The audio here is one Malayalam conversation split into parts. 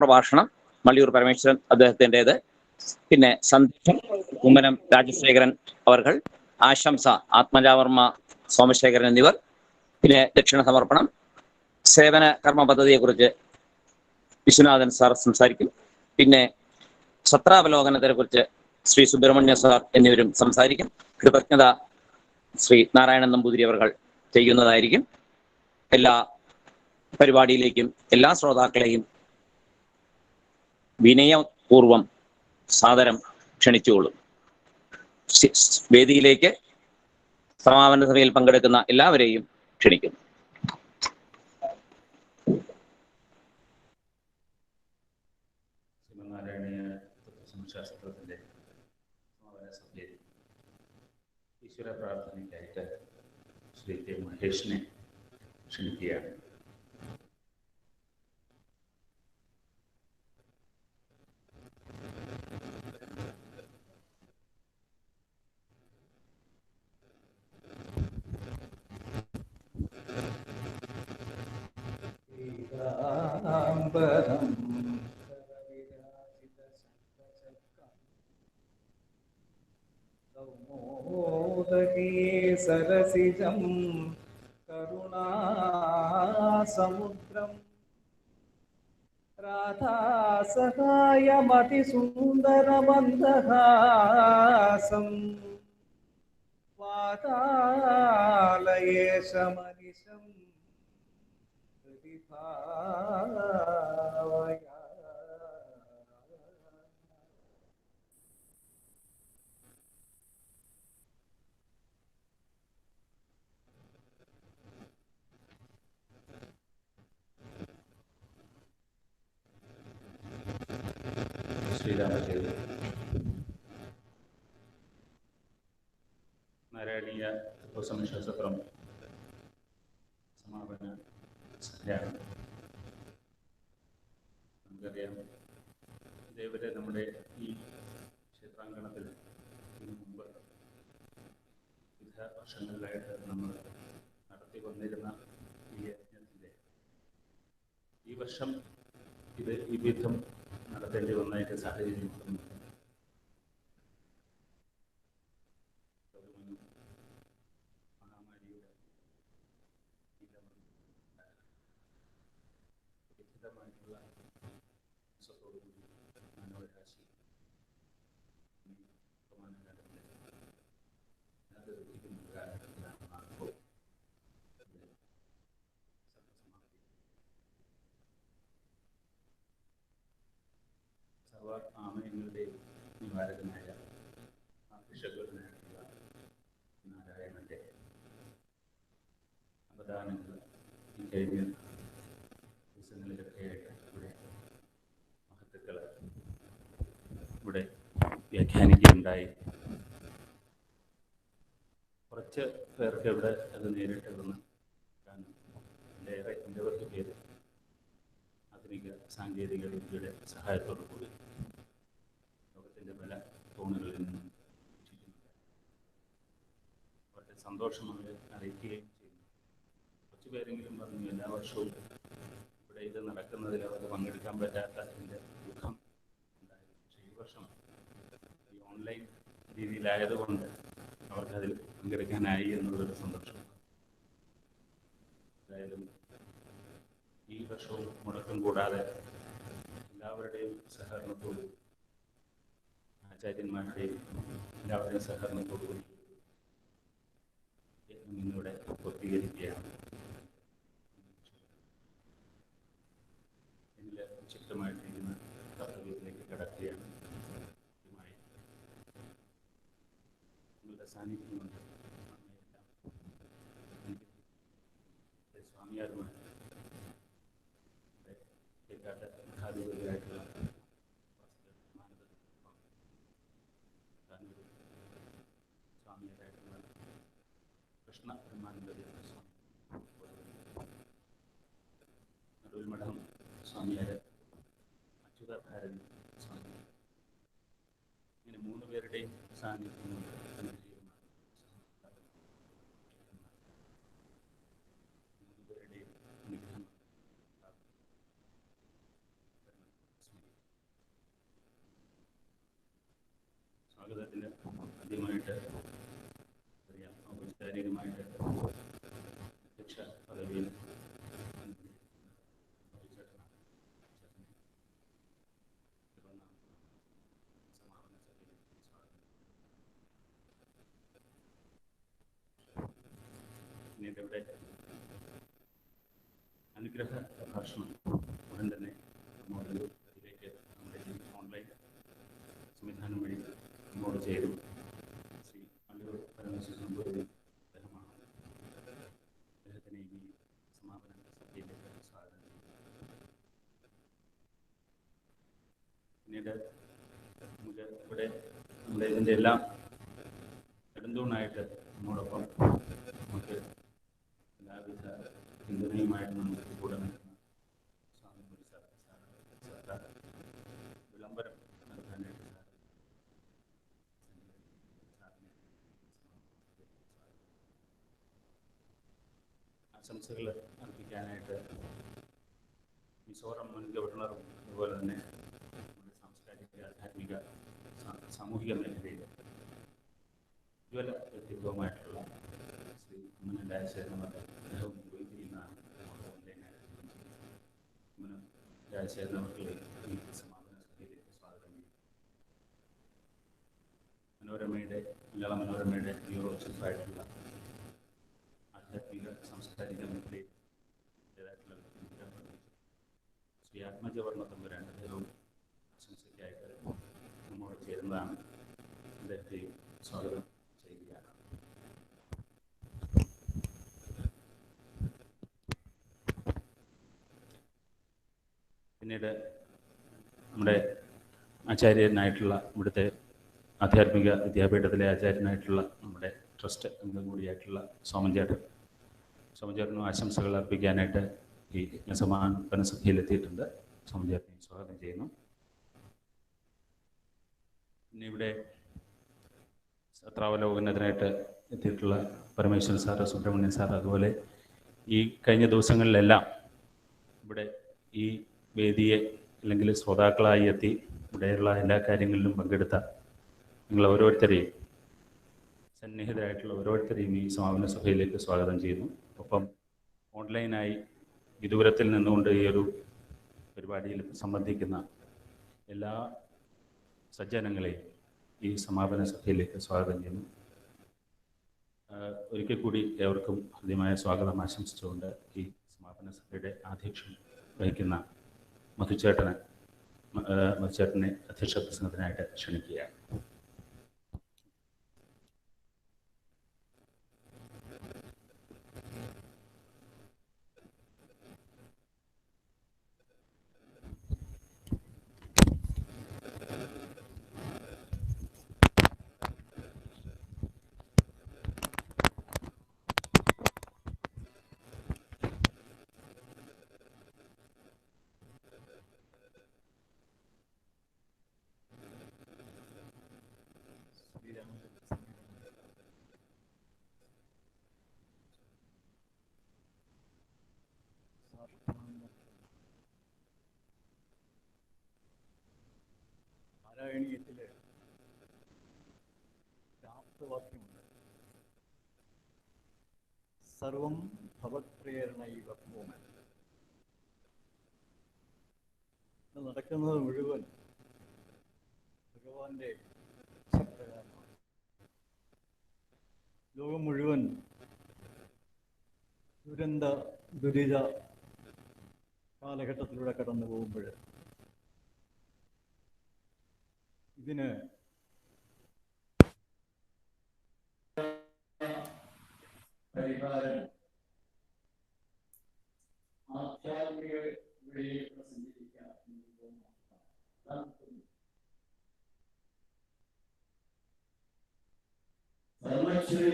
പ്രഭാഷണം മള്ളിയൂർ പരമേശ്വരൻ അദ്ദേഹത്തിൻ്റെത്, പിന്നെ സന്ദേശം കുമ്മനം രാജശേഖരൻ അവർകൾ, ആശംസ ആത്മജാവർമ്മ സോമശേഖരൻ എന്നിവർ, പിന്നെ ദക്ഷിണ സമർപ്പണം, സേവന കർമ്മ പദ്ധതിയെക്കുറിച്ച് വിശ്വനാഥൻ സാർ സംസാരിക്കും, പിന്നെ സത്രാവലോകനത്തെ കുറിച്ച് ശ്രീ സുബ്രഹ്മണ്യ സാർ എന്നിവരും സംസാരിക്കും. കൃതജ്ഞത ശ്രീ നാരായണൻ നമ്പൂതിരി അവർകൾ ചെയ്യുന്നതായിരിക്കും. എല്ലാ പരിപാടിയിലേക്കും എല്ലാ ശ്രോതാക്കളെയും വിനയപൂർവം സാദരം ക്ഷണിച്ചുകൊള്ളും. വേദിയിലേക്ക് സമാപന സഭയിൽ പങ്കെടുക്കുന്ന എല്ലാവരെയും ക്ഷണിക്കുന്നു. ശ്രീമന്നാരായണീയ തത്വസംശാസ്ത്രത്തിന്റെ സമാപന സഭയിൽ ഈശ്വര പ്രാർത്ഥനയ്ക്കായിട്ട് ശ്രീ കെ മഹേഷിനെ ക്ഷണിക്കുകയാണ്. സരസിജം കരുണാസമുദ്രം രാധാസഹായമതിസുന്ദരമന്ദഹാസം വാതാലയേശമനിശം പ്രതിഭാവയ. ശ്രീരാമചരിതം നാരായണീയ തത്വസംശാസ്ത്രം സമാപന സഭയാണ്. നമുക്കറിയാം, ഇതേവരെ നമ്മുടെ ഈ ക്ഷേത്രാങ്കണത്തിൽ ഇതിനു മുമ്പ് വിവിധ വർഷങ്ങളിലായിട്ട് നമ്മൾ നടത്തി വന്നിരുന്ന ഈ യജ്ഞത്തിൻ്റെ ഈ വർഷം ഇത് ഈ വിധം നടത്തേണ്ടി വന്നതിൻ്റെ സാഹചര്യം മഹാമാരിയുടെ വിഹിതമായിട്ടുള്ള കൂടി മാനവരാശി പ്രമാണകാലത്തിൽ അതിർത്തിക്കുന്ന കാലഘട്ടത്തിലാണ് ഇപ്പോൾ സർവ ആമയങ്ങളുടെയും നിവാരകനായ ഋഷഭനായിട്ടുള്ള നാരായണന്റെ അവദാനങ്ങൾ ഈ കഴിഞ്ഞ ദിവസങ്ങളിലൊക്കെയായിട്ട് ഇവിടെ മഹത്തുക്കൾ ഇവിടെ വ്യാഖ്യാനിക്കുകയുണ്ടായി. കുറച്ച് പേർക്ക് ഇവിടെ അത് നേരിട്ട് വന്ന് കാണും. ഏറെ നിരവധി പേര് ആധുനിക സാങ്കേതിക വിദ്യയുടെ സഹായത്തോടു കൂടി ലോകത്തിൻ്റെ പല കോണുകളിൽ നിന്നും അവരുടെ സന്തോഷം അവർ അറിയിക്കുകയും ചെയ്യുന്നു. കുറച്ച് പേരെങ്കിലും പറഞ്ഞു എല്ലാ വർഷവും ഇവിടെ ഇത് നടക്കുന്നതിൽ അവർക്ക് പങ്കെടുക്കാൻ പറ്റാത്തതിൻ്റെ ദുഃഖം ഉണ്ടായിരുന്നു. പക്ഷേ ഈ വർഷം ഈ ഓൺലൈൻ രീതിയിലായതുകൊണ്ട് അവർക്കതിൽ പങ്കെടുക്കാനായി എന്നുള്ളൊരു സന്തോഷം. എന്തായാലും ഈ വർഷവും മുടക്കം കൂടാതെ എല്ലാവരുടെയും സഹകരണത്തോടും ആചാര്യന്മാരുടെയും എല്ലാവരുടെയും സഹകരണത്തോടുകൂടി ഇന്നിവിടെ പൂർത്തീകരിക്കുകയാണ്. ഇതിൽ ചിട്ടമായിട്ടിരിക്കുന്ന കർത്തവ്യത്തിലേക്ക് കടക്കുകയാണ്. നിങ്ങളുടെ സാന്നിധ്യമുണ്ട്. സ്വാമിയാരുമാണ് ായിട്ടുള്ള സ്വാമിയാരായിട്ടുള്ള കൃഷ്ണ ബ്രഹ്മാനന്ദ സ്വാമി, നടുവിൽ മഠം സ്വാമിയാര് അച്യുത ഭാരതി സ്വാമി, ഇങ്ങനെ 3 പേരുടെയും സാന്നിധ്യമുണ്ട്. ഭാഗവതത്തിൽ ആദ്യമായിട്ട് അറിയാം ഔപചാരികമായിട്ട് അധ്യക്ഷ പദവിയിൽ പിന്നീട് ഇവിടെ അനുഗ്രഹ പ്രഭാഷണം ഉടൻ തന്നെ നമ്മുടെ ഇതിലേക്ക് നമ്മുടെ ഓൺലൈൻ സംവിധാനം വഴി നമ്മോട് ചേരും. ശ്രീ അല്ലൂർ പരമേശ്വരൻ നമ്പൂതിരി അദ്ദേഹമാണ്. അദ്ദേഹത്തിന് ഈ സമാപന സഭയിലേക്ക് സ്വാഗതം ചെയ്യും. പിന്നീട് നമുക്ക് ഇവിടെ നമ്മുടെ ഇതിൻ്റെ എല്ലാം നെടുന്തൂണായിട്ട് നമ്മോടൊപ്പം നമുക്ക് എല്ലാവിധ പിന്തുണയുമായിട്ട് നമുക്ക് കൂടെ നിൽക്കുന്ന സ്വാമി സർക്കാർ വിളംബരം നടത്താനായിട്ട് ആശംസകൾ അർപ്പിക്കാനായിട്ട് മിസോറം മുൻ ഗവർണറും അതുപോലെ തന്നെ നമ്മുടെ സാംസ്കാരിക ആധ്യാത്മിക സാമൂഹിക മേഖലയിൽ ജ്വല വ്യക്തിത്വമായിട്ടുള്ള ശ്രീ കുമ്മനം രാജശേഖരൻ അദ്ദേഹം ഉപയോഗിക്കുന്നതാണ് കുമ്മനം രാജശേഖരൻ അവർക്ക് ഈ സമാപന സഭയിലേക്ക് സ്വാഗതം ചെയ്യും. മലയാള മനോരമയുടെ ബ്യൂറോ ചീഫായിട്ടുള്ള ആധ്യാത്മിക സാംസ്കാരിക മേഖലയിൽ ശ്രീ ആത്മജവർണ്ണ തമ്പുരാൻ അദ്ദേഹവും ആശംസയ്ക്കായിട്ട് നമ്മോട് ചേരുന്നതാണ്. അദ്ദേഹത്തെയും സ്വാഗതം ചെയ്യുകയാണ്. പിന്നീട് നമ്മുടെ ആചാര്യനായിട്ടുള്ള ഇവിടുത്തെ ആധ്യാത്മിക വിദ്യാപീഠത്തിലെ ആചാര്യനായിട്ടുള്ള നമ്മുടെ ട്രസ്റ്റ് അംഗം കൂടിയായിട്ടുള്ള സോമൻ ചേട്ടനും ആശംസകൾ അർപ്പിക്കാനായിട്ട് ഈ സമാപന സഭയിലെത്തിയിട്ടുണ്ട്. സോമൻ ചേട്ടനെ സ്വാഗതം ചെയ്യുന്നു. പിന്നെ ഇവിടെ സത്രാവലോകനത്തിനായിട്ട് എത്തിയിട്ടുള്ള പരമേശ്വരൻ സാറ്, സുബ്രഹ്മണ്യൻ സാർ, അതുപോലെ ഈ കഴിഞ്ഞ ദിവസങ്ങളിലെല്ലാം ഇവിടെ ഈ വേദിയെ അല്ലെങ്കിൽ ശ്രോതാക്കളായി എത്തി ഇവിടെയുള്ള എല്ലാ കാര്യങ്ങളിലും പങ്കെടുത്ത നിങ്ങൾ ഓരോരുത്തരെയും, സന്നിഹിതരായിട്ടുള്ള ഓരോരുത്തരെയും ഈ സമാപന സഭയിലേക്ക് സ്വാഗതം ചെയ്യുന്നു. ഒപ്പം ഓൺലൈനായി വിദൂരത്തിൽ നിന്നുകൊണ്ട് ഈ ഒരു പരിപാടിയിൽ സംബന്ധിക്കുന്ന എല്ലാ സജ്ജനങ്ങളെയും ഈ സമാപന സഭയിലേക്ക് സ്വാഗതം ചെയ്യുന്നു. ഒരിക്കൽ കൂടി ഏവർക്കും ഹൃദ്യമായ സ്വാഗതം ആശംസിച്ചുകൊണ്ട് ഈ സമാപന സഭയുടെ ആധ്യക്ഷം വഹിക്കുന്ന മധുചേട്ടനെ അധ്യക്ഷ പ്രസംഗത്തിനായിട്ട് ക്ഷണിക്കുകയാണ്. നാരായണീയത്തില് ആപ്തവാക്യമുണ്ട്. സർവം ഭവത്പ്രേരണൈവ ഭൂമൻ. നടക്കുന്നത് മുഴുവൻ ഭഗവാന്റെ ഇച്ഛപ്രകാരമാണ്. ലോകം മുഴുവൻ ദുരിത കാലഘട്ടത്തിലൂടെ കടന്നു പോകുമ്പോൾ ഇതിന് പരിഹാരം ആധ്യാത്മിക വഴിയെ പ്രസംഗിക്കാം. ധർമ്മശ്രീ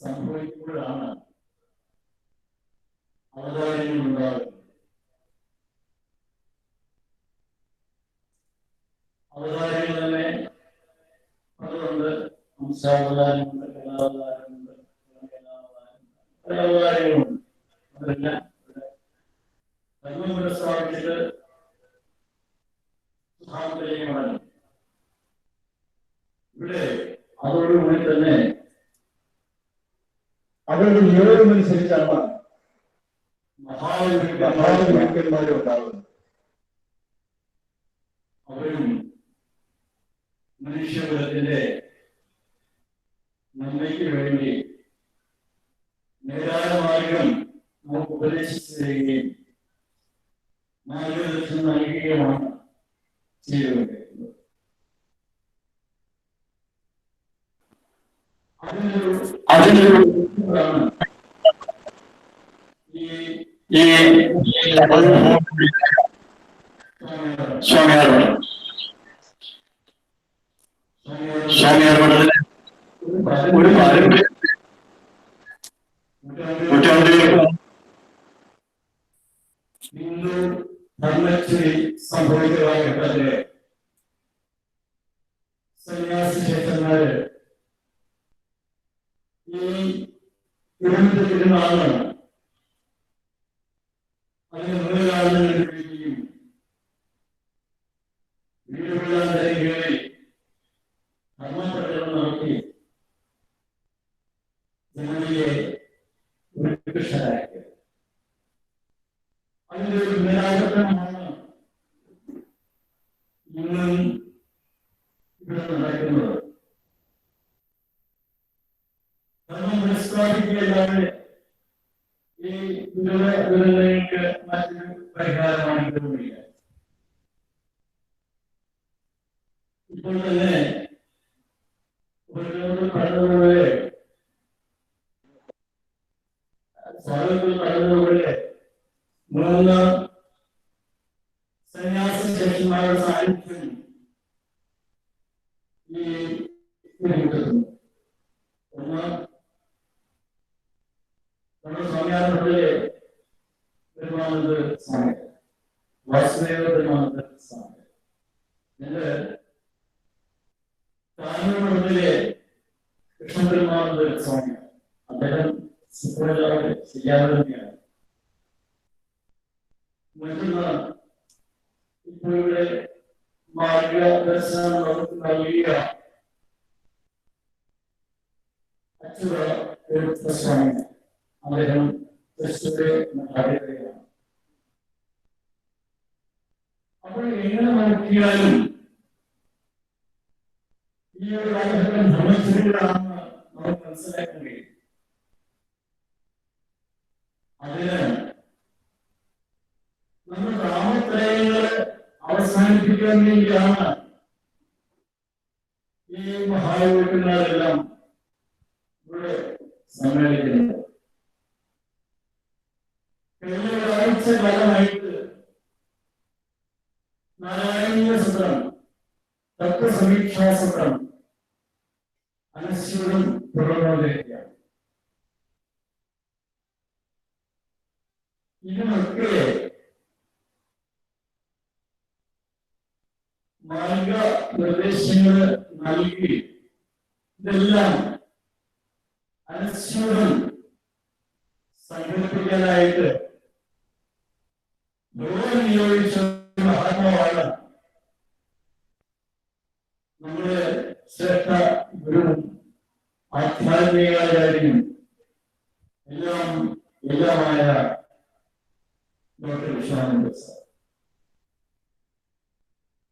സംഭവിക്കുമ്പോഴാണ് അവതാരങ്ങൾ ഉണ്ടാകുന്നത്. അവതാരങ്ങൾ തന്നെ പലതുണ്ട്. വംശാവതാരമുണ്ട്, കലാവതാരമുണ്ട്, പല അവതാരങ്ങളുണ്ട്. അതെല്ലാം ധർമ്മം പുനഃസ്ഥാപിച്ചിട്ട് സുധാന്തരീയമാണ് ഇവിടെ അതോടുകൂടി തന്നെ അവരുടെ നിയോഗമനുസരിച്ചാണ് മഹാഗുരുക്കന്മാരും ഉണ്ടാകുന്നത്. അവരും മനുഷ്യകുലത്തിന്റെ നന്മയ്ക്ക് വേണ്ടി നേരായ മാർഗം നമുക്ക് ഉപദേശിച്ചു തരികയും മാർഗദർശനം നൽകുകയുമാണ് ചെയ്തുകൊണ്ടിരിക്കുന്നത്. അതിനൊരു സ്വാമിയാരോട് ഒരു കാര്യം ഹിന്ദു ധർമ്മശ്രീ സംഭവിച്ചതായ ഘട്ടത്തിലെ സന്യാസി ചേതന്മാര് ഈ തിരുനാളാണ് അതിന് മൃഗാളങ്ങൾ കഴിയുകയും വീടുകളിൽ ധർമ്മപ്രചരണം നടത്തി ജനതയെ ഉത്കൃഷ്ടരാക്കിയത്. അതിന്റെ ഒരു നിരാകരണമാണ് ഇന്നും ഇവിടെ നടക്കുന്നത്. ധർമ്മം പ്രസ്താവിക്കുകയല്ലാതെ ഈ ദുരന്തങ്ങൾക്ക് മറ്റൊരു പരിഹാരമാണ് ഇതൊന്നുമില്ല. ഇപ്പോൾ തന്നെ പറഞ്ഞതുപോലെ സ്വാഗതത്തിൽ പറഞ്ഞതുപോലെ 3 സന്യാസി ശേഷന്മാരുടെ സാന്നിധ്യം ഈ കൂട്ടുന്നു. ഒന്ന് നമ്മുടെ സ്വാമിയാരുടെ പെരുമാനന്ദ സ്വാമി, വാസുദേവ പെരുമാനന്ദ സ്വാമി, എന്റെ താനൂരിലെ കൃഷ്ണ പെരുമാനന്ദ സ്വാമി, അദ്ദേഹം ചെയ്യാതെ തന്നെയാണ്. മറ്റുള്ള ഇപ്പോൾ ഇവിടെ മാർഗദർശനം നമുക്ക് നൽകിയ അച്യുത സ്വാമി, അദ്ദേഹം അറിയുകയാണ്. അപ്പോൾ എങ്ങനെ നോക്കിയാലും ഈ ഒരു കാലഘട്ടം ധർമ്മശ്രീകളാണെന്ന് നമുക്ക് മനസ്സിലാക്കാൻ കഴിയും. അതിന് നമ്മുടെ രാമത്രയങ്ങള് അവസാനിപ്പിക്കാൻ വേണ്ടിയാണ് ഈ മഹായോഗന്മാരെല്ലാം ഇവിടെ സമ്മേളിക്കുന്നത്. കഴിഞ്ഞ ഒരാഴ്ച കാലമായിട്ട് നാരായണീയ സത്രം, തത്വസമീക്ഷാ സത്രം അനുസ്യൂതം തുടർന്നുകൊണ്ടിരിക്കുകയാണ്. ഇതിനൊക്കെ മാർഗനിർദ്ദേശങ്ങൾ നൽകി ഇതെല്ലാം അനുസ്യൂതം സംഘടിപ്പിക്കാനായിട്ട് ഗൗരവം നിയോഗിച്ച മഹാത്മാവാണ് നമ്മുടെ ശ്രേഷ്ഠ ഗുരുവും ആധ്യാത്മികാചാര്യനും എല്ലാമായ ഡോക്ടർ വിശ്വാനന്ദ സാർ.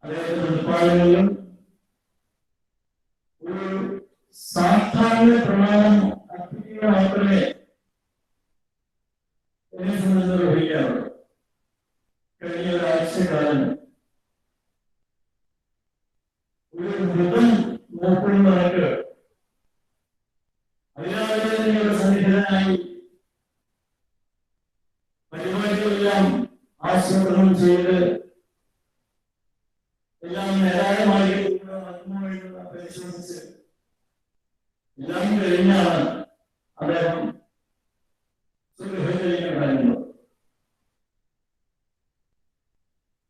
അദ്ദേഹത്തിന്റെ പ്രതിപാദനങ്ങളിലും ഒരു സാധാരണ പ്രമാണം അർപ്പിക്കുക മാത്രമേ എന്നെ സംബന്ധിച്ച് നിർവഹിക്കാറുള്ളൂ. കഴിഞ്ഞ ഒരാഴ്ചക്കാലം ഒരു മൃതം നോക്കുന്നവർക്ക് അതിനാളുടെ സന്നിഹിതനായി പരിപാടികളെല്ലാം ആസൂത്രണം ചെയ്ത് എല്ലാം നേരായമായി പരിശോധിച്ച് എല്ലാം കഴിഞ്ഞാണ് അദ്ദേഹം സുഖത്തിലേക്ക് കടന്നത്.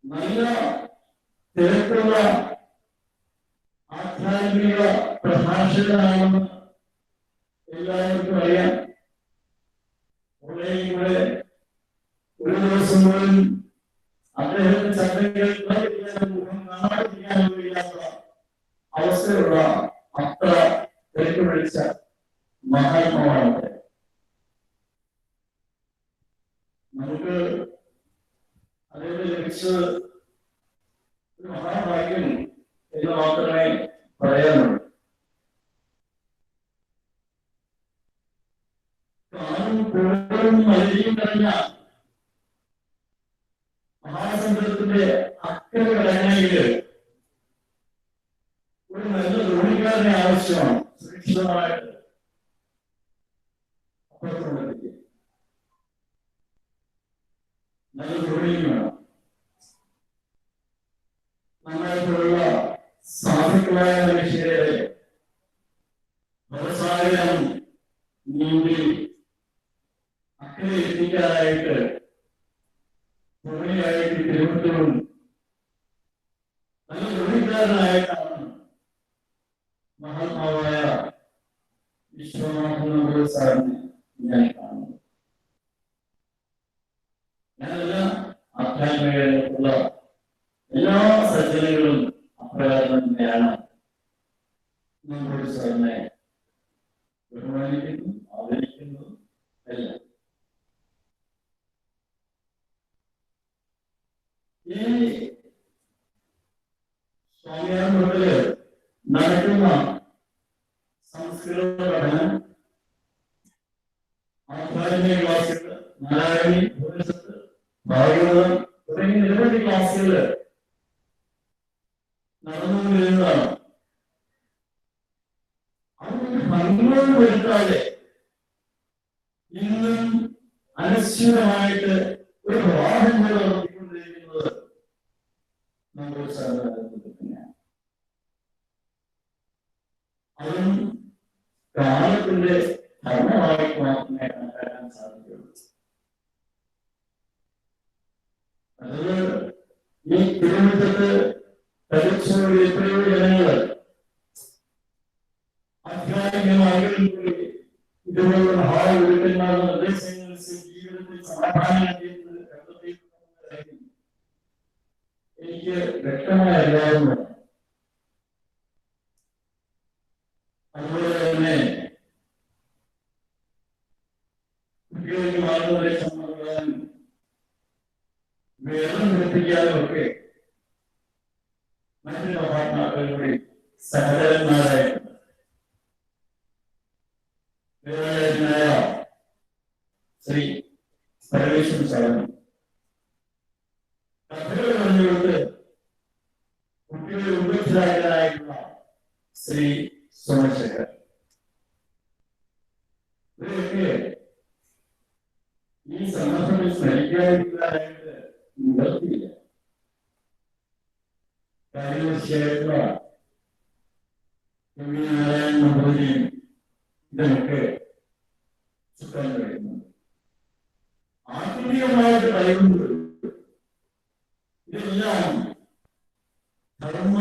നല്ല തിരക്കുള്ള ആധ്യാത്മിക പ്രഭാഷകനാണെന്ന് എല്ലാവർക്കും അറിയാം. ഇവിടെ ഒരു ദിവസം പോലും അദ്ദേഹത്തിന്റെ ചർച്ചകൾ മുഖം കാണാതിരിക്കാനും കഴിയാത്ത അവസ്ഥയുള്ള അത്ര തിരക്ക് പിടിച്ച മഹാത്മാവാണ്. നമുക്ക് അദ്ദേഹത്തെ ലഭിച്ചത് ഒരു മഹാഭാഗ്യം എന്ന് മാത്രമേ പറയാനുള്ളൂ. മലയും കഴിഞ്ഞ മഹാസമുദ്രത്തിന്റെ അക്കരെ കടങ്ങണമെങ്കിൽ ഒരു നല്ല ധോണിക്കാരനെ ആവശ്യമാണ്. സുരക്ഷിതമായിട്ട് അപ്പുറത്തുണ്ടെങ്കിൽ നല്ല ധോണിയും വേണം. നമ്മളായിട്ടുള്ള സാധുക്കളായ മനുഷ്യരെ വ്യവസായം നീന്തി അക്കരെ എത്തിക്കാനായിട്ട് ധോണിയായിട്ട് തിരുവനന്തപുരം നല്ല ധോണിക്കാരനായിട്ടാണ് മഹാത്മാവായ വിശ്വനാഥ സാറിനെ ഞാൻ കാണുന്നു. ഞാനെല്ലാ ആധ്യാത്മികതയുള്ള എല്ലാ സജ്ജനങ്ങളും അപ്രകാരം തന്നെയാണ് നമ്മുടെ സാറിനെ ബഹുമാനിക്കുന്നു, ആദരിക്കുന്നു എല്ലാം. ഈ സ്വാമിയാർമഠത്തില് നടക്കുന്ന സംസ്കൃത പഠനം, ആധ്യാത്മിക ക്ലാസുകൾ, നാരായണി, ഉപനിഷത്ത്, ഭാഗവതം തുടങ്ങിയ നിരവധി ക്ലാസുകൾ നടന്നുകൊണ്ടിരുന്നതാണ്. അതൊരു ഭംഗിയോട് വരുത്താതെ ഇന്നും അനശ്വരമായിട്ട് ഒരു പ്രവാഹം പോലെ നടത്തിക്കൊണ്ടിരിക്കുന്നത് നമ്മുടെ സാധാരണ. അതും കാലത്തിന്റെ ധർമ്മമായി മാത്രമേ കണക്കാക്കാൻ സാധിക്കുള്ളൂ. അത് ഈ തിരുവനന്തപുരത്ത് തലച്ചോറിൽ എത്രയോ ജനങ്ങൾ അധ്യാത്മികമായി ഇതുപോലുള്ള മഹാഗുരുക്കന്മാരുടെ നിർദ്ദേശങ്ങൾ ജീവിതത്തിൽ സമാധാനം എനിക്ക് വ്യക്തമായി അറിയാവുന്ന. അതുപോലെ തന്നെ കുട്ടികൾക്ക് മാർഗനിർദ്ദേശം നൽകാനും വേദം നിർത്തിക്കാനും ഒക്കെ മറ്റു മഹാത്മാക്കൾ കൂടി സഹോദരന്മാരായിട്ടുണ്ട്. വേദനായ ശ്രീ പരമേശ്വരൻ സാറിന് കഥകൾ പറഞ്ഞുകൊണ്ട് കുട്ടികളെ ഉപേക്ഷിതായിട്ടുള്ള ശ്രീ സോമശേഖർ, ഇവരൊക്കെ ഈ സന്ദർഭത്തിൽ സ്മരിക്കാതിരിക്കാനായിട്ട് നിവർത്തിയില്ല. കാര്യവശിയായിട്ടുള്ള നാരായണ നമ്പൂതിരിയും ഇതൊക്കെ ചുറ്റാൻ കഴിയുന്നു. ആത്മീയമായിട്ട് കഴിയുന്നത് ഇതെല്ലാം ധർമ്മ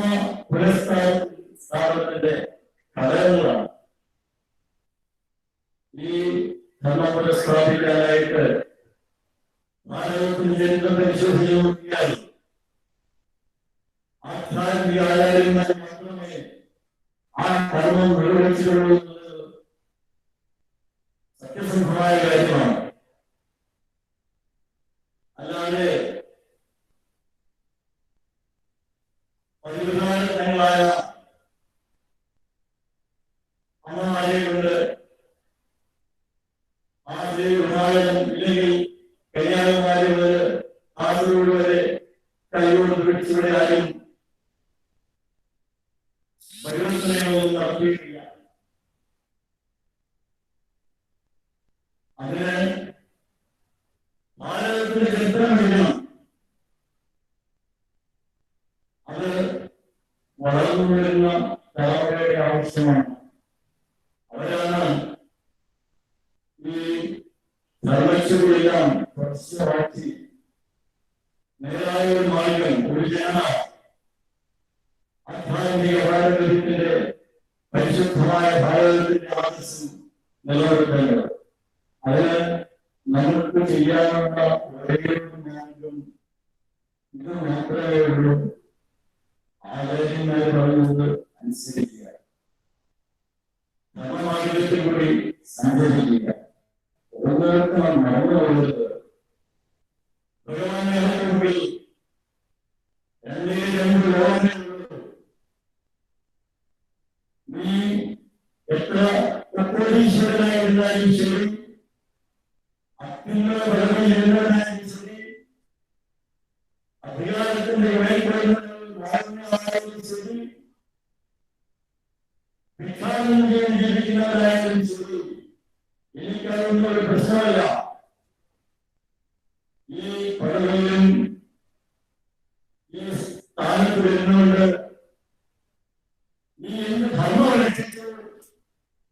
പുരസ്കാരത്തിന്റെ ഘടകങ്ങളാണ്. ഈ ധർമ്മ പുരസ്കാരിക്കാനായിട്ട് ഭാരതത്തിന്റെ ചരിത്രം പരിശോധിച്ച് നോക്കിയാൽ ആധ്യാത്മിക ആചാര്യന്മാർ മാത്രമേ ആ ധർമ്മം നിർവഹിച്ചിട്ടുള്ളൂ എന്നത് സത്യസന്ധമായ കാര്യമാണ്. അല്ലാതെ പരിവിധാനങ്ങളായ അമ്മമാരെ കൊണ്ട് ആ ശ്രീ വിഭാഗം ഇല്ലെങ്കിൽ കന്യാകുമാരി മുതൽ കാസർഗോഡ് വരെ കൈകൊണ്ട് പിടിച്ചിവിടെ ആരും പരിവർത്തനങ്ങളൊന്നും നടത്തിയിട്ടില്ല. അതിന് ഭാരതത്തിന്റെ ചരിത്രം പഠിക്കണം. അത് വളർന്നു വരുന്ന തലമുറയുടെ ആവശ്യമാണ്. അവരാണ് ഈ ധർമ്മശുകളെല്ലാം പ്രശ്നമാക്കി നേരായ ഒരു മാർഗം, ഒരു ജനത ആധ്യാത്മിക പാരമ്പര്യത്തിന്റെ പരിശുദ്ധമായ ഭാരതത്തിന്റെ ആദർശം നിലനിർത്തേണ്ടത്. അതിന് നമുക്ക് ചെയ്യാനുള്ള ഒരേ മാർഗം ഇത് മാത്രമേ ഉള്ളൂ. ആചാര്യന്മാർ പറയുന്നത് അനുസരിക്കുക. സഞ്ചരിക്കുക. ഓരോരുത്തരും നടന്നു പോകുന്നത് ഭഗവാന്റെ മുമ്പിൽ രണ്ട് ലോകങ്ങളുള്ളൂ. നീ എത്ര കോടീശ്വരനായിരുന്നാലും ശരി, അത്യുന്നത പദവിയിലുള്ളവനായാലും ശരി, അധികാരത്തിന്റെ വാഴുന്നവനായാലും ശരി, ഭിക്ഷാടനം ജീവിക്കുന്നവരായാലും ശരി, എനിക്കതൊന്നും ഒരു പ്രശ്നമല്ല. ഈ പദവിയിലും ഈ സ്ഥാനത്ത് വരുന്നുണ്ട്. നീ എന്ത് ധർമ്മം രക്ഷിച്ചു,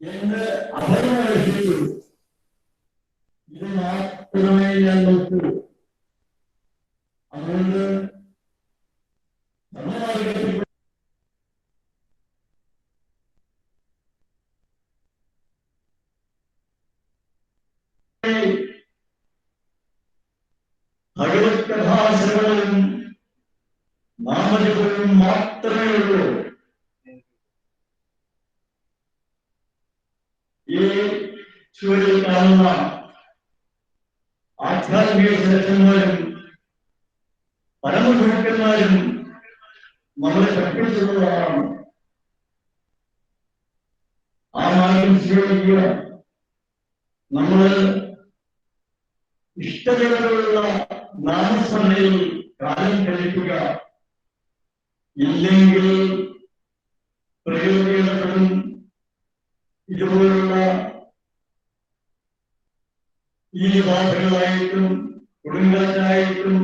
എന്ത് അധർമ്മം രക്ഷിച്ചു, ഇത് മാത്രമേ ഞാൻ നോക്കൂ. അതുകൊണ്ട് ധർമ്മമാർഗത്തിൽ ഭഗവത് കഥാശ്രവണവും നാമജപവും മാത്രമേ ഉള്ളൂ. ഈ ചുവരിൽ കാണുന്ന ആധ്യാത്മിക ശ്രേഷ്ഠന്മാരും പരമഗുരുക്കന്മാരും നമ്മളെ പഠിപ്പിച്ചിട്ടുള്ളതാണ്. ആ മാർഗം സ്വീകരിക്കുക. നമ്മൾ ഇഷ്ടതകളുള്ള നാമസ്മരണയിൽ കാലം കഴിക്കുക. ഇല്ലെങ്കിൽ പ്രയോജനപ്പെടും. ഇതുപോലുള്ള ഈ ബാധകളായിട്ടും കൊടുങ്കാറ്റായിട്ടും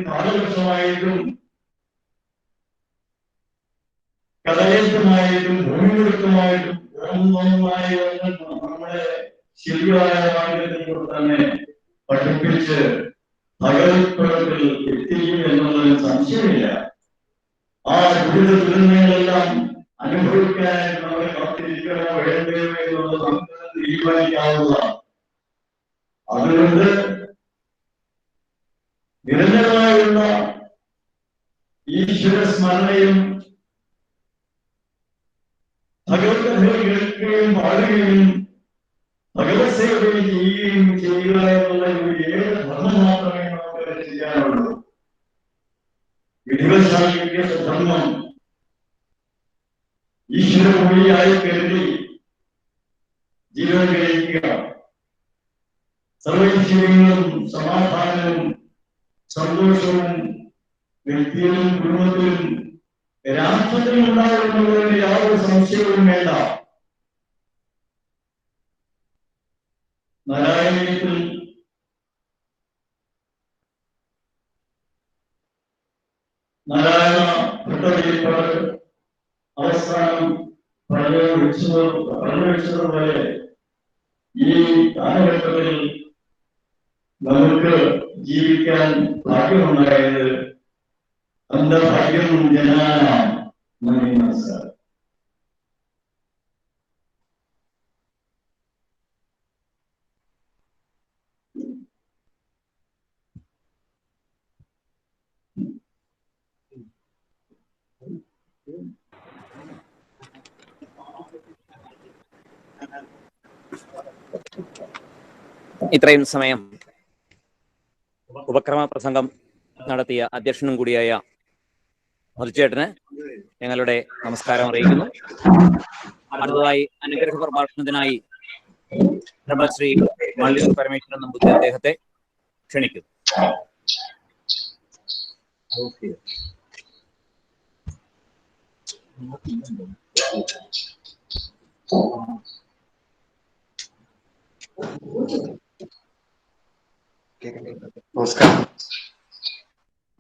കാലവർഷമായിട്ടും കടലേറ്റമായിട്ടും ഭൂമികുലുക്കമായിട്ടും ഒന്നൊന്നായി നമ്മളെ ശരിയായ മാർഗത്തിൽ തന്നെ പഠിപ്പിച്ച് ഭഗവത്പദത്തിൽ എത്തിക്കും എന്നുള്ളതിന് സംശയമില്ല. ആ ദുരിതങ്ങളെല്ലാം അനുഭവിക്കാനായിട്ട് നമ്മളെ കാത്തിരിക്കണോ വേണ്ടയോ എന്നുള്ളത് നമുക്ക് തീരുമാനിക്കാവുന്നതാണ്. അതുകൊണ്ട് നിരന്തരമായുള്ള ഈശ്വര സ്മരണയും ഭഗവത് കഥകൾ കേൾക്കുകയും പാടുകയും ഭഗവത് സേവയും ചെയ്യുക എന്നുള്ള ഒരു ഏത് ധർമ്മം മാത്രമേ നമുക്ക് ചെയ്യാനുള്ളൂ. വിധിവശാലിക്ക് ധർമ്മം ഈശ്വരഭൂമിയായി കരുതി ജീവൻ കഴിക്കുക. സർവൈശ്വര്യങ്ങളും സമാധാനവും സന്തോഷവും വ്യക്തിയിലും കുടുംബത്തിലും രാഷ്ട്രത്തിലും ഉണ്ടാകുന്നതിന് യാതൊരു സംശയവും വേണ്ട. നാരായണീയത്തിൽ നാരായണ ഭട്ടതിരിപ്പാട് അവസാനം പറഞ്ഞു വെച്ചതുപോലെ ഈ കാലഘട്ടത്തിൽ നമുക്ക് ജീവിക്കാൻ ഭാഗ്യമുണ്ടായത് അന്ധഭാഗ്യം ജനാനാം. നന്ദി, നമസ്കാരം. ഇത്രയും സമയം ഉപക്രമ പ്രസംഗം നടത്തിയ അധ്യക്ഷനും കൂടിയായ മധുചേട്ടന് ഞങ്ങളുടെ നമസ്കാരം അറിയിക്കുന്നു. അടുത്തതായി അനുഗ്രഹ പ്രഭാഷണത്തിനായി ബ്രഹ്മശ്രീ മള്ളിയൂർ പരമേശ്വരൻ നമ്പൂതിരി അദ്ദേഹത്തെ ക്ഷണിക്കുന്നു. നമസ്കാരം.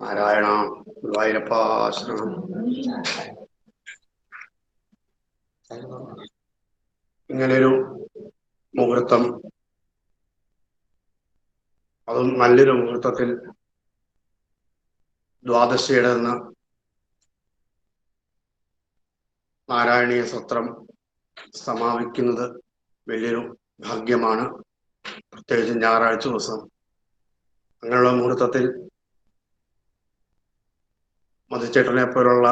നാരായണ ഗുരുവായൂരപ്പ ശരണം. ഇങ്ങനെയൊരു മുഹൂർത്തം, അതും നല്ലൊരു മുഹൂർത്തത്തിൽ ദ്വാദശിയുടെ നിന്ന് നാരായണീയ സത്രം സമാപിക്കുന്നത് വലിയൊരു ഭാഗ്യമാണ്. പ്രത്യേകിച്ച് ഞായറാഴ്ച ദിവസം അങ്ങനെയുള്ള മുഹൂർത്തത്തിൽ മധുചേട്ടനെ പോലുള്ള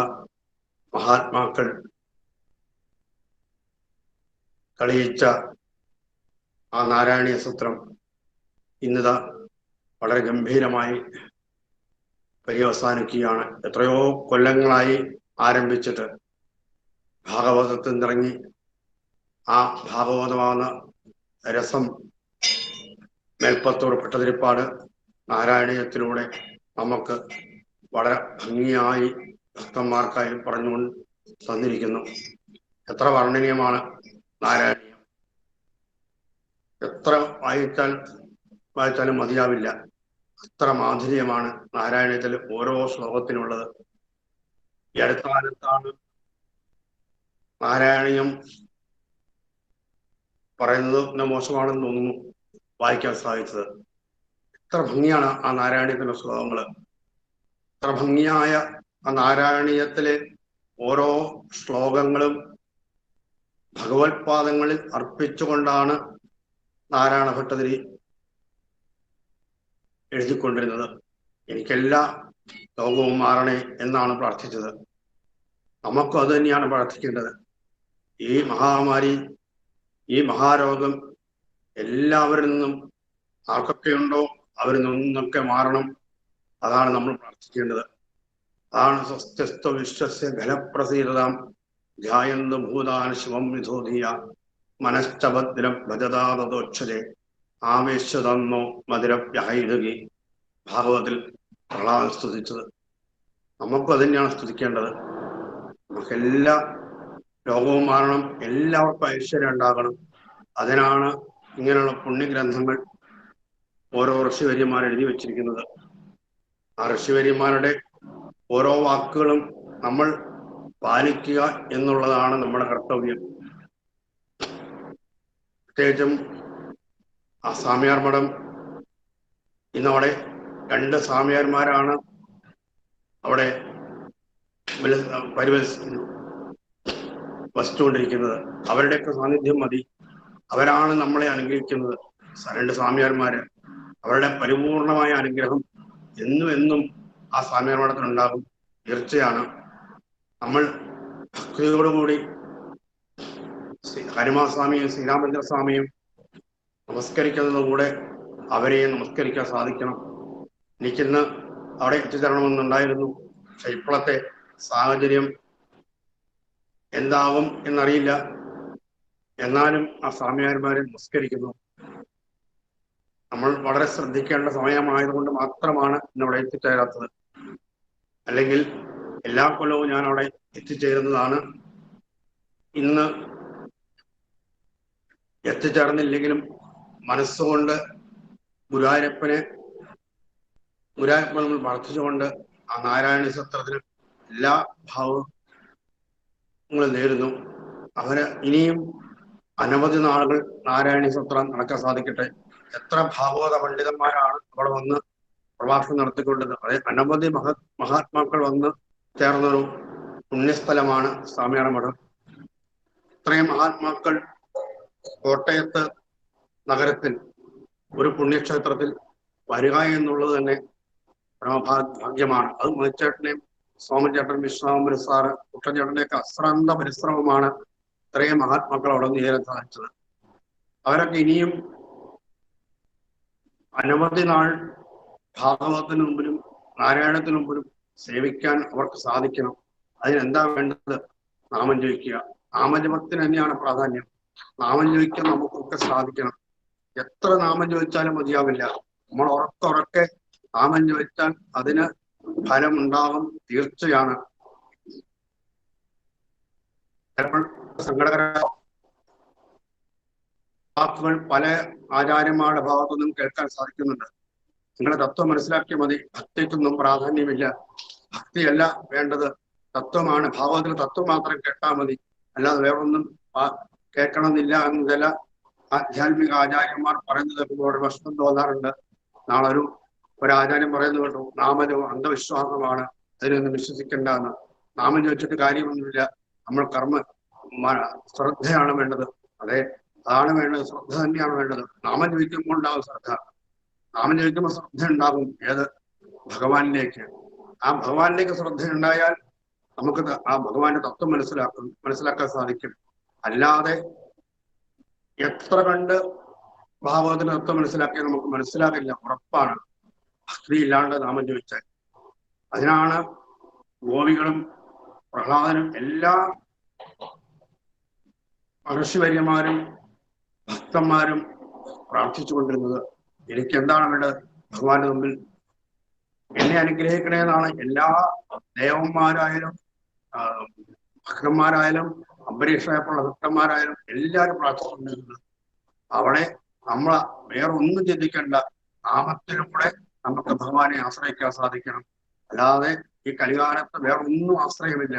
മഹാത്മാക്കൾ തെളിയിച്ച ആ നാരായണീയ സൂത്രം ഇന്നിതാ വളരെ ഗംഭീരമായി പര്യവസാനിക്കുകയാണ്. എത്രയോ കൊല്ലങ്ങളായി ആരംഭിച്ചിട്ട് ഭാഗവതത്തിൽ നിന്നിറങ്ങി ആ ഭാഗവതമാകുന്ന രസം മേൽപ്പത്തൂർ ഭട്ടതിരിപ്പാട് നാരായണീയത്തിലൂടെ നമുക്ക് വളരെ ഭംഗിയായി ഭക്തന്മാർക്കായി പറഞ്ഞുകൊണ്ട് തന്നിരിക്കുന്നു. എത്ര വർണ്ണനീയമാണ് നാരായണീയം! എത്ര വായിച്ചാലും മതിയാവില്ല. അത്ര മാധുര്യമാണ് നാരായണീയത്തിൽ ഓരോ ശ്ലോകത്തിനുള്ളത്. ഈ അടുത്ത കാലത്താണ് നാരായണീയം പറയുന്നത് മോശമാണെന്ന് തോന്നുന്നു വായിക്കാൻ സാധിച്ചത്. എത്ര ഭംഗിയാണ് ആ നാരായണീയത്തിലെ ശ്ലോകങ്ങള്! എത്ര ഭംഗിയായ ആ നാരായണീയത്തിലെ ഓരോ ശ്ലോകങ്ങളും ഭഗവത്പാദങ്ങളിൽ അർപ്പിച്ചുകൊണ്ടാണ് നാരായണ ഭട്ടതിരി എഴുതിക്കൊണ്ടിരുന്നത്. എനിക്കെല്ലാ ലോകവും മാറണേ എന്നാണ് പ്രാർത്ഥിച്ചത്. നമുക്കും അത് തന്നെയാണ് പ്രാർത്ഥിക്കേണ്ടത്. ഈ മഹാമാരി, ഈ മഹാരോഗം എല്ലാവരിൽ നിന്നും ആർക്കൊക്കെയുണ്ടോ അവരിൽ നിന്നൊക്കെ മാറണം. അതാണ് നമ്മൾ പ്രാർത്ഥിക്കേണ്ടത്. അതാണ് സ്വസ്ഥസ്ത്വ വിശ്വസ്യ ഫലപ്രസീദതാം ധ്യായന്ത ഭൂതാൻ ശിവം വിധോധിയ മനശ്ചഭദ്രം ഭജതാതോക്ഷരെ ആവേശതന്നോ മധുരവ്യഹൈതുകി. ഭാഗവതത്തിൽ പ്രഹ്ലാദൻ സ്തുതിച്ചത്. നമുക്കും അത് തന്നെയാണ് സ്തുതിക്കേണ്ടത്. നമുക്കെല്ലാ ലോകവും മാറണം, എല്ലാവർക്കും ഐശ്വര്യം ഉണ്ടാകണം. അതിനാണ് ഇങ്ങനെയുള്ള പുണ്യഗ്രന്ഥങ്ങൾ ഓരോ ഋഷിവര്യന്മാർ എഴുതി വച്ചിരിക്കുന്നത്. ആ ഋഷിവര്യന്മാരുടെ ഓരോ വാക്കുകളും നമ്മൾ പാലിക്കുക എന്നുള്ളതാണ് നമ്മുടെ കർത്തവ്യം. പ്രത്യേകിച്ചും ആ സ്വാമിയാർ മഠം ഇന്നവിടെ 2 സ്വാമിയാർമാരാണ് അവിടെ വസിച്ചുകൊണ്ടിരിക്കുന്നത്. അവരുടെയൊക്കെ സാന്നിധ്യം മതി. അവരാണ് നമ്മളെ അനുഗ്രഹിക്കുന്നത്. 2 സ്വാമിയാർമാര്. അവരുടെ പരിപൂർണമായ അനുഗ്രഹം എന്നും ആ സ്വാമിയാർ മഠത്തിനുണ്ടാകും. തീർച്ചയാണ്. നമ്മൾ ഭക്തിയോടുകൂടി ഹനുമാസ്വാമിയും ശ്രീരാമചന്ദ്രസ്വാമിയും നമസ്കരിക്കുന്നതുകൂടെ അവരെയും നമസ്കരിക്കാൻ സാധിക്കണം. എനിക്കിന്ന് അവിടെ എത്തിച്ചേരണമെന്നുണ്ടായിരുന്നു. പക്ഷെ ഇപ്പോഴത്തെ സാഹചര്യം എന്താവും എന്നറിയില്ല. എന്നാലും ആ സ്വാമിയാർമാരെ നമസ്കരിക്കുന്നു. നമ്മൾ വളരെ ശ്രദ്ധിക്കേണ്ട സമയമായതുകൊണ്ട് മാത്രമാണ് ഇന്നവിടെ എത്തിച്ചേരാത്തത്. അല്ലെങ്കിൽ എല്ലാ കൊല്ലവും ഞാൻ അവിടെ എത്തിച്ചേരുന്നതാണ്. ഇന്ന് എത്തിച്ചേർന്നില്ലെങ്കിലും മനസ്സുകൊണ്ട് ഗുരുവായൂരപ്പനെ നമ്മൾ പ്രാർത്ഥിച്ചുകൊണ്ട് ആ നാരായണ സത്രത്തിന് എല്ലാ ഭാവങ്ങളും നേരുന്നു. അവന് ഇനിയും അനവധി നാളുകൾ നാരായണ സത്രം നടക്കാൻ സാധിക്കട്ടെ. എത്ര ഭാഗവത പണ്ഡിതന്മാരാണ് അവിടെ വന്ന് പ്രഭാഷണം നടത്തിക്കൊണ്ടത്. അതായത് അനവധി മഹാത്മാക്കൾ വന്ന് ചേർന്നൊരു പുണ്യസ്ഥലമാണ് സ്വാമിയാർ മഠം. ഇത്രയും മഹാത്മാക്കൾ കോട്ടയത്ത് നഗരത്തിൽ ഒരു പുണ്യക്ഷേത്രത്തിൽ വരിക എന്നുള്ളത് തന്നെ പരമഭാഗ്യമാണ്. അത് മണിച്ചേട്ടനെയും സോമചേട്ടൻ, വിശ്വാമര സാറ്, കുട്ടൻചേട്ടൻ്റെയൊക്കെ അശ്രാന്ത പരിശ്രമമാണ് ഇത്രയും മഹാത്മാക്കൾ അവിടെ നിന്ന് ചേരാൻ സാധിച്ചത്. അവരൊക്കെ ഇനിയും അനവധി നാൾ ഭാഗവതത്തിന് മുമ്പിലും നാരായണത്തിന് മുമ്പിലും സേവിക്കാൻ അവർക്ക് സാധിക്കണം. അതിനെന്താ വേണ്ടത്? നാമം ജപിക്കുക. നാമജപത്തിന് തന്നെയാണ് പ്രാധാന്യം. നാമം ജപിക്കാൻ നമുക്കൊക്കെ സാധിക്കണം. എത്ര നാമം ജപിച്ചാലും മതിയാവില്ല. നമ്മൾ ഉറക്കെ നാമം ജപിച്ചാൽ അതിന് ഫലം ഉണ്ടാകും, തീർച്ചയാണ്. സങ്കടകരമായ വാക്കുകൾ പല ആചാര്യന്മാരുടെ ഭാഗത്തുനിന്നും കേൾക്കാൻ സാധിക്കുന്നുണ്ട്. നിങ്ങളുടെ തത്വം മനസ്സിലാക്കിയാൽ മതി. ഭക്തിക്കൊന്നും പ്രാധാന്യമില്ല. ഭക്തിയല്ല വേണ്ടത്, തത്വമാണ്. ഭാഗവതത്തിൽ തത്വം മാത്രം കേട്ടാൽ മതി, അല്ലാതെ വേറൊന്നും കേൾക്കണമെന്നില്ല എന്ന് ചില ആധ്യാത്മിക ആചാര്യന്മാർ പറയുന്നത് കേൾക്കുമ്പോൾ വിഷമം തോന്നാറുണ്ട്. നാളെ ഒരു ആചാര്യം പറയുന്നത് കേട്ടു, നാമജപം അന്ധവിശ്വാസമാണ്, അതിനൊന്നും വിശ്വസിക്കേണ്ട എന്ന്. നാമം ചോദിച്ചിട്ട് കാര്യമൊന്നുമില്ല. നമ്മൾ ശ്രദ്ധയാണ് വേണ്ടത്. അതെ, അതാണ് വേണ്ടത്. ശ്രദ്ധ തന്നെയാണ് വേണ്ടത്. നാമം ജപിക്കുമ്പോൾ ഉണ്ടാകും ശ്രദ്ധ. നാമം ജപിക്കുമ്പോൾ ശ്രദ്ധ ഉണ്ടാകും. ഏത്? ഭഗവാനിലേക്ക്. ആ ഭഗവാനിലേക്ക് ശ്രദ്ധ ഉണ്ടായാൽ നമുക്ക് ആ ഭഗവാന്റെ തത്വം മനസ്സിലാക്കാൻ സാധിക്കും. അല്ലാതെ എത്ര കണ്ട് ഭാഗവതത്തിന് തത്വം മനസ്സിലാക്കിയാൽ നമുക്ക് മനസ്സിലാകില്ല, ഉറപ്പാണ്. ഭക്തി ഇല്ലാണ്ട് നാമം ജപിച്ചാൽ. അതിനാണ് ഗോപികളും പ്രഹ്ലാദനും എല്ലാ മഹർഷിവര്യന്മാരും ഭക്തന്മാരും പ്രാർത്ഥിച്ചു കൊണ്ടിരുന്നത്. എനിക്ക് എന്താണ് വേണ്ടത്? ഭഗവാന്റെ മുമ്പിൽ എന്നെ അനുഗ്രഹിക്കണേ എന്നാണ് എല്ലാ ദേവന്മാരായാലും ഭക്തന്മാരായാലും അംബരീഷായപ്പോഴുള്ള ഭക്തന്മാരായാലും എല്ലാവരും പ്രാർത്ഥിച്ചുകൊണ്ടിരുന്നത്. അവിടെ നമ്മൾ വേറെ ഒന്നും ചിന്തിക്കേണ്ട, നാമത്തിലൂടെ നമുക്ക് ഭഗവാനെ ആശ്രയിക്കാൻ സാധിക്കണം. അല്ലാതെ ഈ കലികാലത്ത് വേറെ ഒന്നും ആശ്രയമില്ല.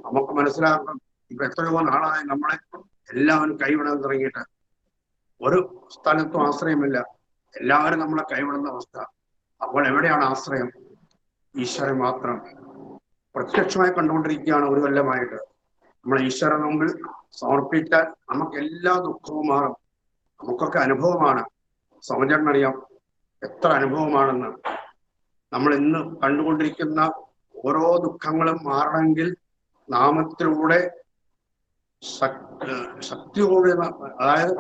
നമുക്ക് മനസ്സിലാക്കണം, ഇപ്പൊ എത്രയോ നാളായി നമ്മളെ എല്ലാവരും കൈവിടാൻ തുടങ്ങിയിട്ട്. ഒരു സ്ഥലത്തും ആശ്രയമില്ല, എല്ലാവരും നമ്മളെ കൈവിടുന്ന അവസ്ഥ. അപ്പോൾ എവിടെയാണ് ആശ്രയം? ഈശ്വരൻ മാത്രം. പ്രത്യക്ഷമായി കണ്ടുകൊണ്ടിരിക്കുകയാണ് ഒരു കൊല്ലമായിട്ട്. നമ്മൾ ഈശ്വരൻ മുമ്പിൽ സമർപ്പിച്ചാൽ നമുക്ക് എല്ലാ ദുഃഖവും മാറും. നമുക്കൊക്കെ അനുഭവമാണ്, സമചരണറിയാം എത്ര അനുഭവമാണെന്ന്. നമ്മൾ ഇന്ന് കണ്ടുകൊണ്ടിരിക്കുന്ന ഓരോ ദുഃഖങ്ങളും മാറണമെങ്കിൽ നാമത്തിലൂടെ ശക്തിയോടെ, അതായത്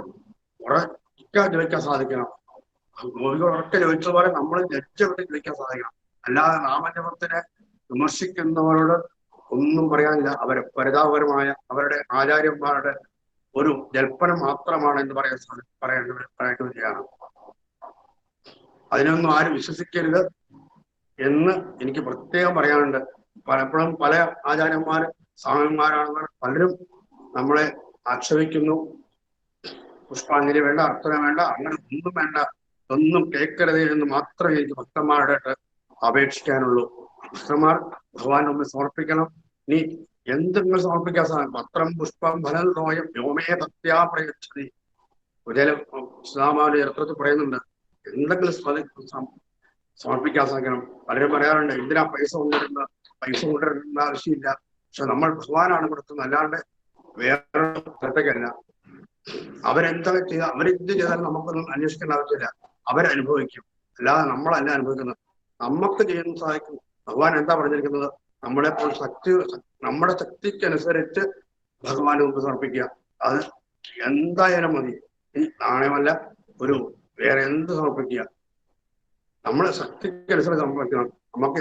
ഉറക്കെ ജപിക്കാൻ സാധിക്കണം. ഗോപികൾ ഉറക്കെ ജപിച്ചതുപോലെ നമ്മൾ ലജ്ജപ്പെട്ട് ജപിക്കാൻ സാധിക്കണം. അല്ലാതെ നാമജപത്തിനെ വിമർശിക്കുന്നവരോട് ഒന്നും പറയാനില്ല. അവരെ പരിതാപകരമായ അവരുടെ ആചാര്യന്മാരുടെ ഒരു ജൽപ്പനം മാത്രമാണ് എന്ന് പറയേണ്ടതാണ്. അതിനൊന്നും ആരും വിശ്വസിക്കരുത് എന്ന് എനിക്ക് പ്രത്യേകം പറയാനുണ്ട്. പലപ്പോഴും പല ആചാര്യന്മാര് സ്വാമിമാരാണെന്ന് പലരും നമ്മളെ ആക്ഷേപിക്കുന്നു. പുഷ്പാഞ്ജലി വേണ്ട, അർച്ചന വേണ്ട, അങ്ങനെ ഒന്നും വേണ്ട, ഒന്നും കേൾക്കരുത് എന്ന് മാത്രമേ എനിക്ക് ഭക്തന്മാരുടെ അപേക്ഷിക്കാനുള്ളൂ. ഭക്തന്മാർ ഭഗവാൻ മുമ്പിൽ സമർപ്പിക്കണം. നീ എന്തെങ്കിലും സമർപ്പിക്കാൻ സാധിക്കും. പത്രം പുഷ്പം ഫലം നോയം വ്യോമേ ഭക്തിയാ പ്രയച്ഛതി. സുധാമാവിന്റെ ചരിത്രത്തിൽ പറയുന്നുണ്ട്, എന്തെങ്കിലും സമർപ്പിക്കാൻ സാധിക്കണം. പലരും പറയാറുണ്ട്, എന്തിനാ പൈസ കൊണ്ടുവരേണ്ട ആവശ്യമില്ല. പക്ഷെ നമ്മൾ ഭഗവാനാണ് കൊടുക്കുന്നത്, അല്ലാണ്ട് വേറെ സ്ഥലത്തേക്കല്ല. അവരെന്തൊക്കെ ചെയ്താൽ അവരെന്ത് ചെയ്താലും നമുക്കൊന്നും അന്വേഷിക്കേണ്ട ആവശ്യമില്ല. അവരനുഭവിക്കും, അല്ലാതെ നമ്മളല്ല അനുഭവിക്കുന്നത്. നമുക്ക് ചെയ്യാൻ സാധിക്കും. ഭഗവാൻ എന്താ പറഞ്ഞിരിക്കുന്നത്? നമ്മുടെ ശക്തിക്കനുസരിച്ച് ഭഗവാന് മുമ്പ് സമർപ്പിക്കുക. അത് എന്തായാലും മതി. ഈ നാണയമല്ല, വേറെ എന്ത് സമർപ്പിക്കുക, നമ്മുടെ ശക്തിക്കനുസരിച്ച് സമർപ്പിക്കണം. നമുക്ക്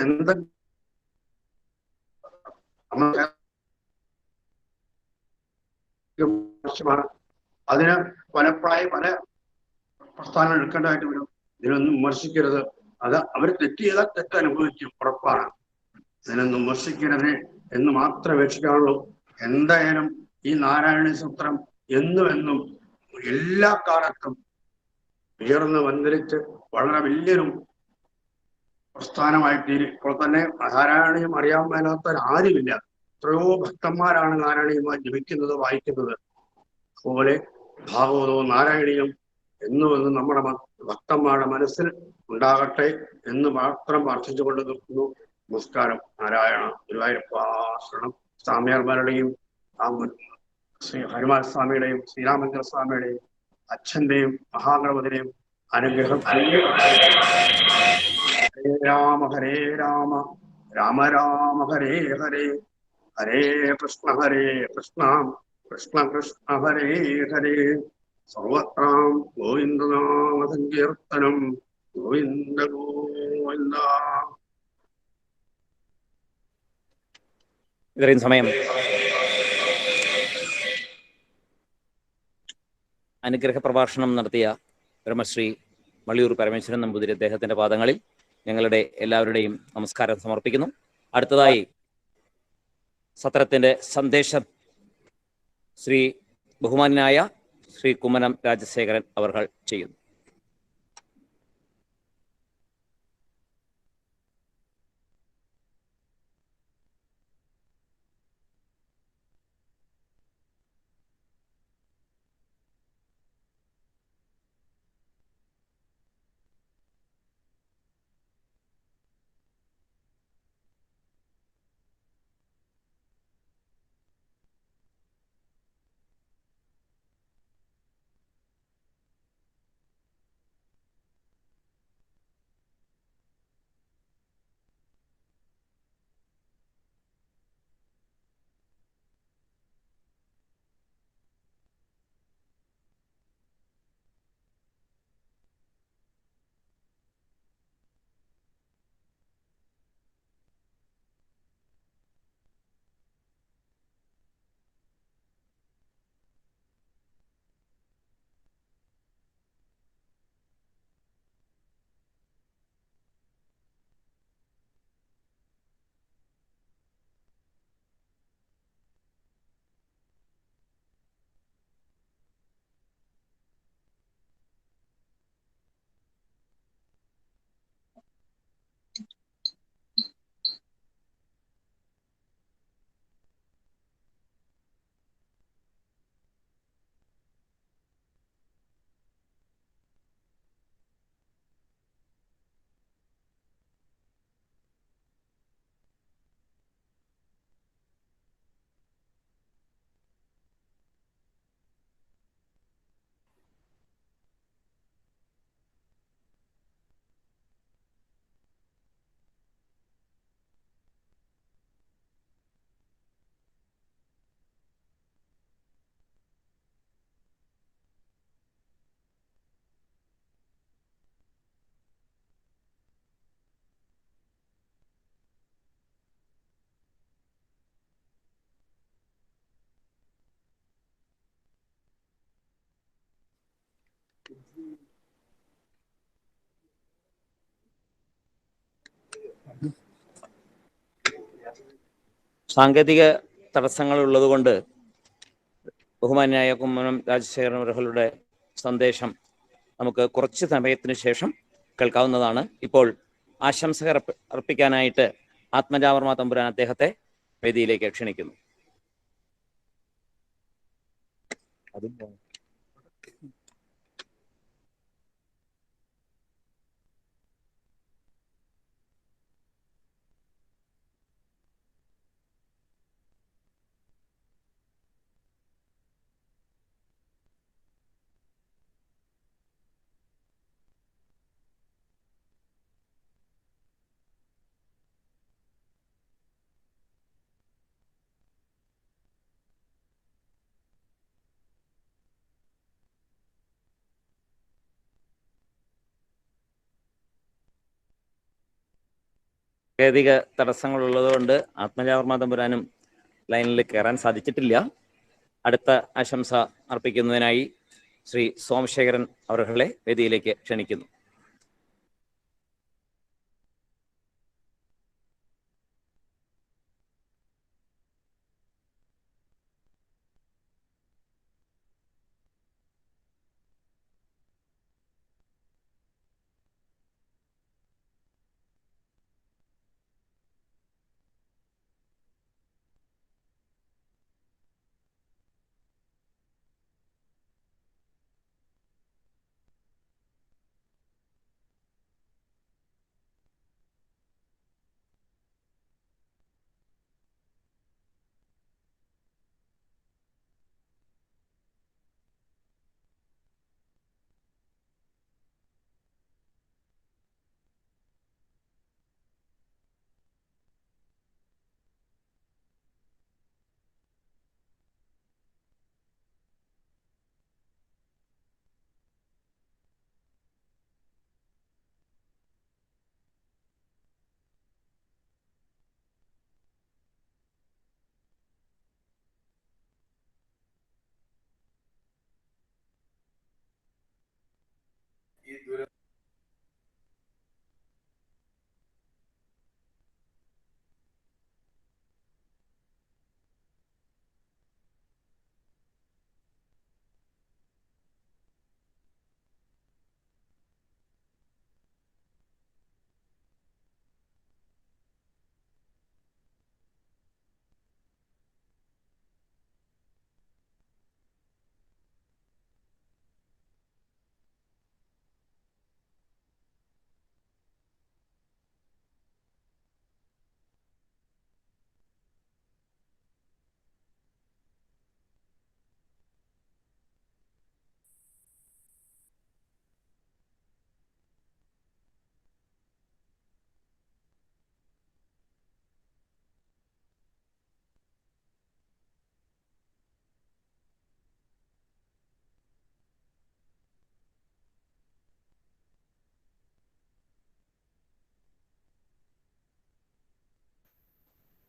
ആവശ്യമാണ്. അതിന് പലപ്പോഴായി പല പ്രസ്ഥാനങ്ങൾ എടുക്കേണ്ടതായിട്ട് വരും. ഇതിനൊന്നും വിമർശിക്കരുത്. അത് അവർ തെറ്റ് ചെയ്താൽ തെറ്റ് അനുഭവിക്കും, ഉറപ്പാണ്. ഇതിനൊന്നും വിമർശിക്കരുത് എന്ന് മാത്രമേ അപേക്ഷിക്കാനുള്ളൂ. എന്തായാലും ഈ നാരായണ സൂത്രം എന്നും എല്ലാ കാലത്തും ഉയർന്ന് വന്ദരിച്ച് വളരെ വലിയൊരു പ്രസ്ഥാനമായിത്തീരും. ഇപ്പോൾ തന്നെ നാരായണീയം അറിയാൻ മേലാത്ത ആരുമില്ല. എത്രയോ ഭക്തന്മാരാണ് നാരായണീയമായി ജപിക്കുന്നത്, വായിക്കുന്നത്. അതുപോലെ ഭാഗവതവും നാരായണീയം എന്നും നമ്മുടെ ഭക്തന്മാരുടെ മനസ്സിൽ ഉണ്ടാകട്ടെ എന്ന് മാത്രം പ്രാർത്ഥിച്ചുകൊണ്ട് നിർത്തുന്നു. നമസ്കാരം. നാരായണ. ഗുരുവായൂരപ്പ ശരണം. സ്വാമിയാർമാരുടെയും ശ്രീ ഹനുമാൻ സ്വാമിയുടെയും ശ്രീരാമചന്ദ്ര സ്വാമിയുടെയും അച്ഛന്റെയും മഹാഗണപതിയുടെയും അനുഗ്രഹം. ഹരേ രാമ ഹരേ രാമ രാമ രാമ ഹരേ ഹരേ ഹരേ കൃഷ്ണ കൃഷ്ണ കൃഷ്ണ ഹരേ ഹരേ. സർവത്രാം ഗോവിന്ദനാമ സങ്കീർത്തനം. ഗോവിന്ദ ഗോവിന്ദ. ഇത്രയും സമയം അനുഗ്രഹ പ്രഭാഷണം നടത്തിയ ബ്രഹ്മശ്രീ മള്ളിയൂർ പരമേശ്വരൻ നമ്പൂതിരി അദ്ദേഹത്തിന്റെ പാദങ്ങളിൽ ഞങ്ങളുടെ എല്ലാവരുടെയും നമസ്കാരം സമർപ്പിക്കുന്നു. അടുത്തതായി സത്രത്തിന്റെ സന്ദേശം ശ്രീ ബഹുമാന്യനായ ശ്രീ കുമ്മനം രാജശേഖരൻ അവർ ചെയ്യുന്നു. സാങ്കേതിക തടസ്സങ്ങൾ ഉള്ളതുകൊണ്ട് ബഹുമാന്യായ കുമ്മനം രാജശേഖരൻ അവരുടെ സന്ദേശം നമുക്ക് കുറച്ച് സമയത്തിന് ശേഷം കേൾക്കാവുന്നതാണ്. ഇപ്പോൾ ആശംസകൾ അർപ്പിക്കാനായിട്ട് ആത്മജാവർമ്മ തമ്പുരാൻ അദ്ദേഹത്തെ വേദിയിലേക്ക് ക്ഷണിക്കുന്നു. സാങ്കേതിക തടസ്സങ്ങളുള്ളതുകൊണ്ട് ആത്മജാവർമ്മ തമ്പുരാനും ലൈനിൽ കയറാൻ സാധിച്ചിട്ടില്ല. അടുത്ത ആശംസ അർപ്പിക്കുന്നതിനായി ശ്രീ സോമശേഖരൻ അവരുടെ വേദിയിലേക്ക് ക്ഷണിക്കുന്നു.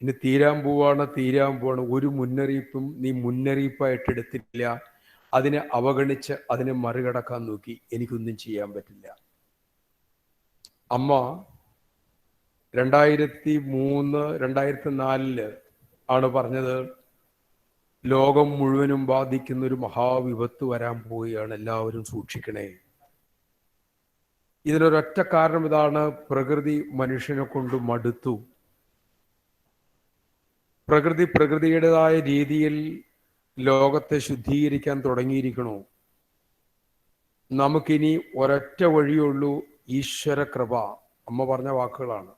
ഇനി തീരാൻ പോവാണ്. ഒരു മുന്നറിയിപ്പും നീ മുന്നറിയിപ്പായിട്ട് എടുത്തിട്ടില്ല. അതിനെ അവഗണിച്ച് അതിനെ മറികടക്കാൻ നോക്കി. എനിക്കൊന്നും ചെയ്യാൻ പറ്റില്ല. അമ്മ 2003, 2004 ആണ് പറഞ്ഞത്, ലോകം മുഴുവനും ബാധിക്കുന്ന ഒരു മഹാവിപത്ത് വരാൻ പോവുകയാണ്, എല്ലാവരും സൂക്ഷിക്കണേ. ഇതിനൊരൊറ്റ കാരണം ഇതാണ്: പ്രകൃതി മനുഷ്യനെ കൊണ്ട് മടുത്തു. പ്രകൃതിയുടേതായ രീതിയിൽ ലോകത്തെ ശുദ്ധീകരിക്കാൻ തുടങ്ങിയിരിക്കണു. നമുക്കിനി ഒരൊറ്റ വഴിയുള്ളൂ, ഈശ്വര കൃപ. അമ്മ പറഞ്ഞ വാക്കുകളാണ്.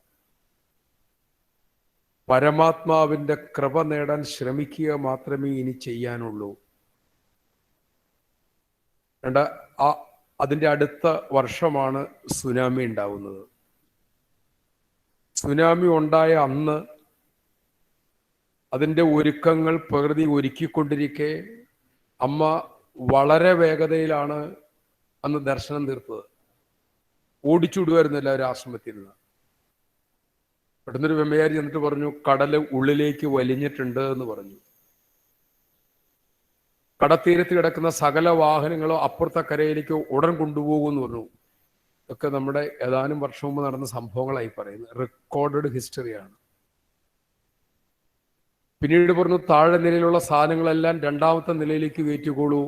പരമാത്മാവിന്റെ കൃപ നേടാൻ ശ്രമിക്കുക മാത്രമേ ഇനി ചെയ്യാനുള്ളൂ. അതിൻ്റെ അടുത്ത വർഷമാണ് സുനാമി ഉണ്ടാവുന്നത്. സുനാമി ഉണ്ടായ അന്ന് അതിൻ്റെ ഒരുക്കങ്ങൾ പ്രകൃതി ഒരുക്കിക്കൊണ്ടിരിക്കെ അമ്മ വളരെ വേഗതയിലാണ് അന്ന് ദർശനം തീർത്തത്. ഓടിച്ചുവിടുമായിരുന്നു എല്ലാവരും ആശ്രമത്തിൽ നിന്ന്. പെട്ടെന്നൊരു വെമ്മയാരി എന്നിട്ട് പറഞ്ഞു, കടല് ഉള്ളിലേക്ക് വലിഞ്ഞിട്ടുണ്ട് എന്ന് പറഞ്ഞു. കടത്തീരത്ത് കിടക്കുന്ന സകല വാഹനങ്ങളോ അപ്പുറത്തെ കരയിലേക്ക് ഉടൻ കൊണ്ടുപോകുമെന്ന് പറഞ്ഞു. ഇതൊക്കെ നമ്മുടെ ഏതാനും വർഷം മുമ്പ് നടന്ന സംഭവങ്ങളായി പറയുന്നത്, റെക്കോർഡഡ് ഹിസ്റ്ററിയാണ്. പിന്നീട് പറഞ്ഞു താഴെ നിലയിലുള്ള സാധനങ്ങളെല്ലാം രണ്ടാമത്തെ നിലയിലേക്ക് കയറ്റിക്കോളൂ.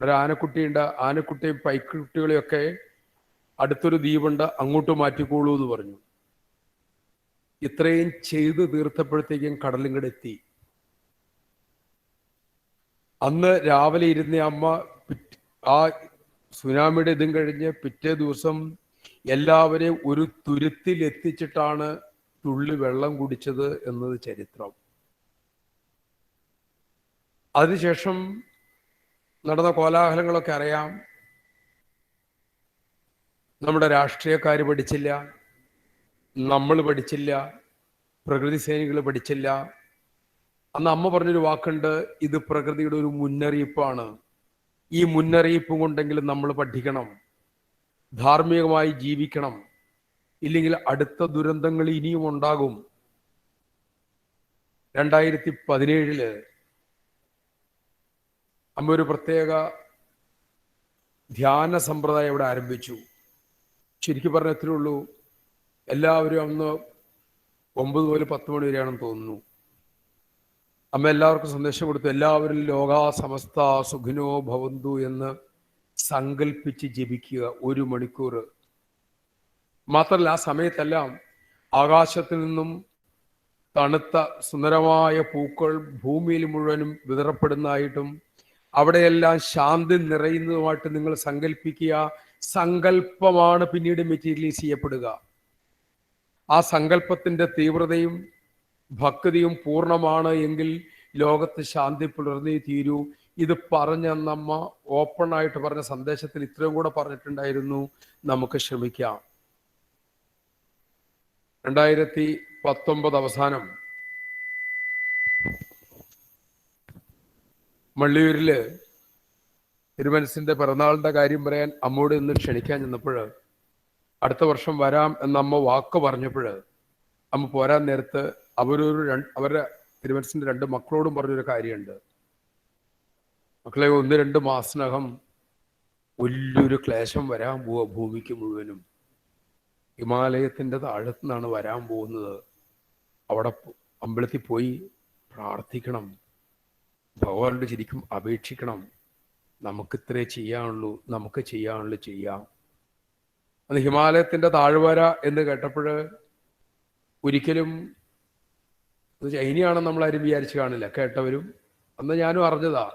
ഒരു ആനക്കുട്ടിയുണ്ട്, ആനക്കുട്ടിയും പൈക്കുട്ടികളെയൊക്കെ അടുത്തൊരു ദ്വീപുണ്ട്, അങ്ങോട്ട് മാറ്റിക്കോളൂ എന്ന് പറഞ്ഞു. ഇത്രയും ചെയ്ത് തീർത്തപ്പോഴത്തേക്കും കടലിങ്ങടെത്തി. അന്ന് രാവിലെ ഇരുന്ന അമ്മ ആ സുനാമിയുടെ ഇതും കഴിഞ്ഞ് പിറ്റേ ദിവസം എല്ലാവരെയും ഒരു തുരുത്തിൽ എത്തിച്ചിട്ടാണ് തുള്ളി വെള്ളം കുടിച്ചത് എന്നത് ചരിത്രം. അതിനുശേഷം നടന്ന കോലാഹലങ്ങളൊക്കെ അറിയാം. നമ്മുടെ രാഷ്ട്രീയക്കാർ പഠിച്ചില്ല, നമ്മൾ പഠിച്ചില്ല, പ്രകൃതി സേനികൾ പഠിച്ചില്ല. അന്ന് അമ്മ പറഞ്ഞൊരു വാക്കുണ്ട്, ഇത് പ്രകൃതിയുടെ ഒരു മുന്നറിയിപ്പാണ്. ഈ മുന്നറിയിപ്പ് കൊണ്ടെങ്കിലും നമ്മൾ പഠിക്കണം, ധാർമ്മികമായി ജീവിക്കണം, ഇല്ലെങ്കിൽ അടുത്ത ദുരന്തങ്ങൾ ഇനിയും ഉണ്ടാകും. 2017 അമ്മ ഒരു പ്രത്യേക ധ്യാന സമ്പ്രദായം ഇവിടെ ആരംഭിച്ചു. ശരിക്കും പറഞ്ഞ എത്രയേ ഉള്ളൂ, എല്ലാവരും അന്ന് 9 മുതൽ 10 മണി വരെയാണെന്ന് തോന്നുന്നു. അമ്മ എല്ലാവർക്കും സന്ദേശം കൊടുത്തു, എല്ലാവരും ലോകാ സമസ്ത സുഖിനോ ഭവന്തു എന്ന് സങ്കല്പിച്ച് ജപിക്കുക 1 മണിക്കൂർ. മാത്രമല്ല ആ സമയത്തെല്ലാം ആകാശത്തിൽ നിന്നും തണുത്ത സുന്ദരമായ പൂക്കൾ ഭൂമിയിൽ മുഴുവനും വിതറപ്പെടുന്നതായിട്ടും അവിടെയെല്ലാം ശാന്തി നിറയുന്നതുമായിട്ട് നിങ്ങൾ സങ്കല്പിക്കുക. സങ്കല്പമാണ് പിന്നീട് മെറ്റീരിയലൈസ് ചെയ്യപ്പെടുക. ആ സങ്കല്പത്തിന്റെ തീവ്രതയും ഭക്തിയും പൂർണ്ണമാണ് എങ്കിൽ ലോകത്ത് ശാന്തി പുലർന്നേ തീരൂ. ഇത് പറഞ്ഞമ്മ ഓപ്പണായിട്ട് പറഞ്ഞ സന്ദേശത്തിൽ ഇത്രയും കൂടെ പറഞ്ഞിട്ടുണ്ടായിരുന്നു, നമുക്ക് ശ്രമിക്കാം. 2019 അവസാനം മള്ളിയൂരില് തിരുമനസിന്റെ പിറന്നാളിന്റെ കാര്യം പറയാൻ അമ്മയോട് ഇന്ന് ക്ഷണിക്കാൻ ചെന്നപ്പോൾ അടുത്ത വർഷം വരാം എന്ന അമ്മ വാക്ക് പറഞ്ഞപ്പോൾ അമ്മ പോരാൻ നേരത്ത് അവരുടെ തിരുമനസിന്റെ 2 മക്കളോടും പറഞ്ഞൊരു കാര്യമുണ്ട്. മക്കളെ, 1-2 മാസത്തിനകം വലിയൊരു ക്ലേശം വരാൻ പോവുക ഭൂമിക്ക് മുഴുവനും. ഹിമാലയത്തിന്റെ താഴത്തുനിന്നാണ് വരാൻ പോകുന്നത്. അവിടെ അമ്പലത്തിൽ പോയി പ്രാർത്ഥിക്കണം, ഭഗവാനോട് ശരിക്കും അപേക്ഷിക്കണം. നമുക്കിത്രേ ചെയ്യാനുള്ളൂ, നമുക്ക് ചെയ്യാനുള്ളൂ ചെയ്യാം. അത് ഹിമാലയത്തിന്റെ താഴ്വര എന്ന് കേട്ടപ്പോൾ ഒരിക്കലും ചൈനയാണെന്ന് നമ്മളാരും വിചാരിച്ചു കാണില്ല, കേട്ടവരും. അന്ന് ഞാനും അറിഞ്ഞതാ,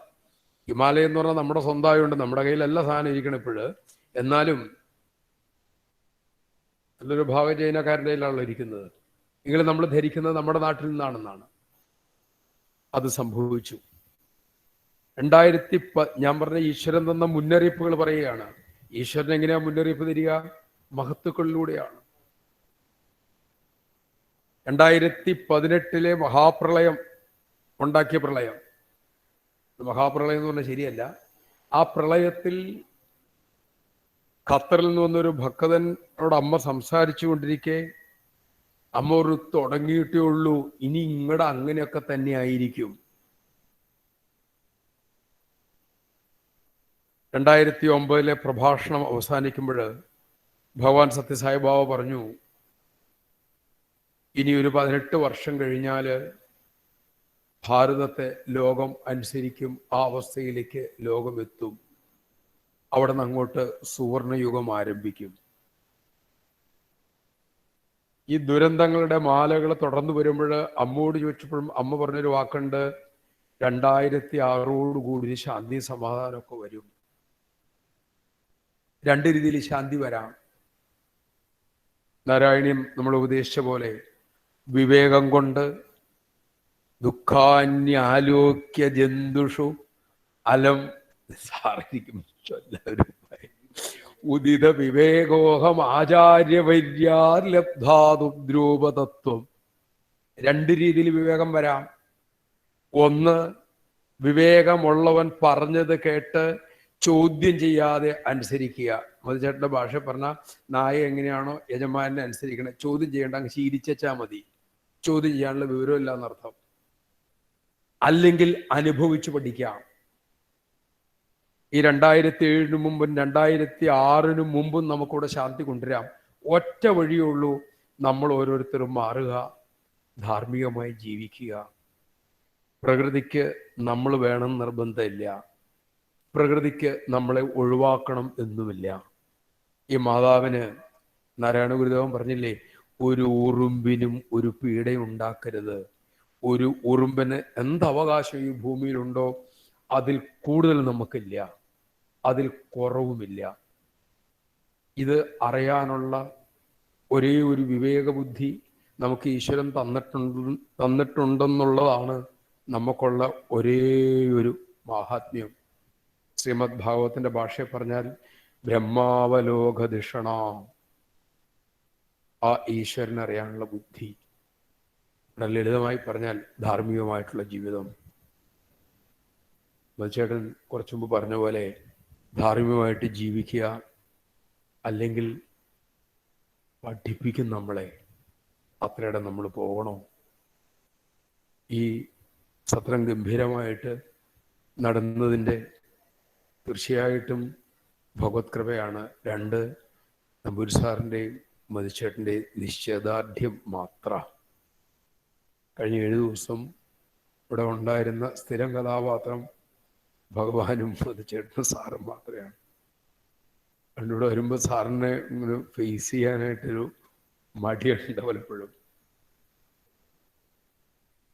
ഹിമാലയം എന്ന് പറഞ്ഞാൽ നമ്മുടെ സ്വന്തമായുണ്ട്, നമ്മുടെ കയ്യിലല്ല സാധനം ഇരിക്കണം ഇപ്പോഴ്. എന്നാലും നല്ലൊരു ഭാഗം ചൈനക്കാരുടെ കയ്യിലാണല്ലോ ഇരിക്കുന്നത്. എങ്കിലും നമ്മൾ ധരിക്കുന്നത് നമ്മുടെ നാട്ടിൽ നിന്നാണെന്നാണ്. അത് സംഭവിച്ചു. ഞാൻ പറഞ്ഞ ഈശ്വരൻ തന്ന മുന്നറിയിപ്പുകൾ പറയുകയാണ്. ഈശ്വരൻ എങ്ങനെയാ മുന്നറിയിപ്പ് തരിക? മഹത്തുക്കളിലൂടെയാണ്. 2018 മഹാപ്രളയം ഉണ്ടാക്കിയ പ്രളയം, മഹാപ്രളയം എന്ന് പറഞ്ഞാൽ ശരിയല്ല. ആ പ്രളയത്തിൽ ഖത്തറിൽ നിന്ന് വന്നൊരു ഭക്തനോട് അമ്മ സംസാരിച്ചു കൊണ്ടിരിക്കെ അമ്മ ഒരു തുടങ്ങിയിട്ടേ ഉള്ളൂ, ഇനി ഇങ്ങടെ അങ്ങനെയൊക്കെ തന്നെ ആയിരിക്കും. 2009 പ്രഭാഷണം അവസാനിക്കുമ്പോൾ ഭഗവാൻ സത്യസായി ബാബ പറഞ്ഞു, ഇനി ഒരു 18 വർഷം കഴിഞ്ഞാൽ ഭാരതത്തെ ലോകം അനുസരിക്കും. ആ അവസ്ഥയിലേക്ക് ലോകം എത്തും. അവിടെ നിന്ന് അങ്ങോട്ട് സുവർണയുഗം ആരംഭിക്കും. ഈ ദുരന്തങ്ങളുടെ മാലകൾ തുടർന്ന് വരുമ്പോൾ അമ്മയോട് ചോദിച്ചപ്പോഴും അമ്മ പറഞ്ഞൊരു വാക്കുണ്ട്, 2006 ശാന്തി സമാധാനമൊക്കെ വരും. 2 രീതിയിൽ ശാന്തി വരാം. നാരായണീയം നമ്മൾ ഉപദേശിച്ച പോലെ വിവേകം കൊണ്ട് ദുഃഖാന്യാലോക്യ ജന്തുഷു അലം സാറിക്കും ഉദിത വിവേകോഹം ആചാര്യവൈര്യാർ ലബ്ധാതുദ്രൂപതത്വം. 2 രീതിയിൽ വിവേകം വരാം. ഒന്ന്, വിവേകമുള്ളവൻ പറഞ്ഞത് കേട്ട് ചോദ്യം ചെയ്യാതെ അനുസരിക്കുക. മധുചേട്ടന്റെ ഭാഷ പറഞ്ഞ നായ എങ്ങനെയാണോ യജമാനെ അനുസരിക്കണേ, ചോദ്യം ചെയ്യേണ്ട, അങ്ങ് ശീലിച്ചാൽ മതി. ചോദ്യം ചെയ്യാനുള്ള വിവരമില്ല എന്നർത്ഥം. അല്ലെങ്കിൽ അനുഭവിച്ചു പഠിക്കാം. ഈ 2007 മുമ്പും 2006 മുമ്പും നമുക്കിവിടെ ശാന്തി കൊണ്ടുവരാം. ഒറ്റ വഴിയേ ഉള്ളൂ, നമ്മൾ ഓരോരുത്തരും മാറുക, ധാർമ്മികമായി ജീവിക്കുക. പ്രകൃതിക്ക് നമ്മൾ വേണം നിർബന്ധമില്ല, പ്രകൃതിക്ക് നമ്മളെ ഒഴിവാക്കണം എന്നുമില്ല. ഈ മാതാവിന് നാരായണ ഗുരുദേവൻ പറഞ്ഞില്ലേ, ഒരു ഉറുമ്പിനും ഒരു പീഡയും ഉണ്ടാക്കരുത്. ഒരു ഉറുമ്പിന് എന്ത് അവകാശം ഈ ഭൂമിയിലുണ്ടോ അതിൽ കൂടുതൽ നമുക്കില്ല, അതിൽ കുറവുമില്ല. ഇത് അറിയാനുള്ള ഒരേ ഒരു വിവേകബുദ്ധി നമുക്ക് ഈശ്വരൻ തന്നിട്ടുണ്ടെന്നുള്ളതാണ് നമുക്കുള്ള ഒരേ ഒരു മാഹാത്മ്യം. ശ്രീമദ് ഭാഗവത്തിന്റെ ഭാഷയെ പറഞ്ഞാൽ ബ്രഹ്മാവലോകധിഷണ, ആ ഈശ്വരനെ അറിയാനുള്ള ബുദ്ധി. ലളിതമായി പറഞ്ഞാൽ ധാർമ്മികമായിട്ടുള്ള ജീവിതം. മത്സ്യേട്ടൻ കുറച്ചു മുമ്പ് പറഞ്ഞ പോലെ ധാർമ്മികമായിട്ട് ജീവിക്കുക, അല്ലെങ്കിൽ പഠിപ്പിക്കും നമ്മളെ. അത്രയുടെ നമ്മൾ പോകണോ? ഈ സത്രം ഗംഭീരമായിട്ട് നടന്നതിൻ്റെ തീർച്ചയായിട്ടും ഭഗവത് കൃപയാണ്. രണ്ട്, നമ്പൂരി സാറിൻ്റെയും മതിച്ചേട്ടൻ്റെയും നിശ്ചയദാർഢ്യം മാത്ര. കഴിഞ്ഞ 7 ദിവസം ഇവിടെ ഉണ്ടായിരുന്ന സ്ഥിരം കഥാപാത്രം ഭഗവാനും മതിച്ചേട്ടനും സാറും മാത്രമാണ്. ഇവിടെ വരുമ്പോൾ സാറിനെ ഫേസ് ചെയ്യാനായിട്ടൊരു മടിയുണ്ട് പലപ്പോഴും.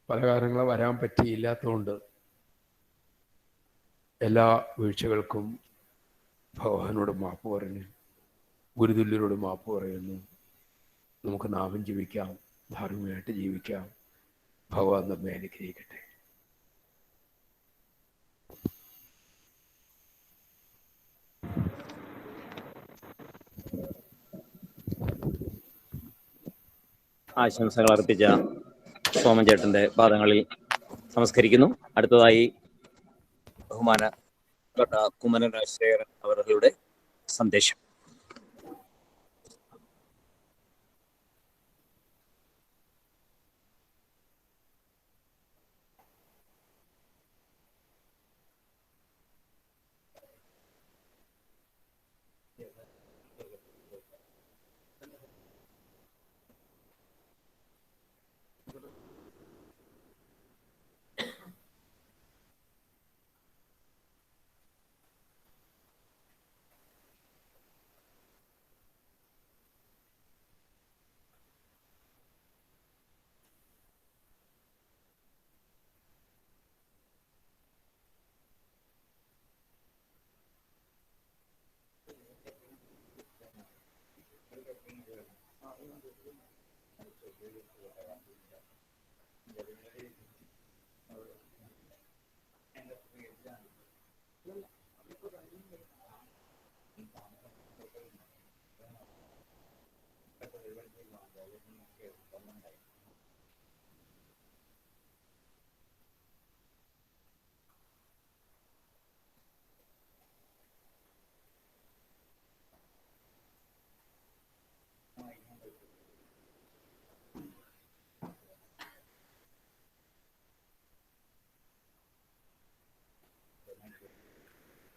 പല കാര്യങ്ങളും വരാൻ പറ്റിയില്ലാത്തതുകൊണ്ട് എല്ലാ വീഴ്ചകൾക്കും ഭഗവാനോട് മാപ്പ് പറഞ്ഞു, ഗുരുതുല്യരോട് മാപ്പ് പറയുന്നു. നമുക്ക് നാമം ജീവിക്കാം, ധാർമ്മികമായിട്ട് ജീവിക്കാം. ഭഗവാൻ നമ്മെ അനുഗ്രഹിക്കട്ടെ. ആശംസകൾ അർപ്പിച്ച സോമൻ ചേട്ടന്റെ പാദങ്ങളിൽ നമസ്കരിക്കുന്നു. അടുത്തതായി ബഹുമാനപ്പെട്ട കുമ്മനം രാജശേഖരൻ അവരുടെ സന്ദേശം.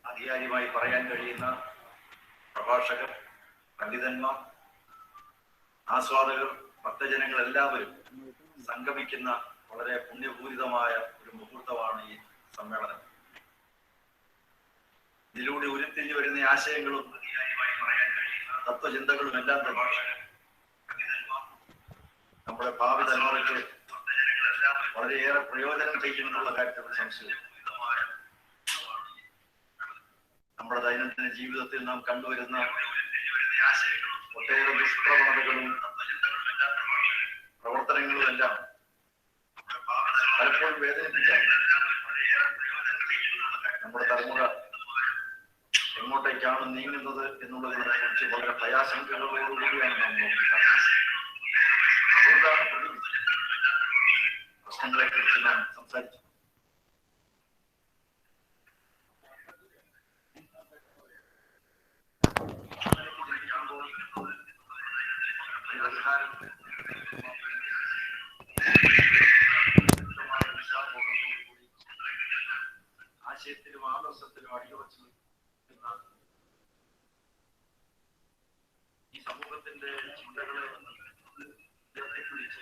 ആധികാരികമായി പറയാൻ കഴിയുന്ന പ്രഭാഷകർ, പണ്ഡിതന്മാർ, ആസ്വാദകർ, ഭക്തജനങ്ങൾ എല്ലാവരും സംഗമിക്കുന്ന വളരെ പുണ്യപൂരിതമായ ഒരു മുഹൂർത്തമാണ് ഈ സമ്മേളനം. ഇതിലൂടെ ഉരുത്തിരിഞ്ഞു വരുന്ന ആശയങ്ങളും തത്വചിന്തകളും എല്ലാം നമ്മുടെ ഭാവി തലമുറയ്ക്ക് വളരെയേറെ പ്രയോജനം ചെയ്യുമെന്നുള്ള കാര്യത്തിൽ സംശയം. നമ്മുടെ ദൈനംദിന ജീവിതത്തിൽ നാം കണ്ടുവരുന്ന ഒട്ടേറെ ദുഷ്പ്രവണതകളും പ്രവർത്തനങ്ങളും എല്ലാം പലപ്പോഴും വേദനിപ്പിക്കാൻ നമ്മുടെ തലമുറ എങ്ങോട്ടേക്കാണ് നീങ്ങുന്നത് എന്നുള്ളതിനെ കുറിച്ച് വളരെ ഭയാശങ്കകളോടുകൂടിയാണ് നാം നോക്കുന്നത്. അതുകൊണ്ടാണ് പ്രശ്നങ്ങളെ കുറിച്ച് നാം സംസാരിച്ചത്. ആശയത്തിലും ആദർശത്തിലും അടിയുറച്ചു ഈ സമൂഹത്തിന്റെ ചിന്തകളെ ഉയർത്തിപ്പിടിച്ച്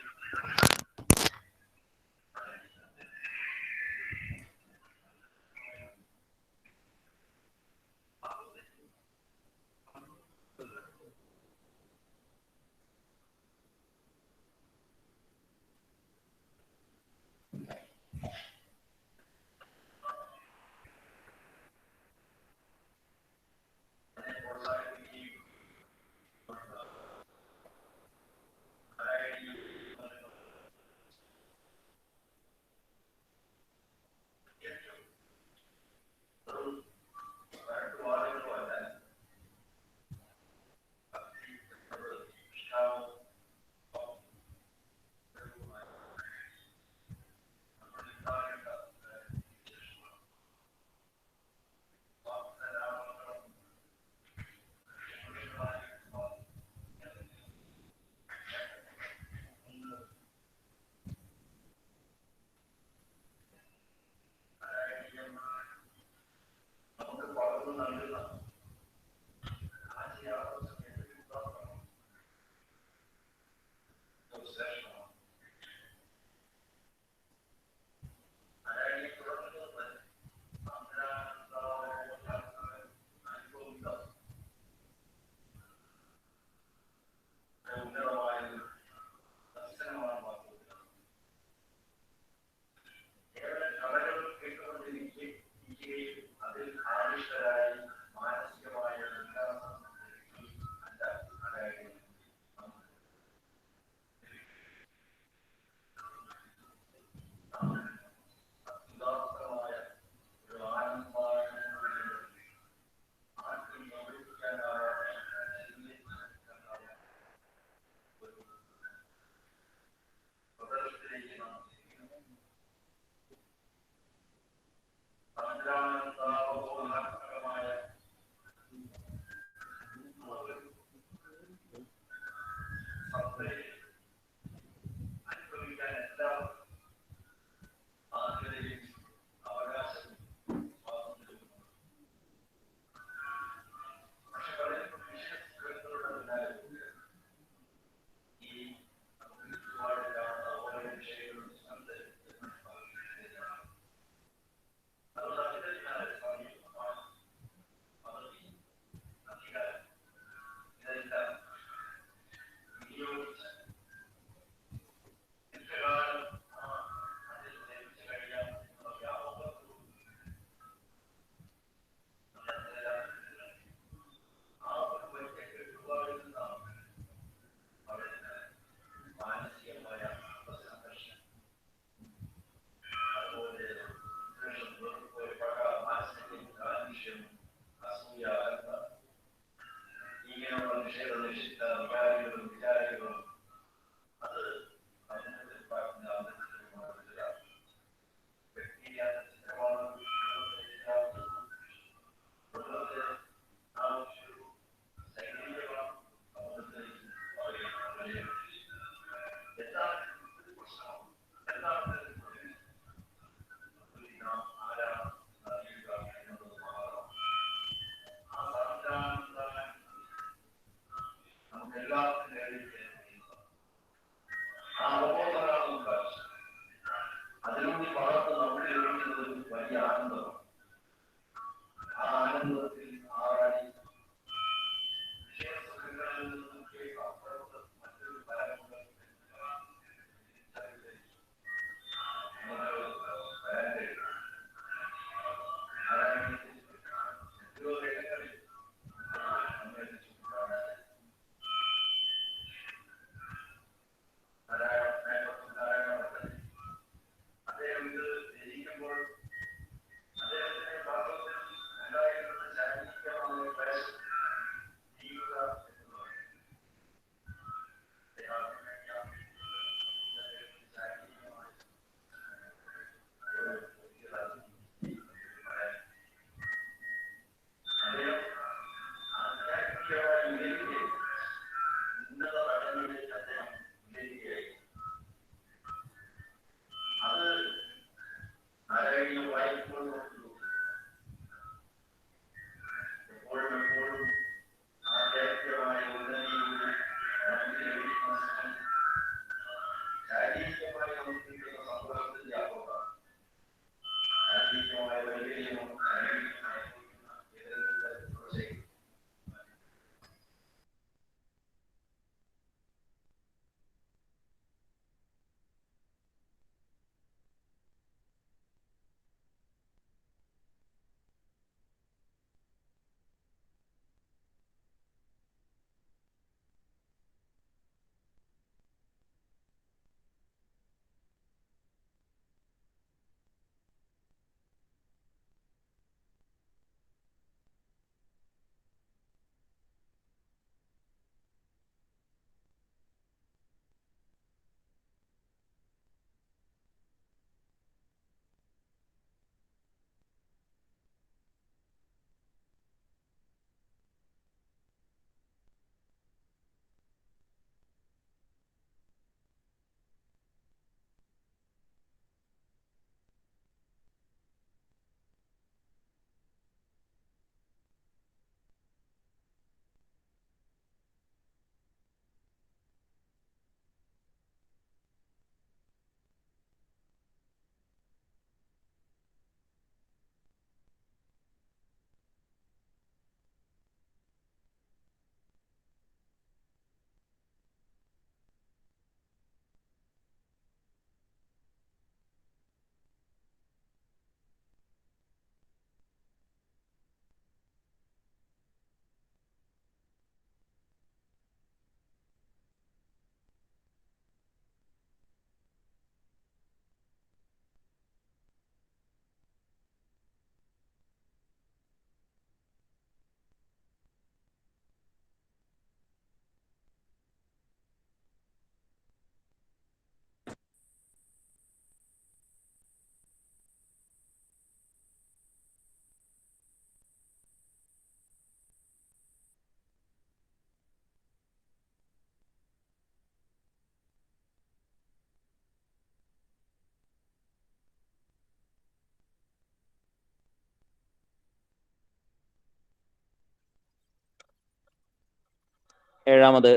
7ാമത്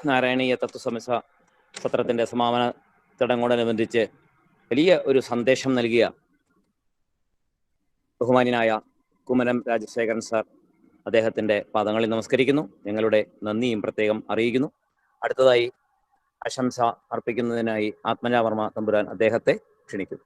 നാരായണീയ തത്വസമസ്യ സത്രത്തിൻ്റെ സമാപന ചടങ്ങോടനുബന്ധിച്ച് വലിയ ഒരു സന്ദേശം നൽകിയ ബഹുമാന്യനായ കുമ്മനം രാജശേഖരൻ സാർ, അദ്ദേഹത്തിൻ്റെ പാദങ്ങളിൽ നമസ്കരിക്കുന്നു. ഞങ്ങളുടെ നന്ദിയും പ്രത്യേകം അറിയിക്കുന്നു. അടുത്തതായി ആശംസ അർപ്പിക്കുന്നതിനായി ആത്മജാവർമ്മ തമ്പുരാൻ അദ്ദേഹത്തെ ക്ഷണിക്കുന്നു.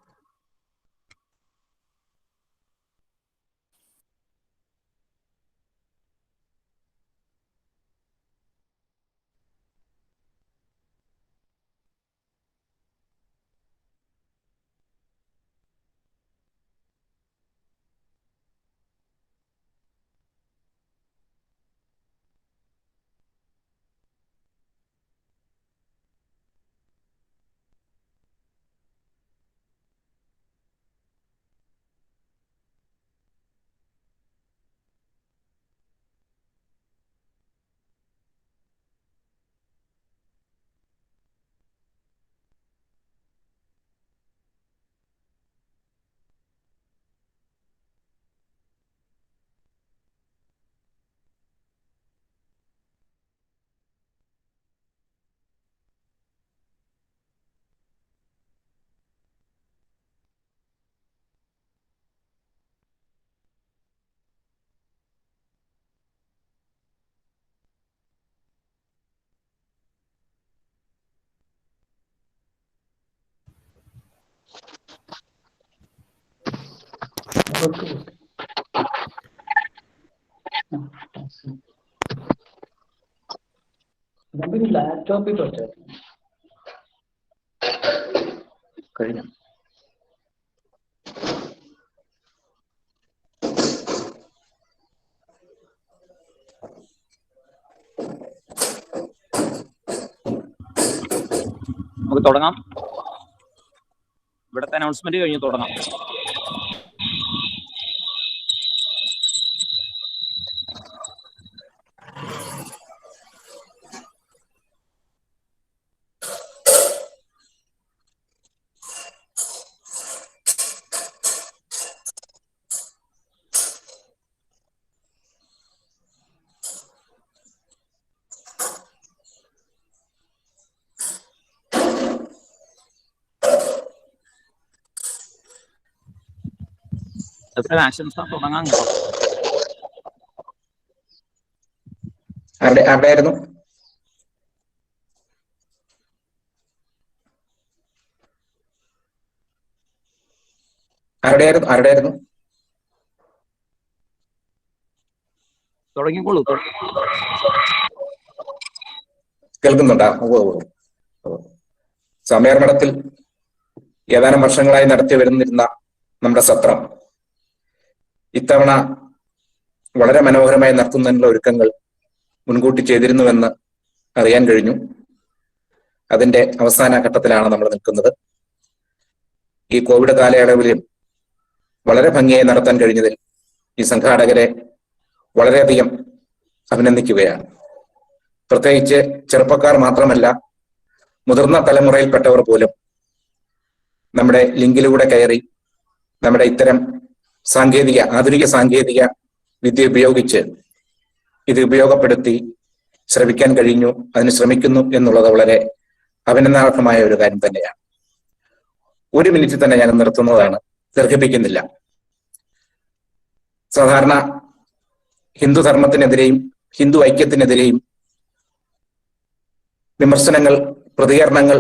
ലാപ്ടോപ്പിൽ കഴിഞ്ഞു. നമുക്ക് തുടങ്ങാം. ഇവിടുത്തെ അനൗൺസ്മെന്റ് കഴിഞ്ഞ് തുടങ്ങാം. ആശംസ തുടങ്ങാൻ ആരുടെയായിരുന്നു? തുടങ്ങിക്കോളൂ. കേൾക്കുന്നുണ്ടാ? സമയർമഠത്തിൽ ഏതാനും വർഷങ്ങളായി നടത്തി വരുന്നിരുന്ന നമ്മുടെ സത്രം ഇത്തവണ വളരെ മനോഹരമായി നടത്തുന്നതിനുള്ള ഒരുക്കങ്ങൾ മുൻകൂട്ടി ചെയ്തിരുന്നുവെന്ന് അറിയാൻ കഴിഞ്ഞു. അതിന്റെ അവസാന ഘട്ടത്തിലാണ് നമ്മൾ നിൽക്കുന്നത്. ഈ കോവിഡ് കാലയളവിലും വളരെ ഭംഗിയായി നടത്താൻ കഴിഞ്ഞതിൽ ഈ സംഘാടകരെ വളരെയധികം അഭിനന്ദിക്കുകയാണ്. പ്രത്യേകിച്ച് ചെറുപ്പക്കാർ മാത്രമല്ല, മുതിർന്ന തലമുറയിൽപ്പെട്ടവർ പോലും നമ്മുടെ ലിങ്കിലൂടെ കയറി നമ്മുടെ ഇത്തരം ആധുനിക സാങ്കേതിക വിദ്യ ഉപയോഗിച്ച് ഇത് ഉപയോഗപ്പെടുത്തി ശ്രമിക്കാൻ കഴിഞ്ഞു, അതിന് ശ്രമിക്കുന്നു എന്നുള്ളത് വളരെ അഭിനന്ദനാർഹമായ ഒരു കാര്യം തന്നെയാണ്. 1 മിനിറ്റ് തന്നെ ഞാൻ നിർത്തുന്നതാണ്, ദീർഘിപ്പിക്കുന്നില്ല. സാധാരണ ഹിന്ദു ധർമ്മത്തിനെതിരെയും ഹിന്ദു ഐക്യത്തിനെതിരെയും വിമർശനങ്ങൾ, പ്രതികരണങ്ങൾ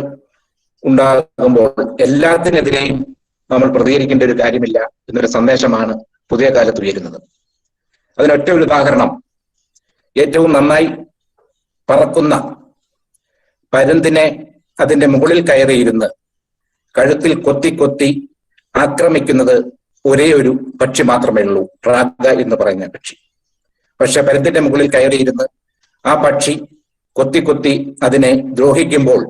ഉണ്ടാകുമ്പോൾ എല്ലാത്തിനെതിരെയും നമ്മൾ പ്രതികരിക്കേണ്ട ഒരു കാര്യമില്ല എന്നൊരു സന്ദേശമാണ് പുതിയ കാലത്ത് ഉയരുന്നത്. അതിനൊറ്റ ഒരു ഉദാഹരണം, ഏറ്റവും നന്നായി പറക്കുന്ന പരുന്തിനെ അതിന്റെ മുകളിൽ കയറിയിരുന്ന് കഴുത്തിൽ കൊത്തി കൊത്തി ആക്രമിക്കുന്നത് ഒരേ ഒരു പക്ഷി മാത്രമേ ഉള്ളൂ, പ്രാഗ എന്ന് പറയുന്ന പക്ഷി. പക്ഷെ പരുന്തിന്റെ മുകളിൽ കയറിയിരുന്ന് ആ പക്ഷി കൊത്തി കൊത്തി അതിനെ ദ്രോഹിക്കുമ്പോൾ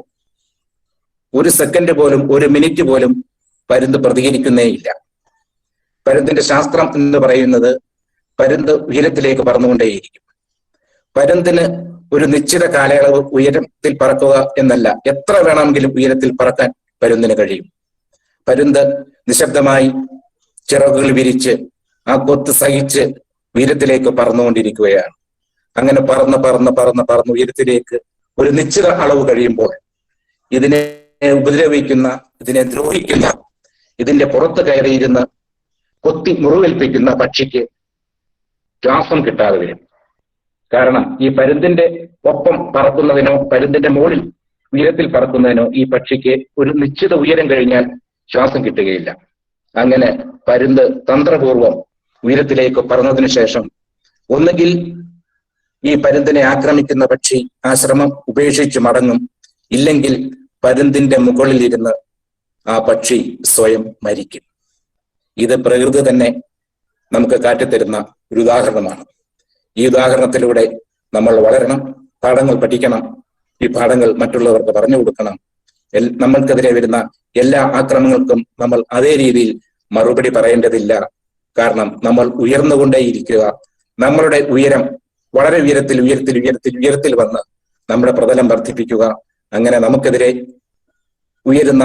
1 സെക്കൻഡ് പോലും 1 മിനിറ്റ് പോലും പരുന്ത് പ്രതികരിക്കുന്നേയില്ല. പരുന്തിന്റെ ശാസ്ത്രം എന്ന് പറയുന്നത് പരുന്ത് ഉയരത്തിലേക്ക് പറന്നുകൊണ്ടേയിരിക്കും. പരുന്തിന് ഒരു നിശ്ചിത കാലയളവ് ഉയരത്തിൽ പറക്കുക എന്നല്ല, എത്ര വേണമെങ്കിലും ഉയരത്തിൽ പറക്കാൻ പരുന്തിന് കഴിയും. പരുന്ത് നിശബ്ദമായി ചിറകുകൾ വിരിച്ച് ആ കൊത്ത് സഹിച്ച് ഉയരത്തിലേക്ക് പറന്നുകൊണ്ടിരിക്കുകയാണ്. അങ്ങനെ പറന്ന് ഉയരത്തിലേക്ക് ഒരു നിശ്ചിത അളവ് കഴിയുമ്പോൾ ഇതിനെ ഉപദ്രവിക്കുന്ന, ഇതിനെ ദ്രോഹിക്കുന്ന, ഇതിന്റെ പുറത്ത് കയറിയിരുന്ന് കൊത്തി മുറിവേൽപ്പിക്കുന്ന പക്ഷിക്ക് ശ്വാസം കിട്ടാതെ വരും. കാരണം ഈ പരുന്തിന്റെ ഒപ്പം പറക്കുന്നതിനോ പരുന്തിന്റെ മുകളിൽ ഉയരത്തിൽ പറക്കുന്നതിനോ ഈ പക്ഷിക്ക് ഒരു നിശ്ചിത ഉയരം കഴിഞ്ഞാൽ ശ്വാസം കിട്ടുകയില്ല. അങ്ങനെ പരുന്ത് തന്ത്രപൂർവം ഉയരത്തിലേക്ക് പറന്നതിനു ശേഷം ഒന്നുകിൽ ഈ പരുന്തിനെ ആക്രമിക്കുന്ന പക്ഷി ആ ശ്രമം ഉപേക്ഷിച്ച് മടങ്ങും, ഇല്ലെങ്കിൽ പരുന്തിന്റെ മുകളിൽ ഇരുന്ന് ആ പക്ഷി സ്വയം മരിക്കും. ഇത് പ്രകൃതി തന്നെ നമുക്ക് കാട്ടിത്തരുന്ന ഒരു ഉദാഹരണമാണ്. ഈ ഉദാഹരണത്തിലൂടെ നമ്മൾ വളരണം, പാഠങ്ങൾ പഠിക്കണം, ഈ പാഠങ്ങൾ മറ്റുള്ളവർക്ക് പറഞ്ഞു കൊടുക്കണം. നമ്മൾക്കെതിരെ വരുന്ന എല്ലാ ആക്രമണങ്ങൾക്കും നമ്മൾ അതേ രീതിയിൽ മറുപടി പറയേണ്ടതില്ല. കാരണം നമ്മൾ ഉയർന്നുകൊണ്ടേയിരിക്കുക. നമ്മളുടെ ഉയരം വളരെ ഉയരത്തിൽ വന്ന് നമ്മുടെ പ്രതലം വർദ്ധിപ്പിക്കുക. അങ്ങനെ നമുക്കെതിരെ ഉയരുന്ന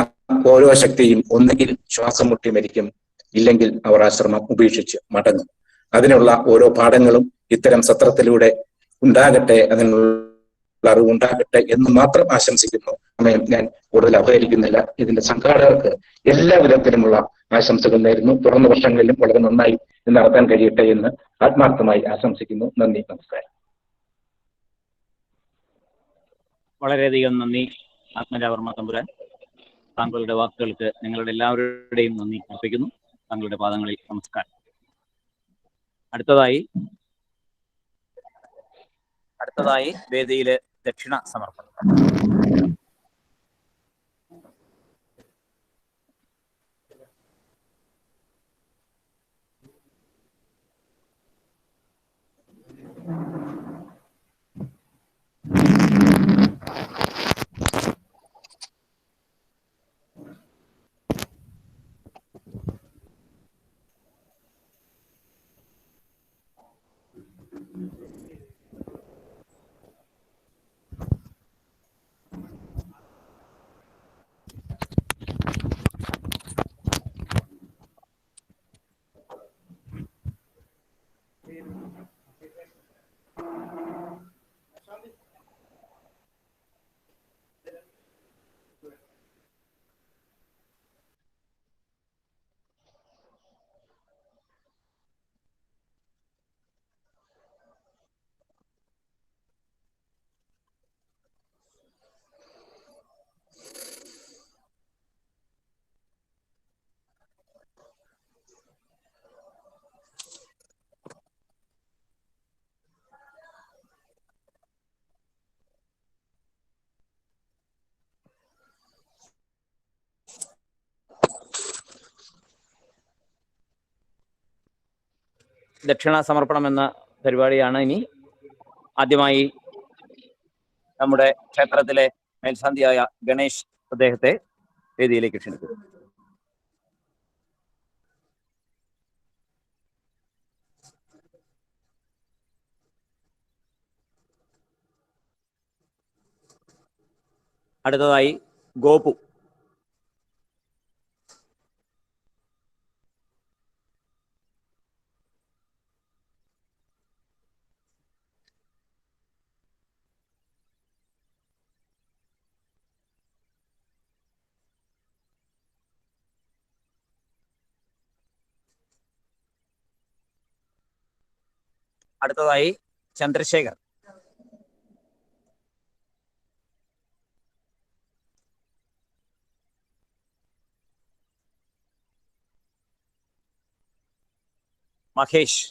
ഓരോ ശക്തിയും ഒന്നുകിൽ ശ്വാസം മുട്ടി മരിക്കും, ഇല്ലെങ്കിൽ അവർ ആശ്രമം ഉപേക്ഷിച്ച് മടങ്ങും. അതിനുള്ള ഓരോ പാഠങ്ങളും ഇത്തരം സത്രത്തിലൂടെ ഉണ്ടാകട്ടെ, അതിനുള്ള അറിവുണ്ടാകട്ടെ എന്ന് മാത്രം ആശംസിക്കുന്നു. സമയം ഞാൻ കൂടുതൽ അപഹരിക്കുന്നില്ല. ഇതിന്റെ സംഘാടകർക്ക് എല്ലാ വിധത്തിലുമുള്ള ആശംസകൾ നേരുന്നു. തുടർന്ന വർഷങ്ങളിലും വളരെ നന്നായി ഇത് നടത്താൻ കഴിയട്ടെ എന്ന് ആത്മാർത്ഥമായി ആശംസിക്കുന്നു. നന്ദി, നമസ്കാരം. വളരെയധികം നന്ദി ആത്മജാവർമ്മ തമ്പുരാൻ. താങ്കളുടെ വാക്കുകൾക്ക് നിങ്ങളുടെ എല്ലാവരുടെയും നന്ദി അർപ്പിക്കുന്നു. താങ്കളുടെ പാദങ്ങളിൽ നമസ്കാരം. അടുത്തതായി വേദിയില് ദക്ഷിണ സമർപ്പണം. ദക്ഷിണ സമർപ്പണം എന്ന പരിപാടിയാണ് ഇനി. ആദ്യമായി നമ്മുടെ ക്ഷേത്രത്തിലെ മേൽശാന്തിയായ ഗണേഷ് അദ്ദേഹത്തെ വേദിയിലേക്ക് ക്ഷണിക്കുന്നു. അടുത്തതായി ഗോപു. അടുത്തതായി ചന്ദ്രശേഖർ. മഹേഷ്.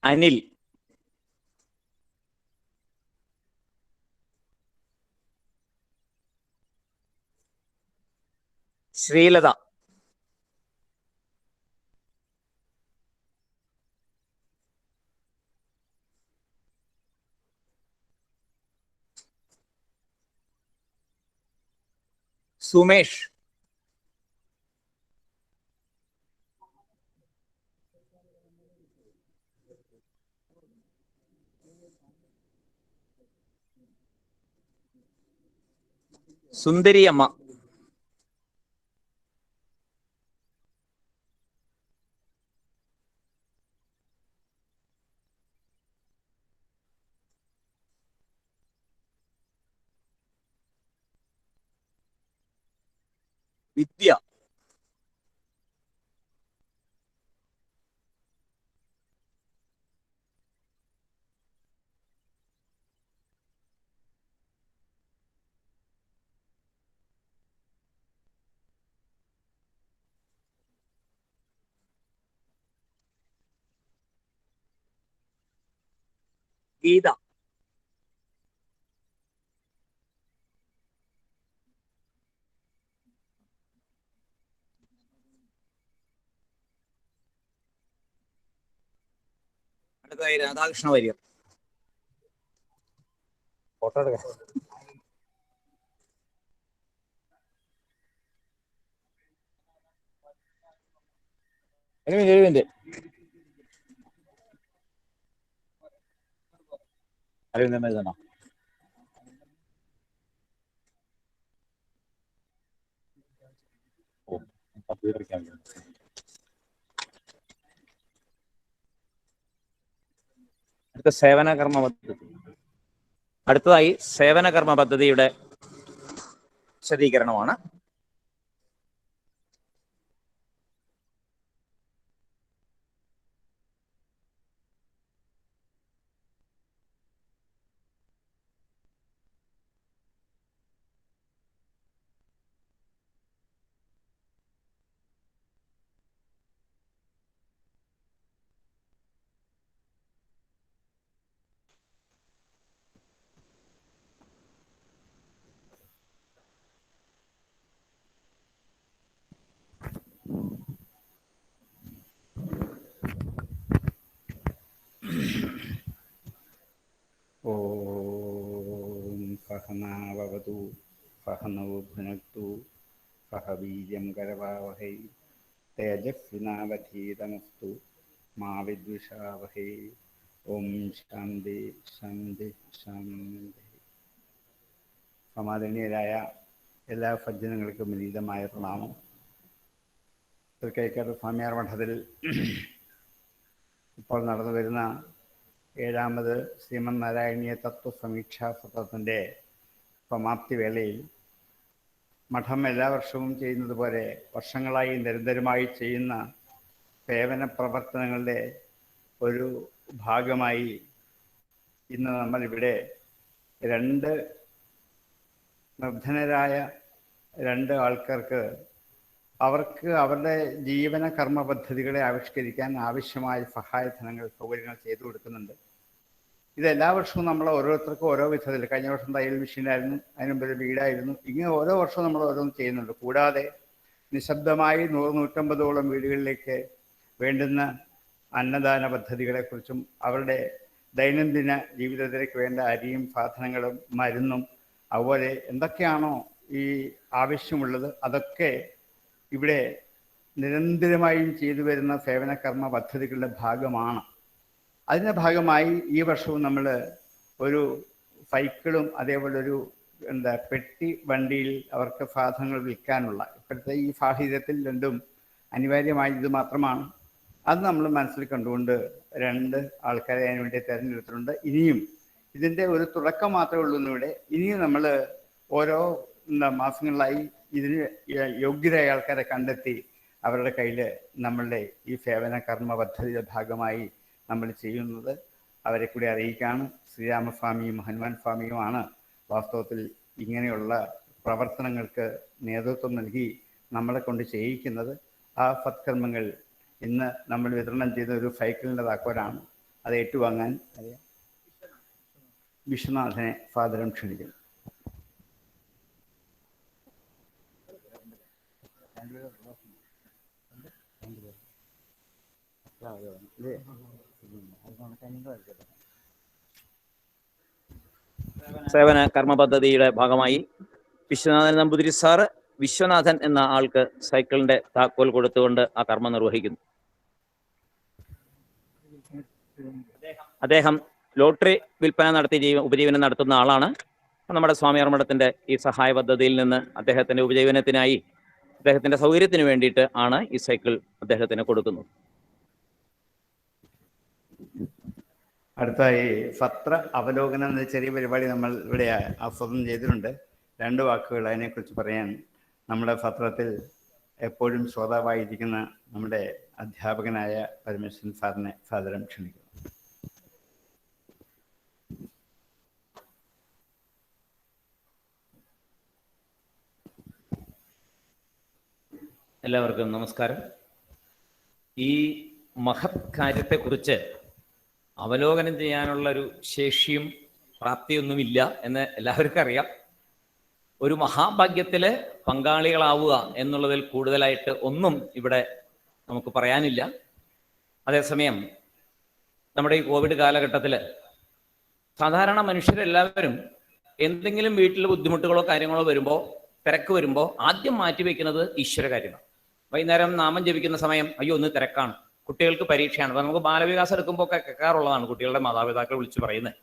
അനിൽ. ശ്രീലത. സുമേഷ്. സുന്ദരി അമ്മ. വിദ്യ. ഗീത. അടുത്തതായി രാധാകൃഷ്ണ വാര്യർ. ഫോട്ടോ എടുക്കാം. അരവിന്ദ് എഴുതണോ? അടുത്തതായി സേവന കർമ്മ പദ്ധതിയുടെ വിശദീകരണമാണ്. ഓം സഹനാവവതു സഹനൗ ഭുനക്തു സഹ വീര്യം കരവാവഹൈ തേജസ്വിനാവധീതമസ്തു മാ വിദ്വിഷാവഹൈ. ഓം ശാന്തി ശാന്തി ശാന്തി. സമാദരണീയരായ എല്ലാ സജ്ജനങ്ങൾക്കും വിനീതമായ പ്രണാമം. തൃക്കൈക്കാട് സ്വാമിയാർ മഠത്തിൽ ഇപ്പോൾ നടന്നു വരുന്ന 7ാമത് ശ്രീമന്നാരായണീയ തത്വസമീക്ഷാ സത്രത്തിൻ്റെ സമാപ്തി വേളയിൽ മഠം എല്ലാ വർഷവും ചെയ്യുന്നത് പോലെ വർഷങ്ങളായി നിരന്തരമായി ചെയ്യുന്ന സേവന പ്രവർത്തനങ്ങളുടെ ഒരു ഭാഗമായി ഇന്ന് നമ്മളിവിടെ 2 നിർധനരായ 2 ആൾക്കാർക്ക് അവർക്ക് അവരുടെ ജീവന കർമ്മ പദ്ധതികളെ ആവിഷ്കരിക്കാൻ ആവശ്യമായ സഹായധനങ്ങൾ സൗകര്യങ്ങൾ ചെയ്തു കൊടുക്കുന്നുണ്ട്. ഇത് എല്ലാ വർഷവും നമ്മൾ ഓരോരുത്തർക്കും ഓരോ വിധത്തിൽ, കഴിഞ്ഞ വർഷം തയ്യൽ മെഷീനായിരുന്നു, അതിന് മുമ്പ് വീടായിരുന്നു, ഇങ്ങനെ ഓരോ വർഷവും നമ്മൾ ഓരോന്ന് ചെയ്യുന്നുണ്ട്. കൂടാതെ നിശബ്ദമായി 100-150ഓളം വീടുകളിലേക്ക് വേണ്ടുന്ന അന്നദാന പദ്ധതികളെക്കുറിച്ചും അവരുടെ ദൈനംദിന ജീവിതത്തിലേക്ക് വേണ്ട അരിയും സാധനങ്ങളും മരുന്നും അതുപോലെ എന്തൊക്കെയാണോ ഈ ആവശ്യമുള്ളത് അതൊക്കെ ഇവിടെ നിരന്തരമായും ചെയ്തു വരുന്ന സേവന കർമ്മ പദ്ധതികളുടെ ഭാഗമാണ്. അതിൻ്റെ ഭാഗമായി ഈ വർഷവും നമ്മൾ ഒരു സൈക്കിളും അതേപോലെ ഒരു പെട്ടി വണ്ടിയിൽ അവർക്ക് സാധനങ്ങൾ വിൽക്കാനുള്ള, ഇപ്പോഴത്തെ ഈ സാഹചര്യത്തിൽ രണ്ടും അനിവാര്യമായത് മാത്രമാണ്. അത് നമ്മൾ മനസ്സിൽ കണ്ടുകൊണ്ട് 2 ആൾക്കാരെ അതിന് വേണ്ടി തിരഞ്ഞെടുത്തിട്ടുണ്ട്. ഇനിയും ഇതിൻ്റെ ഒരു തുടക്കം മാത്രമേ ഉള്ളൂ ഇവിടെ. ഇനിയും നമ്മൾ ഓരോ മാസങ്ങളിലായി ഇതിന് യോഗ്യരായ ആൾക്കാരെ കണ്ടെത്തി അവരുടെ കയ്യിൽ നമ്മളുടെ ഈ സേവന കർമ്മ പദ്ധതിയുടെ ഭാഗമായി നമ്മൾ ചെയ്യുന്നത് അവരെ കൂടി അറിയിക്കുകയാണ്. ശ്രീരാമസ്വാമിയും ഹനുമാൻ സ്വാമിയുമാണ് വാസ്തവത്തിൽ ഇങ്ങനെയുള്ള പ്രവർത്തനങ്ങൾക്ക് നേതൃത്വം നൽകി നമ്മളെ കൊണ്ട് ചെയ്യിക്കുന്നത്. ആ സത്കർമ്മങ്ങൾ ഇന്ന് നമ്മൾ വിതരണം ചെയ്ത ഒരു സൈക്കിളിൻ്റെ താക്കോലാണ്. അത് ഏറ്റുവാങ്ങാൻ വിശ്വനാഥനെ സാദരം ക്ഷണിക്കുന്നു. സേവന കർമ്മ പദ്ധതിയുടെ ഭാഗമായി വിശ്വനാഥൻ നമ്പൂതിരി സാറ് വിശ്വനാഥൻ എന്ന ആൾക്ക് സൈക്കിളിന്റെ താക്കോൽ കൊടുത്തുകൊണ്ട് ആ കർമ്മം നിർവഹിക്കുന്നു. അദ്ദേഹം ലോട്ടറി വിൽപ്പന നടത്തി ഉപജീവനം നടത്തുന്ന ആളാണ്. നമ്മുടെ സ്വാമിയാർ മഠത്തിന്റെ ഈ സഹായ പദ്ധതിയിൽ നിന്ന് അദ്ദേഹത്തിന്റെ ഉപജീവനത്തിനായി, അദ്ദേഹത്തിന്റെ സൗകര്യത്തിന് വേണ്ടിയിട്ട് ആണ് ഈ സൈക്കിൾ അദ്ദേഹത്തിന് കൊടുക്കുന്നത്. അടുത്തായി പത്ര അവലോകനം എന്ന ചെറിയ പരിപാടി നമ്മൾ ഇവിടെ ആസ്വാദനം ചെയ്തിട്ടുണ്ട്. 2 വാക്കുകൾ അതിനെക്കുറിച്ച് പറയാൻ നമ്മുടെ പത്രത്തിൽ എപ്പോഴും ശ്രോതാവായിരിക്കുന്ന നമ്മുടെ അധ്യാപകനായ പരമേശ്വരൻ സാറിനെ സാദരം ക്ഷണിക്കുന്നു. എല്ലാവർക്കും നമസ്കാരം. ഈ മഹത് കാര്യത്തെക്കുറിച്ച് അവലോകനം ചെയ്യാനുള്ളൊരു ശേഷിയും പ്രാപ്തിയൊന്നുമില്ല എന്ന് എല്ലാവർക്കും അറിയാം. ഒരു മഹാഭാഗ്യത്തിൽ പങ്കാളികളാവുക എന്നുള്ളതിൽ കൂടുതലായിട്ട് ഒന്നും ഇവിടെ നമുക്ക് പറയാനില്ല. അതേസമയം നമ്മുടെ ഈ കോവിഡ് കാലഘട്ടത്തിൽ സാധാരണ മനുഷ്യരെല്ലാവരും എന്തെങ്കിലും വീട്ടിൽ ബുദ്ധിമുട്ടുകളോ കാര്യങ്ങളോ വരുമ്പോൾ, തിരക്ക് വരുമ്പോൾ ആദ്യം മാറ്റിവെക്കുന്നത് ഈശ്വര കാര്യമാണ്. വൈകുന്നേരം നാമം ജപിക്കുന്ന സമയം, അയ്യോ ഒന്ന് തിരക്കാണ്, കുട്ടികൾക്ക് പരീക്ഷയാണ്. അപ്പോൾ നമുക്ക് ബാലവികാസം എടുക്കുമ്പോൾ ഒക്കെ കേൾക്കാറുള്ളതാണ് കുട്ടികളുടെ മാതാപിതാക്കൾ വിളിച്ച് പറയുന്നത്,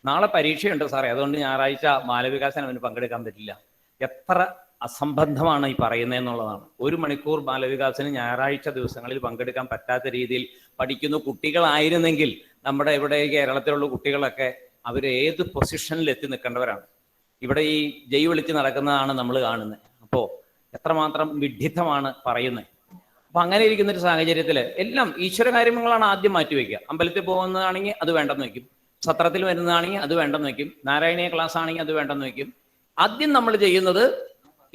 നാളെ പരീക്ഷയുണ്ട് സാറേ, അതുകൊണ്ട് ഞായറാഴ്ച ബാലവികാസം അവന് പങ്കെടുക്കാൻ പറ്റില്ല. എത്ര അസംബന്ധമാണ് ഈ പറയുന്നതെന്നുള്ളതാണ്. 1 മണിക്കൂർ ബാലവികാസന് ഞായറാഴ്ച ദിവസങ്ങളിൽ പങ്കെടുക്കാൻ പറ്റാത്ത രീതിയിൽ പഠിക്കുന്ന കുട്ടികളായിരുന്നെങ്കിൽ നമ്മുടെ ഇവിടെ കേരളത്തിലുള്ള കുട്ടികളൊക്കെ അവർ ഏത് പൊസിഷനിൽ എത്തി നിൽക്കേണ്ടവരാണ്. ഇവിടെ ഈ ജയ് വിളിച്ച് നടക്കുന്നതാണ് നമ്മൾ കാണുന്നത്. അപ്പോൾ എത്രമാത്രം വിഡ്ഢിത്തമാണ് പറയുന്നത്. അപ്പൊ അങ്ങനെ ഇരിക്കുന്ന ഒരു സാഹചര്യത്തിൽ എല്ലാം ഈശ്വര കാര്യങ്ങളാണ് ആദ്യം മാറ്റിവെക്കുക. അമ്പലത്തിൽ പോകുന്നതാണെങ്കിൽ അത് വേണ്ടെന്ന് വയ്ക്കും, സത്രത്തിൽ വരുന്നതാണെങ്കിൽ അത് വേണ്ടെന്ന് വയ്ക്കും, നാരായണീയ ക്ലാസ് ആണെങ്കിൽ അത് വേണ്ടെന്ന് വയ്ക്കും. ആദ്യം നമ്മൾ ചെയ്യുന്നത്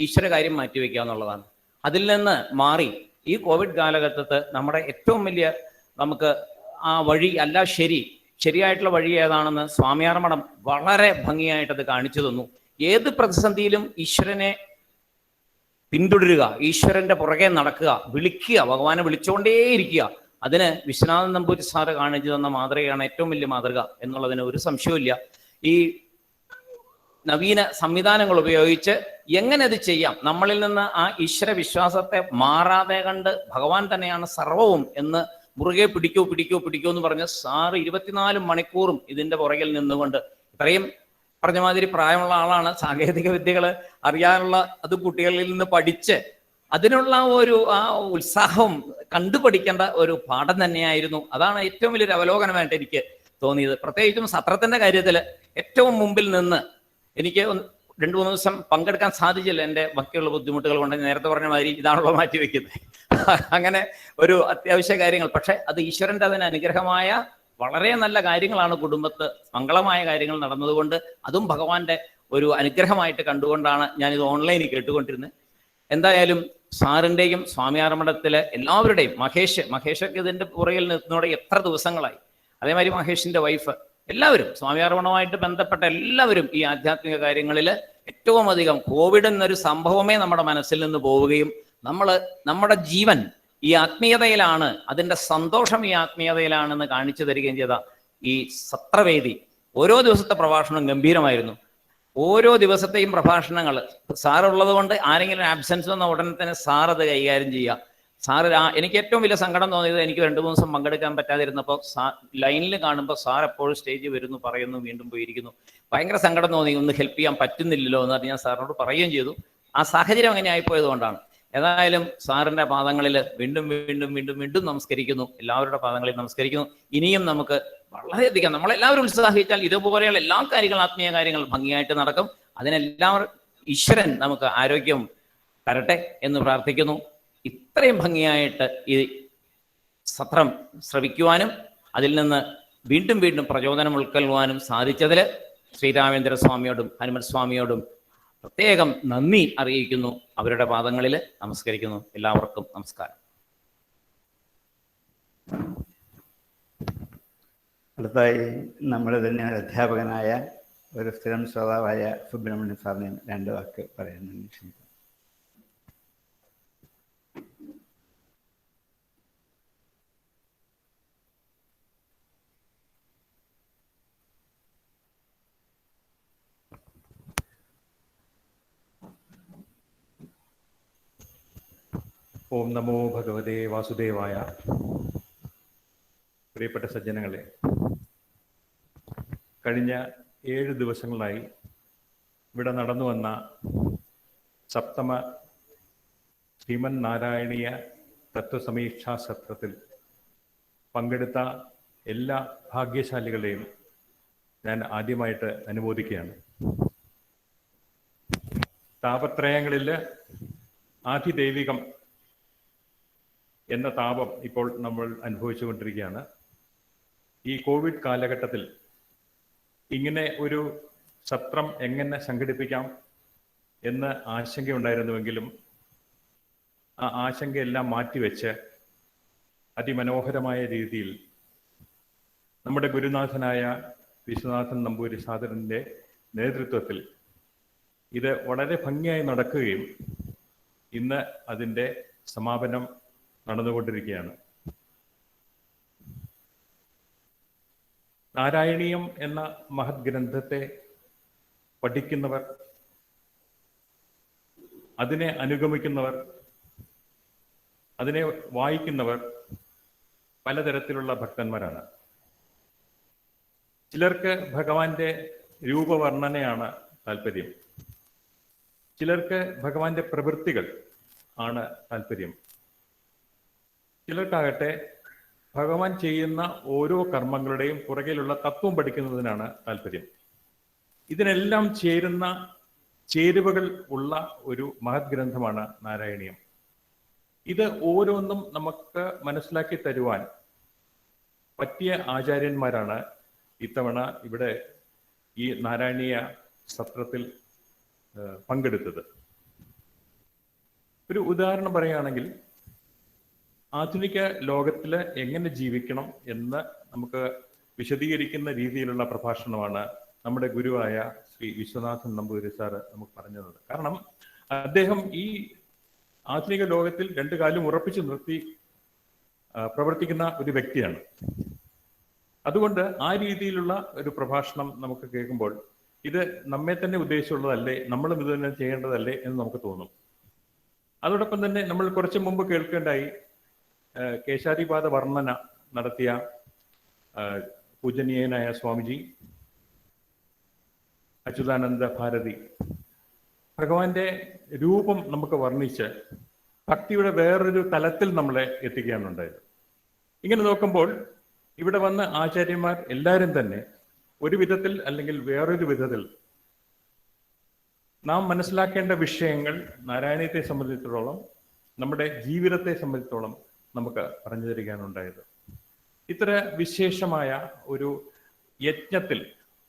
ഈശ്വര കാര്യം മാറ്റിവെക്കുക എന്നുള്ളതാണ്. അതിൽ നിന്ന് മാറി ഈ കോവിഡ് കാലഘട്ടത്ത് നമ്മുടെ ഏറ്റവും വലിയ നമുക്ക് ആ വഴി അല്ല, ശരിയായിട്ടുള്ള വഴി ഏതാണെന്ന് സ്വാമിയാർ മഠം വളരെ ഭംഗിയായിട്ടത് കാണിച്ചു തന്നു. ഏത് പ്രതിസന്ധിയിലും ഈശ്വരനെ പിന്തുടരുക, ഈശ്വരന്റെ പുറകെ നടക്കുക, വിളിക്കുക, ഭഗവാനെ വിളിച്ചുകൊണ്ടേയിരിക്കുക. അതിന് വിശ്വനാഥൻ നമ്പൂതിരി സാറ് കാണിച്ചു തന്ന മാതൃകയാണ് ഏറ്റവും വലിയ മാതൃക എന്നുള്ളതിന് ഒരു സംശയവുമില്ല. ഈ നവീന സംവിധാനങ്ങൾ ഉപയോഗിച്ച് എങ്ങനെ അത് ചെയ്യാം, നമ്മളിൽ നിന്ന് ആ ഈശ്വര വിശ്വാസത്തെ മാറാതെ കണ്ട് ഭഗവാൻ തന്നെയാണ് സർവവും എന്ന് മുറുകെ പിടിക്കൂ എന്ന് പറഞ്ഞ് സാറ് 24 മണിക്കൂറും ഇതിന്റെ പുറകിൽ നിന്നുകൊണ്ട്, ഇത്രയും പറഞ്ഞ മാതിരി പ്രായമുള്ള ആളാണ്, സാങ്കേതിക വിദ്യകൾ അറിയാനുള്ള അത് കുട്ടികളിൽ നിന്ന് പഠിച്ച് അതിനുള്ള ആ ഉത്സാഹം കണ്ടുപഠിക്കേണ്ട ഒരു പാഠം തന്നെയായിരുന്നു. അതാണ് ഏറ്റവും വലിയൊരു അവലോകനമായിട്ട് എനിക്ക് തോന്നിയത്. പ്രത്യേകിച്ചും സത്രത്തിന്റെ കാര്യത്തിൽ ഏറ്റവും മുമ്പിൽ നിന്ന് എനിക്ക് 2-3 ദിവസം പങ്കെടുക്കാൻ സാധിച്ചില്ല, എൻ്റെ ബാക്കിയുള്ള ബുദ്ധിമുട്ടുകൾ കൊണ്ട്. നേരത്തെ പറഞ്ഞ മാതിരി ഇതാണല്ലോ മാറ്റി വെക്കുന്നത്. അങ്ങനെ ഒരു അത്യാവശ്യ കാര്യങ്ങൾ, പക്ഷെ അത് ഈശ്വരൻ്റെ അതിന് അനുഗ്രഹമായ വളരെ നല്ല കാര്യങ്ങളാണ് കുടുംബത്ത് മംഗളമായ കാര്യങ്ങൾ നടന്നതുകൊണ്ട് അതും ഭഗവാന്റെ ഒരു അനുഗ്രഹമായിട്ട് കണ്ടുകൊണ്ടാണ് ഞാനിത് ഓൺലൈനിൽ കേട്ടുകൊണ്ടിരുന്നത്. എന്തായാലും സാറിൻ്റെയും സ്വാമിയാർ മഠത്തിലെ എല്ലാവരുടെയും, മഹേഷൊക്കെ ഇതിൻ്റെ പുറകിൽ നിന്നോടെ എത്ര ദിവസങ്ങളായി, അതേമാതിരി മഹേഷിന്റെ വൈഫ്, എല്ലാവരും സ്വാമിയാർ മഠവുമായിട്ട് ബന്ധപ്പെട്ട എല്ലാവരും ഈ ആധ്യാത്മിക കാര്യങ്ങളിൽ ഏറ്റവും അധികം കോവിഡ് എന്നൊരു സംഭവമേ നമ്മുടെ മനസ്സിൽ നിന്ന് പോവുകയും നമ്മുടെ ജീവൻ ഈ ആത്മീയതയിലാണ്, അതിൻ്റെ സന്തോഷം ഈ ആത്മീയതയിലാണെന്ന് കാണിച്ചു തരികയും ചെയ്ത ഈ സത്രവേദി. ഓരോ ദിവസത്തെ പ്രഭാഷണം ഗംഭീരമായിരുന്നു. ഓരോ ദിവസത്തെയും പ്രഭാഷണങ്ങൾ സാറുള്ളത് കൊണ്ട് ആരെങ്കിലും ആബ്സെൻസ് വന്ന ഉടനെ തന്നെ സാർ അത് കൈകാര്യം ചെയ്യുക. സാറ് എനിക്ക് ഏറ്റവും വലിയ സങ്കടം തോന്നിയത്, എനിക്ക് 2-3 ദിവസം പങ്കെടുക്കാൻ പറ്റാതിരുന്നപ്പോൾ ലൈനിൽ കാണുമ്പോൾ സാർ എപ്പോഴും സ്റ്റേജിൽ വരുന്നു, പറയുന്നു, വീണ്ടും പോയിരിക്കുന്നു. ഭയങ്കര സങ്കടം തോന്നി, ഒന്ന് ഹെൽപ്പ് ചെയ്യാൻ പറ്റുന്നില്ലല്ലോ എന്ന് ഞാൻ സാറിനോട് പറയുകയും ചെയ്തു. ആ സാഹചര്യം അങ്ങനെ ആയിപ്പോയത് കൊണ്ടാണ്. ഏതായാലും സാറിന്റെ പാദങ്ങളിൽ വീണ്ടും വീണ്ടും വീണ്ടും വീണ്ടും നമസ്കരിക്കുന്നു, എല്ലാവരുടെ പാദങ്ങളിൽ നമസ്കരിക്കുന്നു. ഇനിയും നമുക്ക് വളരെയധികം നമ്മളെല്ലാവരും ഉത്സാഹിച്ചാൽ ഇതുപോലെയുള്ള എല്ലാ കാര്യങ്ങളും, ആത്മീയ കാര്യങ്ങൾ ഭംഗിയായിട്ട് നടക്കും. അതിനെല്ലാം ഈശ്വരൻ നമുക്ക് ആരോഗ്യം തരട്ടെ എന്ന് പ്രാർത്ഥിക്കുന്നു. ഇത്രയും ഭംഗിയായിട്ട് ഈ സത്രം ശ്രവിക്കുവാനും അതിൽ നിന്ന് വീണ്ടും വീണ്ടും പ്രചോദനം ഉൾക്കൊള്ളുവാനും സാധിച്ചതിൽ ശ്രീരാമേന്ദ്ര സ്വാമിയോടും ഹനുമൽ സ്വാമിയോടും പ്രത്യേകം നന്ദി അറിയിക്കുന്നു. അവരുടെ പാദങ്ങളിൽ നമസ്കരിക്കുന്നു. എല്ലാവർക്കും നമസ്കാരം. അടുത്തായി നമ്മുടെ തന്നെ അധ്യാപകനായ ഒരു സ്ഥിരം ശ്രോതാവായ സുബ്രഹ്മണ്യൻ സാറിനെ 2 വാക്ക് പറയാൻ ക്ഷണിക്കുന്നു. ഓം നമോ ഭഗവതേ വാസുദേവായ. പ്രിയപ്പെട്ട സജ്ജനങ്ങളെ, കഴിഞ്ഞ 7 ദിവസങ്ങളായി ഇവിടെ നടന്നു വന്ന സപ്തമ ശ്രീമൻ നാരായണീയ തത്വസമീക്ഷാ സത്രത്തിൽ പങ്കെടുത്ത എല്ലാ ഭാഗ്യശാലികളെയും ഞാൻ ആദ്യമായിട്ട് അനുമോദിക്കുകയാണ്. താപത്രയങ്ങളിൽ ആധിദൈവികം എന്ന താപം ഇപ്പോൾ നമ്മൾ അനുഭവിച്ചുകൊണ്ടിരിക്കുകയാണ്. ഈ കോവിഡ് കാലഘട്ടത്തിൽ ഇങ്ങനെ ഒരു സത്രം എങ്ങനെ സംഘടിപ്പിക്കാം എന്ന് ആശങ്കയുണ്ടായിരുന്നുവെങ്കിലും ആ ആശങ്കയെല്ലാം മാറ്റിവെച്ച് അതിമനോഹരമായ രീതിയിൽ നമ്മുടെ ഗുരുനാഥനായ വിശ്വനാഥൻ നമ്പൂരി സാദറിൻ്റെ നേതൃത്വത്തിൽ ഇത് വളരെ ഭംഗിയായി നടക്കുകയും ഇന്ന് അതിൻ്റെ സമാപനം നടന്നുകൊണ്ടിരിക്കുകയാണ്. നാരായണീയം എന്ന മഹത് ഗ്രന്ഥത്തെ പഠിക്കുന്നവർ, അതിനെ അനുഗമിക്കുന്നവർ, അതിനെ വായിക്കുന്നവർ പലതരത്തിലുള്ള ഭക്തന്മാരാണ്. ചിലർക്ക് ഭഗവാന്റെ രൂപവർണ്ണനയാണ് താല്പര്യം, ചിലർക്ക് ഭഗവാന്റെ പ്രവൃത്തികൾ ആണ് താല്പര്യം, ചിലർക്കാകട്ടെ ഭഗവാൻ ചെയ്യുന്ന ഓരോ കർമ്മങ്ങളുടെയും പുറകിലുള്ള തത്വം പഠിക്കുന്നതിനാണ് താല്പര്യം. ഇതിനെല്ലാം ചേരുന്ന ചേരുവകൾ ഉള്ള ഒരു മഹത് ഗ്രന്ഥമാണ് നാരായണീയം. ഇത് ഓരോന്നും നമുക്ക് മനസ്സിലാക്കി തരുവാൻ പറ്റിയ ആചാര്യന്മാരാണ് ഇത്തവണ ഇവിടെ ഈ നാരായണീയ സത്രത്തിൽ പങ്കെടുത്തത്. ഒരു ഉദാഹരണം പറയുകയാണെങ്കിൽ, ആധുനിക ലോകത്തിൽ എങ്ങനെ ജീവിക്കണം എന്ന് നമുക്ക് വിശദീകരിക്കുന്ന രീതിയിലുള്ള പ്രഭാഷണമാണ് നമ്മുടെ ഗുരുവായ ശ്രീ വിശ്വനാഥൻ നമ്പൂതിരി സാറ് നമുക്ക് പറഞ്ഞു തന്നത്. കാരണം അദ്ദേഹം ഈ ആധുനിക ലോകത്തിൽ രണ്ടു കാലും ഉറപ്പിച്ചു നിർത്തി പ്രവർത്തിക്കുന്ന ഒരു വ്യക്തിയാണ്. അതുകൊണ്ട് ആ രീതിയിലുള്ള ഒരു പ്രഭാഷണം നമുക്ക് കേൾക്കുമ്പോൾ ഇത് നമ്മെ തന്നെ ഉദ്ദേശിച്ചുള്ളതല്ലേ, നമ്മളും ഇത് തന്നെ ചെയ്യേണ്ടതല്ലേ എന്ന് നമുക്ക് തോന്നും. അതോടൊപ്പം തന്നെ നമ്മൾ കുറച്ച് മുമ്പ് കേൾക്കേണ്ടായി കേശാദിപാത വർണ്ണന നടത്തിയ പൂജനീയനായ സ്വാമിജി അച്യുതാനന്ദ ഭാരതി ഭഗവാന്റെ രൂപം നമുക്ക് വർണ്ണിച്ച് ഭക്തിയുടെ വേറൊരു തലത്തിൽ നമ്മളെ എത്തിക്കുകയാണ് ഉണ്ടായത്. ഇങ്ങനെ നോക്കുമ്പോൾ ഇവിടെ വന്ന ആചാര്യന്മാർ എല്ലാവരും തന്നെ ഒരു വിധത്തിൽ അല്ലെങ്കിൽ വേറൊരു വിധത്തിൽ നാം മനസ്സിലാക്കേണ്ട വിഷയങ്ങൾ നാരായണീയത്തെ സംബന്ധിച്ചിടത്തോളം, നമ്മുടെ ജീവിതത്തെ സംബന്ധിച്ചിടത്തോളം നമുക്ക് പറഞ്ഞു തരികയാണുണ്ടായത്. ഇത്ര വിശേഷമായ ഒരു യജ്ഞത്തിൽ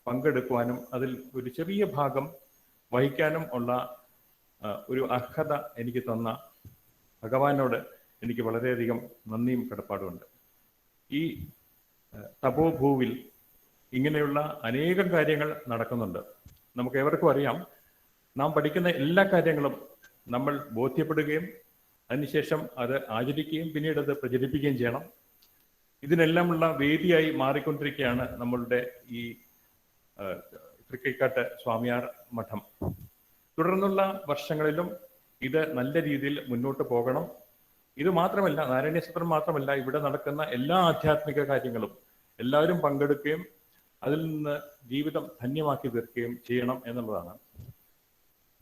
പങ്കെടുക്കുവാനും അതിൽ ഒരു ചെറിയ ഭാഗം വഹിക്കാനും ഉള്ള ഒരു അർഹത എനിക്ക് തന്ന ഭഗവാനോട് എനിക്ക് വളരെയധികം നന്ദിയും കടപ്പാടുമുണ്ട്. ഈ തപോഭൂവിൽ ഇങ്ങനെയുള്ള അനേകം കാര്യങ്ങൾ നടക്കുന്നുണ്ട്. നമുക്ക് ഏവർക്കും അറിയാം, നാം പഠിക്കുന്ന എല്ലാ കാര്യങ്ങളും നമ്മൾ ബോധ്യപ്പെടുകയും അതിനുശേഷം അത് ആചരിക്കുകയും പിന്നീട് അത് പ്രചരിപ്പിക്കുകയും ചെയ്യണം. ഇതിനെല്ലാമുള്ള വേദിയായി മാറിക്കൊണ്ടിരിക്കുകയാണ് നമ്മളുടെ ഈ തൃക്കൈക്കാട്ട് സ്വാമിയാർ മഠം. തുടർന്നുള്ള വർഷങ്ങളിലും ഇത് നല്ല രീതിയിൽ മുന്നോട്ട് പോകണം. ഇത് മാത്രമല്ല, നാരായണീയ സത്രം മാത്രമല്ല, ഇവിടെ നടക്കുന്ന എല്ലാ ആധ്യാത്മിക കാര്യങ്ങളും എല്ലാവരും പങ്കെടുക്കുകയും അതിൽ നിന്ന് ജീവിതം ധന്യമാക്കി തീർക്കുകയും ചെയ്യണം എന്നുള്ളതാണ്.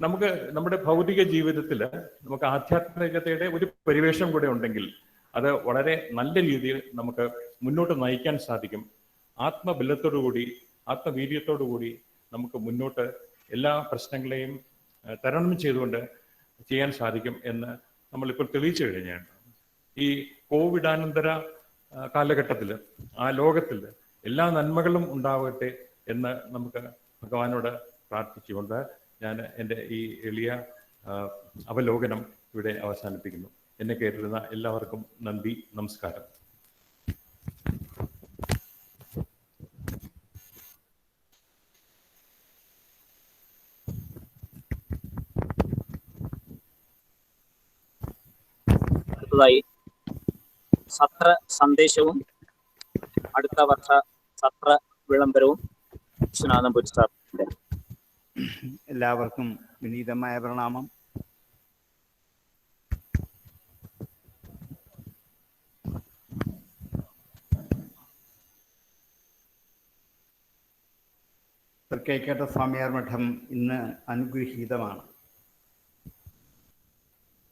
നമുക്ക് നമ്മുടെ ഭൗതിക ജീവിതത്തിൽ നമുക്ക് ആധ്യാത്മികതയുടെ ഒരു പരിവേഷം കൂടെ ഉണ്ടെങ്കിൽ അത് വളരെ നല്ല രീതിയിൽ നമുക്ക് മുന്നോട്ട് നയിക്കാൻ സാധിക്കും. ആത്മബലത്തോടുകൂടി, ആത്മവീര്യത്തോടുകൂടി നമുക്ക് മുന്നോട്ട് എല്ലാ പ്രശ്നങ്ങളെയും തരണം ചെയ്തുകൊണ്ട് ചെയ്യാൻ സാധിക്കും എന്ന് നമ്മളിപ്പോൾ തെളിയിച്ചു കഴിഞ്ഞാണ്. ഈ കോവിഡാനന്തര കാലഘട്ടത്തിൽ ആ ലോകത്തിൽ എല്ലാ നന്മകളും ഉണ്ടാവട്ടെ എന്ന് നമുക്ക് ഭഗവാനോട് പ്രാർത്ഥിച്ചുകൊണ്ട് ഞാൻ എൻ്റെ ഈ എളിയ അവലോകനം ഇവിടെ അവസാനിപ്പിക്കുന്നു. എന്നെ കേട്ടിരുന്ന എല്ലാവർക്കും നന്ദി, നമസ്കാരം. അടുത്തതായി സത്ര സന്ദേശവും അടുത്ത വർഷ സത്ര വിളംബരവും വിശ്വനാഥൻ നമ്പൂതിരി സാർ. എല്ലാവർക്കും വിനീതമായ പ്രണാമം. തൃക്കൈക്കാട്ട് സ്വാമിയാർ മഠം ഇന്ന് അനുഗ്രഹീതമാണ്.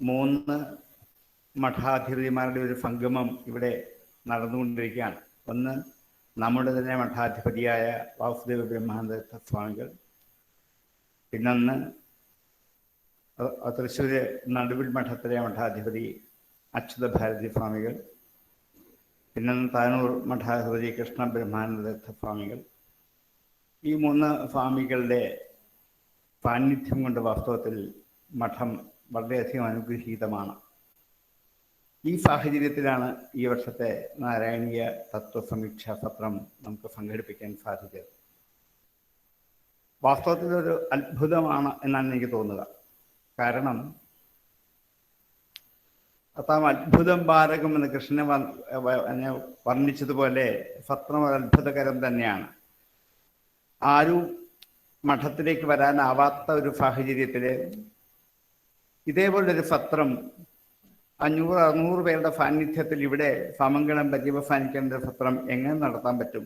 3 മഠാധിപതിമാരുടെ ഒരു സംഗമം ഇവിടെ നടന്നുകൊണ്ടിരിക്കുകയാണ്. ഒന്ന് നമ്മുടെ തന്നെ മഠാധിപതിയായ വാസുദേവ ബ്രഹ്മാനന്ദ സ്വാമികൾ, പിന്നൊന്ന് തൃശ്ശൂർ നടുവിൽ മഠത്തിലെ മഠാധിപതി അച്യുത ഭാരതി സ്വാമികൾ, പിന്നൊന്ന് താനൂർ മഠാധിപതി കൃഷ്ണ ബ്രഹ്മാനന്ദ സ്വാമികൾ. ഈ 3 സ്വാമികളുടെ സാന്നിധ്യം കൊണ്ട് വാസ്തവത്തിൽ മഠം വളരെയധികം അനുഗ്രഹീതമാണ്. ഈ സാഹചര്യത്തിലാണ് ഈ വർഷത്തെ നാരായണീയ തത്വസമീക്ഷാ സത്രം നമുക്ക് സംഘടിപ്പിക്കാൻ സാധിച്ചത്. വാസ്തവത്തിലൊരു അത്ഭുതമാണ് എന്നാണ് എനിക്ക് തോന്നുക. കാരണം താം അത്ഭുതം ഭാരകം എന്ന് കൃഷ്ണനെ വർണ്ണിച്ചതുപോലെ സത്രം ഒരു അത്ഭുതകരം തന്നെയാണ്. ആരും മഠത്തിലേക്ക് വരാനാവാത്ത ഒരു സാഹചര്യത്തിൽ ഇതേപോലൊരു സത്രം 500-600 പേരുടെ സാന്നിധ്യത്തിൽ ഇവിടെ സമങ്കളം പര്യവസാനിക്കേണ്ട ഒരു സത്രം എങ്ങനെ നടത്താൻ പറ്റും?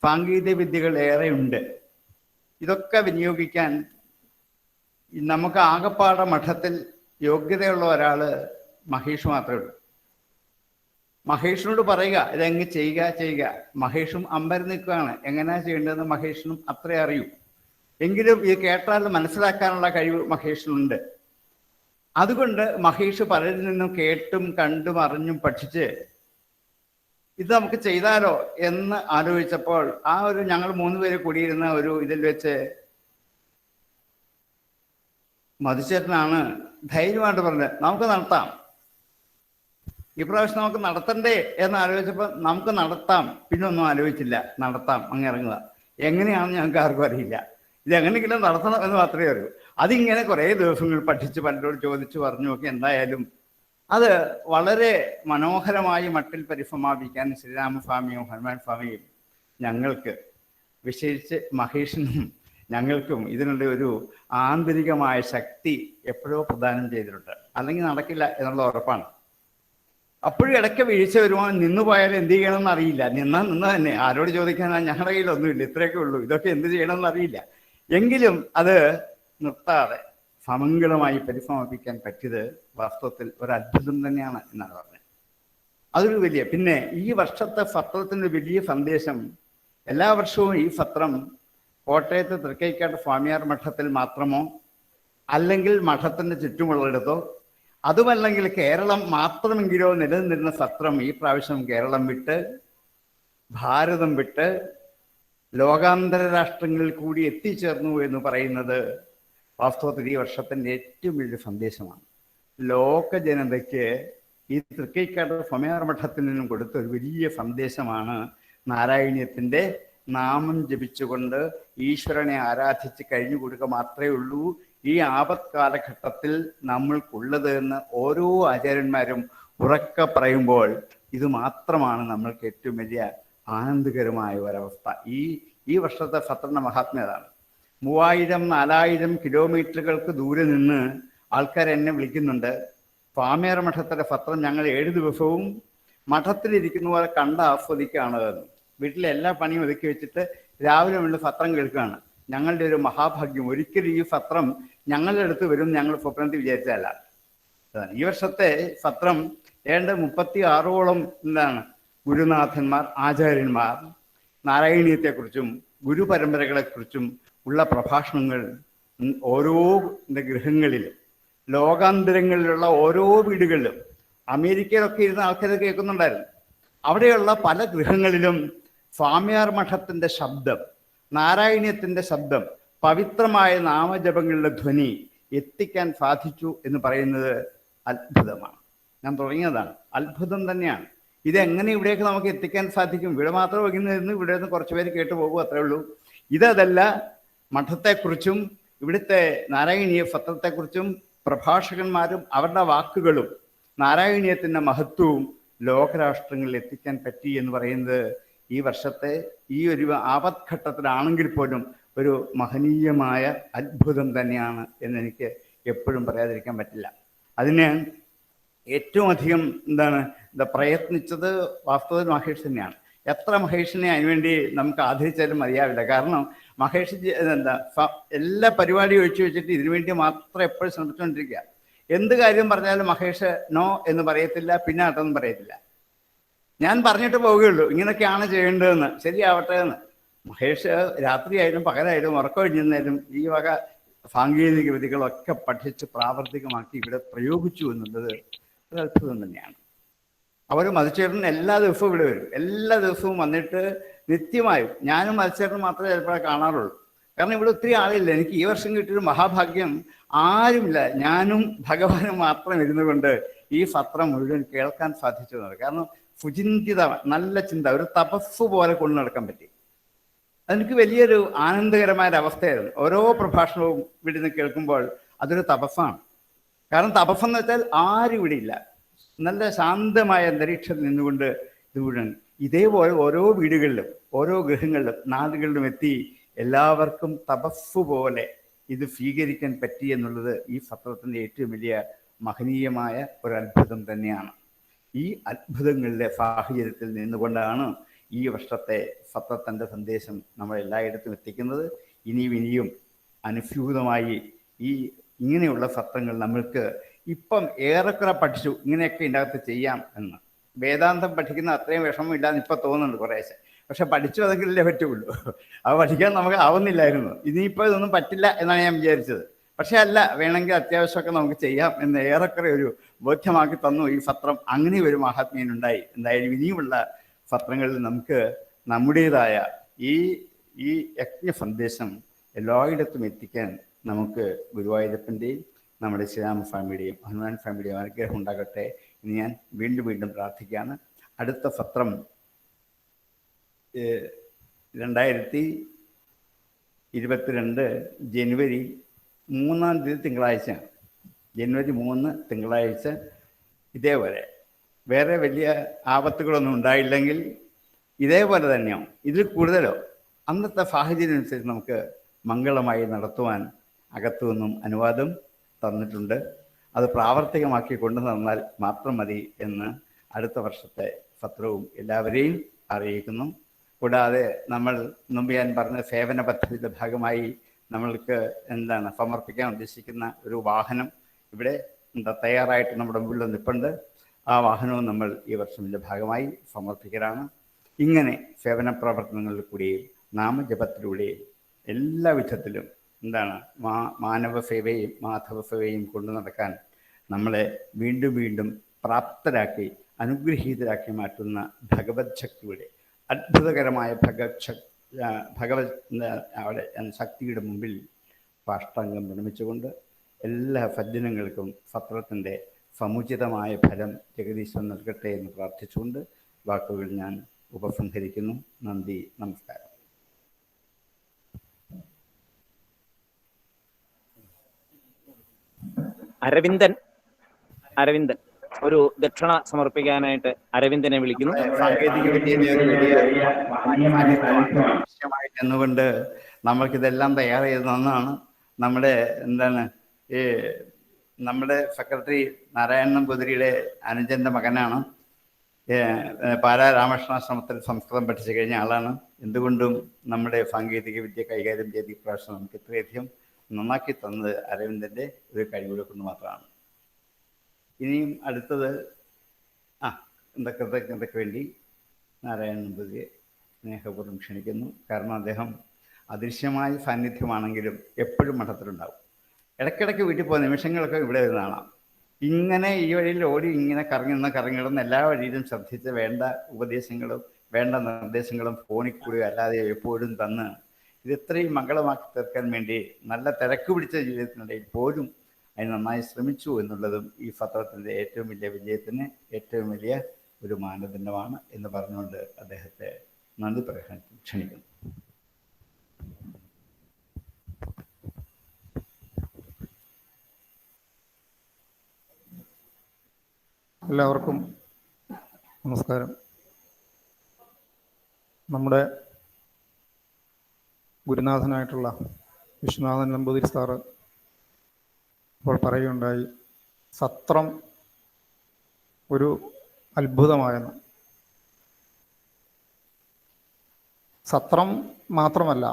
സാങ്കേതിക വിദ്യകൾ ഏറെയുണ്ട്. ഇതൊക്കെ വിനിയോഗിക്കാൻ നമുക്ക് ആകപ്പാടെ മഠത്തിൽ യോഗ്യതയുള്ള ഒരാൾ മഹേഷ് മാത്രമേ ഉള്ളൂ. മഹേഷിനോട് പറയുക ഇതെങ്ങ് ചെയ്യുക. മഹേഷും അമ്പരം നിൽക്കുകയാണ്. എങ്ങനെയാ ചെയ്യേണ്ടതെന്ന് മഹേഷിനും അത്രേ അറിയൂ. എങ്കിലും ഇത് കേട്ടാൽ മനസ്സിലാക്കാനുള്ള കഴിവ് മഹേഷിനുണ്ട്. അതുകൊണ്ട് മഹേഷ് പലരിൽ നിന്നും കേട്ടും കണ്ടും അറിഞ്ഞും പഠിച്ച് ഇത് നമുക്ക് ചെയ്താലോ എന്ന് ആലോചിച്ചപ്പോൾ ഞങ്ങൾ 3 പേര് കൂടിയിരുന്ന ഒരു ഇതിൽ വെച്ച് മധുചേട്ടനാണ് ധൈര്യമായിട്ട് പറഞ്ഞത് നമുക്ക് നടത്താം, ഈ പ്രാവശ്യം നമുക്ക് നടത്തണ്ടേ എന്ന് ആലോചിച്ചപ്പോൾ നമുക്ക് നടത്താം. പിന്നെ ഒന്നും ആലോചിച്ചില്ല, നടത്താം, അങ്ങ് ഇറങ്ങുക. എങ്ങനെയാണെന്ന് ഞങ്ങൾക്ക് ആർക്കും അറിയില്ല. ഇതെങ്ങനെയെങ്കിലും നടത്തണം എന്ന് മാത്രമേ അറിയൂ. അതിങ്ങനെ കുറേ ദിവസങ്ങൾ പഠിച്ച് പലരോട് ചോദിച്ചു പറഞ്ഞു നോക്കി. എന്തായാലും അത് വളരെ മനോഹരമായി മട്ടിൽ പരിസമാപിക്കാൻ ശ്രീരാമസ്വാമിയും ഹനുമാൻ സ്വാമിയും ഞങ്ങൾക്ക്, വിശേഷിച്ച് മഹേഷിനും ഞങ്ങൾക്കും ഇതിനുള്ള ഒരു ആന്തരികമായ ശക്തി എപ്പോഴോ പ്രദാനം ചെയ്തിട്ടുണ്ട്. അല്ലെങ്കിൽ നടക്കില്ല എന്നുള്ള ഉറപ്പാണ്. അപ്പോഴും ഇടയ്ക്ക് വീഴ്ച വരുമ്പോൾ നിന്നു പോയാലും എന്ത് ചെയ്യണമെന്ന് അറിയില്ല. നിന്ന് തന്നെ ആരോട് ചോദിക്കാനാ, ഞങ്ങളുടെ കയ്യിലൊന്നുമില്ല, ഇത്രയൊക്കെ ഉള്ളൂ, ഇതൊക്കെ എന്ത് ചെയ്യണമെന്ന് അറിയില്ല. എങ്കിലും അത് നിർത്താതെ സമങ്കടമായി പരിസമാപിക്കാൻ പറ്റിയത് വാസ്തവത്തിൽ ഒരു അത്ഭുതം തന്നെയാണ് എന്നാണ് പറഞ്ഞത്. അതൊരു വലിയ, പിന്നെ ഈ വർഷത്തെ സത്രത്തിൻ്റെ വലിയ സന്ദേശം, എല്ലാ വർഷവും ഈ സത്രം കോട്ടയത്ത് തൃക്കൈക്കാട്ട് സ്വാമിയാർ മഠത്തിൽ മാത്രമോ അല്ലെങ്കിൽ മഠത്തിൻ്റെ ചുറ്റുമുള്ളിടത്തോ അതുമല്ലെങ്കിൽ കേരളം മാത്രമെങ്കിലോ നിലനിന്നിരുന്ന സത്രം ഈ പ്രാവശ്യം കേരളം വിട്ട്, ഭാരതം വിട്ട് ലോകാന്തര രാഷ്ട്രങ്ങളിൽ കൂടി എത്തിച്ചേർന്നു എന്ന് പറയുന്നത് വാസ്തവത്തിൽ ഈ വർഷത്തിൻ്റെ ഏറ്റവും വലിയ സന്ദേശമാണ്. ലോക ജനതയ്ക്ക് ഈ തൃക്കൈക്കാട്ട് സ്വാമിയാർ മഠത്തിൽ നിന്നും കൊടുത്ത ഒരു വലിയ സന്ദേശമാണ് നാരായണീയത്തിൻ്റെ നാമം ജപിച്ചുകൊണ്ട് ഈശ്വരനെ ആരാധിച്ച് കഴിഞ്ഞു കൊടുക്കുക മാത്രമേ ഉള്ളൂ ഈ ആപത് കാലഘട്ടത്തിൽ നമ്മൾക്കുള്ളത് എന്ന് ഓരോ ആചാര്യന്മാരും ഉറക്കെ പറയുമ്പോൾ ഇത് മാത്രമാണ് നമ്മൾക്ക് ഏറ്റവും വലിയ ആനന്ദകരമായ ഒരവസ്ഥ. ഈ വർഷത്തെ സത്രന്റെ മഹാത്മ്യതാണ്. 3000-4000 കിലോമീറ്ററുകൾക്ക് ദൂരെ നിന്ന് ആൾക്കാർ എന്നെ വിളിക്കുന്നുണ്ട്. സ്വാമിയാർ മഠത്തിലെ സത്രം ഞങ്ങൾ 7 ദിവസവും മഠത്തിലിരിക്കുന്നവരെ കണ്ട് ആസ്വദിക്കുകയാണ് എന്ന്. വീട്ടിലെ എല്ലാ പണിയും ഒതുക്കി വെച്ചിട്ട് രാവിലെ മുതൽ സത്രം കേൾക്കുകയാണ്. ഞങ്ങളുടെ ഒരു മഹാഭാഗ്യം. ഒരിക്കലും ഈ സത്രം ഞങ്ങളുടെ അടുത്ത് വരും ഞങ്ങൾ സ്വപ്നത്തിൽ വിചാരിച്ചതല്ല. ഈ വർഷത്തെ സത്രം 36ഓളം ഗുരുനാഥന്മാർ, ആചാര്യന്മാർ നാരായണീയത്തെക്കുറിച്ചും ഗുരുപരമ്പരകളെക്കുറിച്ചും ഉള്ള പ്രഭാഷണങ്ങൾ ഓരോ ഗൃഹങ്ങളിലും ലോകാന്തരങ്ങളിലുള്ള ഓരോ വീടുകളിലും, അമേരിക്കയിലൊക്കെ ഇരുന്ന ആൾക്കാർ കേൾക്കുന്നുണ്ടായിരുന്നു. അവിടെയുള്ള പല ഗൃഹങ്ങളിലും സ്വാമിയാർ മഠത്തിൻ്റെ ശബ്ദം, നാരായണീയത്തിൻ്റെ ശബ്ദം, പവിത്രമായ നാമജപങ്ങളുടെ ധ്വനി എത്തിക്കാൻ സാധിച്ചു എന്ന് പറയുന്നത് അത്ഭുതമാണ്. ഞാൻ തുടങ്ങിയതാണ്, അത്ഭുതം തന്നെയാണ്. ഇതെങ്ങനെ ഇവിടേക്ക് നമുക്ക് എത്തിക്കാൻ സാധിക്കും? ഇവിടെ മാത്രം വയ്ക്കുന്നതിന് ഇവിടെ നിന്ന് കുറച്ച് പേര് കേട്ടു പോകും, അത്രേ ഉള്ളൂ. ഇതല്ല, മഠത്തെക്കുറിച്ചും ഇവിടുത്തെ നാരായണീയ സത്രത്തെക്കുറിച്ചും പ്രഭാഷകന്മാരും അവരുടെ വാക്കുകളും നാരായണീയത്തിൻ്റെ മഹത്വവും ലോകരാഷ്ട്രങ്ങളിൽ എത്തിക്കാൻ പറ്റി എന്ന് പറയുന്നത് ഈ വർഷത്തെ ഈ ഒരു ആപത്ഘട്ടത്തിലാണെങ്കിൽ പോലും ഒരു മഹനീയമായ അത്ഭുതം തന്നെയാണ് എന്നെനിക്ക് എപ്പോഴും പറയാതിരിക്കാൻ പറ്റില്ല. അതിന് ഏറ്റവും അധികം പ്രയത്നിച്ചത് വാസ്തവത്തിൽ മഹേഷ് തന്നെയാണ്. എത്ര മഹേഷിനെ അതിനുവേണ്ടി നമുക്ക് ആദരിച്ചാലും മതിയാവില്ല. കാരണം മഹേഷ് എല്ലാ പരിപാടിയും ഒഴിച്ചു വെച്ചിട്ട് ഇതിനുവേണ്ടി മാത്രം എപ്പോഴും ശ്രമിച്ചുകൊണ്ടിരിക്കുക. എന്ത് കാര്യം പറഞ്ഞാലും മഹേഷ് നോ എന്ന് പറയത്തില്ല, പിന്നാട്ടൊന്നും പറയത്തില്ല. ഞാൻ പറഞ്ഞിട്ട് പോവുകയുള്ളൂ ഇങ്ങനെയൊക്കെയാണ് ചെയ്യേണ്ടതെന്ന്, ശരിയാവട്ടെ എന്ന്. മഹേഷ് രാത്രിയായാലും പകലായാലും ഉറക്കമൊഴിഞ്ഞാലും ഈ വക സാങ്കേതിക വിദ്യകളൊക്കെ പഠിച്ച് പ്രാവർത്തികമാക്കി ഇവിടെ പ്രയോഗിച്ചു എന്നുള്ളത് ഒരു അത്ഭുതം തന്നെയാണ്. അവർ മധുചേട്ടൻ എല്ലാ ദിവസവും ഇവിടെ വരും. എല്ലാ ദിവസവും വന്നിട്ട് നിത്യമായും ഞാനും മധുചേട്ടൻ മാത്രമേ ചിലപ്പോഴേ കാണാറുള്ളൂ. കാരണം ഇവിടെ ഒത്തിരി ആളില്ല. എനിക്ക് ഈ വർഷം കിട്ടിയൊരു മഹാഭാഗ്യം, ആരുമില്ല, ഞാനും ഭഗവാനും മാത്രം ഇരുന്നു കൊണ്ട് ഈ സത്രം മുഴുവൻ കേൾക്കാൻ സാധിച്ചു. കാരണം സുചിന്തിത നല്ല ചിന്ത, ഒരു തപസ് പോലെ കൊണ്ടു നടക്കാൻ പറ്റി. അതെനിക്ക് വലിയൊരു ആനന്ദകരമായ ഒരവസ്ഥയായിരുന്നു. ഓരോ പ്രഭാഷണവും ഇവിടെ നിന്ന് കേൾക്കുമ്പോൾ അതൊരു തപസ്സാണ്. കാരണം തപസ്സെന്ന് വെച്ചാൽ ആരും ഇവിടെ ഇല്ല, നല്ല ശാന്തമായ അന്തരീക്ഷത്തിൽ നിന്നുകൊണ്ട് ഇത് മുഴുവൻ ഇതേപോലെ ഓരോ വീടുകളിലും ഓരോ ഗൃഹങ്ങളിലും നാടുകളിലും എത്തി എല്ലാവർക്കും തപസ് പോലെ ഇത് സ്വീകരിക്കാൻ പറ്റി എന്നുള്ളത് ഈ സത്രത്തിൻ്റെ ഏറ്റവും വലിയ മഹനീയമായ ഒരു അത്ഭുതം തന്നെയാണ്. ഈ അത്ഭുതങ്ങളുടെ സാഹചര്യത്തിൽ നിന്നുകൊണ്ടാണ് ഈ വർഷത്തെ സത്രത്തിൻ്റെ സന്ദേശം നമ്മൾ എല്ലായിടത്തും എത്തിക്കുന്നത്. ഇനിയും അനുസ്യൂതമായി ഈ ഇങ്ങനെയുള്ള സത്രങ്ങൾ നമ്മൾക്ക് ഇപ്പം ഏറെക്കുറെ പഠിച്ചു, ഇങ്ങനെയൊക്കെ ഇതിൻ്റെ അകത്ത് ചെയ്യാം എന്ന്. വേദാന്തം പഠിക്കുന്ന അത്രയും വിഷമമില്ലാന്ന് ഇപ്പം തോന്നുന്നുണ്ട് കുറേശ്ശെ. പക്ഷെ പഠിച്ചു അതെങ്കിലല്ലേ പറ്റുള്ളൂ. അത് പഠിക്കാൻ നമുക്ക് ആവുന്നില്ലായിരുന്നു. ഇനിയിപ്പോൾ ഇതൊന്നും പറ്റില്ല എന്നാണ് ഞാൻ വിചാരിച്ചത്. പക്ഷെ അല്ല, വേണമെങ്കിൽ അത്യാവശ്യമൊക്കെ നമുക്ക് ചെയ്യാം എന്ന് ഏറെക്കുറെ ഒരു ബോധ്യമാക്കി തന്നു ഈ സത്രം. അങ്ങനെ ഒരു മഹാത്മ്യനുണ്ടായി. എന്തായാലും ഇനിയുമുള്ള സത്രങ്ങളിൽ നമുക്ക് നമ്മുടേതായ ഈ യജ്ഞ സന്ദേശം എല്ലായിടത്തും എത്തിക്കാൻ നമുക്ക് ഗുരുവായൂരപ്പൻ്റെയും നമ്മുടെ ശ്രീരാമ ഫാമിലിയുടെയും ഹനുമാൻ ഫാമിലിയുടെയും അനുഗ്രഹം ഉണ്ടാകട്ടെ എന്ന് ഞാൻ വീണ്ടും പ്രാർത്ഥിക്കുകയാണ്. അടുത്ത സത്രം 2022 ജനുവരി 3-ാം തീയതി തിങ്കളാഴ്ച, ജനുവരി 3 തിങ്കളാഴ്ച. ഇതേപോലെ വേറെ വലിയ ആപത്തുകളൊന്നും ഉണ്ടായില്ലെങ്കിൽ ഇതേപോലെ തന്നെയോ ഇതിൽ കൂടുതലോ അന്നത്തെ സാഹചര്യം അനുസരിച്ച് നമുക്ക് മംഗളമായി നടത്തുവാൻ അകത്തു നിന്നും അനുവാദം തന്നിട്ടുണ്ട്. അത് പ്രാവർത്തികമാക്കി കൊണ്ടു നടന്നാൽ മാത്രം മതി എന്ന് അടുത്ത വർഷത്തെ സത്രവും എല്ലാവരെയും അറിയിക്കുന്നു. കൂടാതെ നമ്മൾ മുമ്പ് ഞാൻ പറഞ്ഞ സേവന പദ്ധതിയുടെ ഭാഗമായി നമ്മൾക്ക് സമർപ്പിക്കാൻ ഉദ്ദേശിക്കുന്ന ഒരു വാഹനം ഇവിടെ തയ്യാറായിട്ട് നമ്മുടെ മുമ്പിൽ നിൽപ്പുണ്ട്. ആ വാഹനവും നമ്മൾ ഈ വർഷത്തിൻ്റെ ഭാഗമായി സമർപ്പിക്കലാണ്. ഇങ്ങനെ സേവന പ്രവർത്തനങ്ങളിൽ കൂടിയും നാമജപത്തിലൂടെയും എല്ലാ വിധത്തിലും മാനവ സേവയും മാധവ സേവയും കൊണ്ടു നടക്കാൻ നമ്മളെ വീണ്ടും പ്രാപ്തരാക്കി അനുഗ്രഹീതരാക്കി മാറ്റുന്ന ഭഗവത് ശക്തിയുടെ അത്ഭുതകരമായ ഭഗവത് ശക്തിയുടെ മുമ്പിൽ സാഷ്ടാംഗം നിർമ്മിച്ചുകൊണ്ട് എല്ലാ സജ്ജനങ്ങൾക്കും സത്രത്തിൻ്റെ സമുചിതമായ ഫലം ജഗദീശ്വരൻ നൽകട്ടെ എന്ന് പ്രാർത്ഥിച്ചുകൊണ്ട് വാക്കുകൾ ഞാൻ ഉപസംഹരിക്കുന്നു. നന്ദി, നമസ്കാരം. അരവിന്ദൻ ഒരു ദക്ഷിണ സമർപ്പിക്കാനായിട്ട് അരവിന്ദനെ വിളിക്കുന്നു. സാങ്കേതിക വിദ്യയുടെ ഒരു വലിയ ആവശ്യമായിട്ട് എന്നുകൊണ്ട് നമ്മൾക്കിതെല്ലാം തയ്യാർ ചെയ്ത് തന്നാണ്. നമ്മുടെ സെക്രട്ടറി നാരായണൻ നമ്പൂതിരിയുടെ അനുജന്റെ മകനാണ്. പാലാ രാമകൃഷ്ണാശ്രമത്തിൽ സംസ്കൃതം പഠിച്ചു കഴിഞ്ഞ ആളാണ്. എന്തുകൊണ്ടും നമ്മുടെ സാങ്കേതിക വിദ്യ കൈകാര്യം ചെയ്ത് ഈ പ്രാവശ്യം നമുക്ക് ഇത്രയധികം നന്നാക്കി തന്നത് അരവിന്ദൻ്റെ ഒരു കഴിവുകൾ കൊണ്ട് മാത്രമാണ്. ഇനിയും അടുത്തത് കൃതജ്ഞതയ്ക്ക് വേണ്ടി നാരായണൻ നമ്പൂതിരിയെ സ്നേഹപൂർവ്വം ക്ഷണിക്കുന്നു. കാരണം അദ്ദേഹം അദൃശ്യമായ സാന്നിധ്യമാണെങ്കിലും എപ്പോഴും മഠത്തിലുണ്ടാവും. ഇടയ്ക്കിടയ്ക്ക് വീട്ടിൽ പോകുന്ന നിമിഷങ്ങളൊക്കെ ഇവിടെ വരുന്ന കാണാം. ഇങ്ങനെ ഈ വഴിയിൽ ഓടി ഇങ്ങനെ കറങ്ങിടുന്ന എല്ലാ വഴിയിലും ശ്രദ്ധിച്ച് വേണ്ട ഉപദേശങ്ങളും വേണ്ട നിർദ്ദേശങ്ങളും ഫോണിൽ കൂടി അല്ലാതെ എപ്പോഴും തന്ന് ഇത് ഇത്രയും മംഗളമാക്കി തീർക്കാൻ വേണ്ടി നല്ല തിരക്ക് പിടിച്ച ജീവിതത്തിനിടയിൽ പോലും അതിന് നന്നായി ശ്രമിച്ചു എന്നുള്ളതും ഈ പത്രത്തിൻ്റെ ഏറ്റവും വലിയ വിജയത്തിന് ഏറ്റവും വലിയ ഒരു മാനദണ്ഡമാണ് എന്ന് പറഞ്ഞുകൊണ്ട് അദ്ദേഹത്തെ നന്ദി പറയാൻ ക്ഷണിക്കുന്നു. എല്ലാവർക്കും നമസ്കാരം. നമ്മുടെ ഗുരുനാഥനായിട്ടുള്ള വിശ്വനാഥൻ നമ്പൂതിരി സാറ് ഇപ്പോൾ പറയുകയുണ്ടായി, സത്രം ഒരു അത്ഭുതമായെന്ന്. സത്രം മാത്രമല്ല,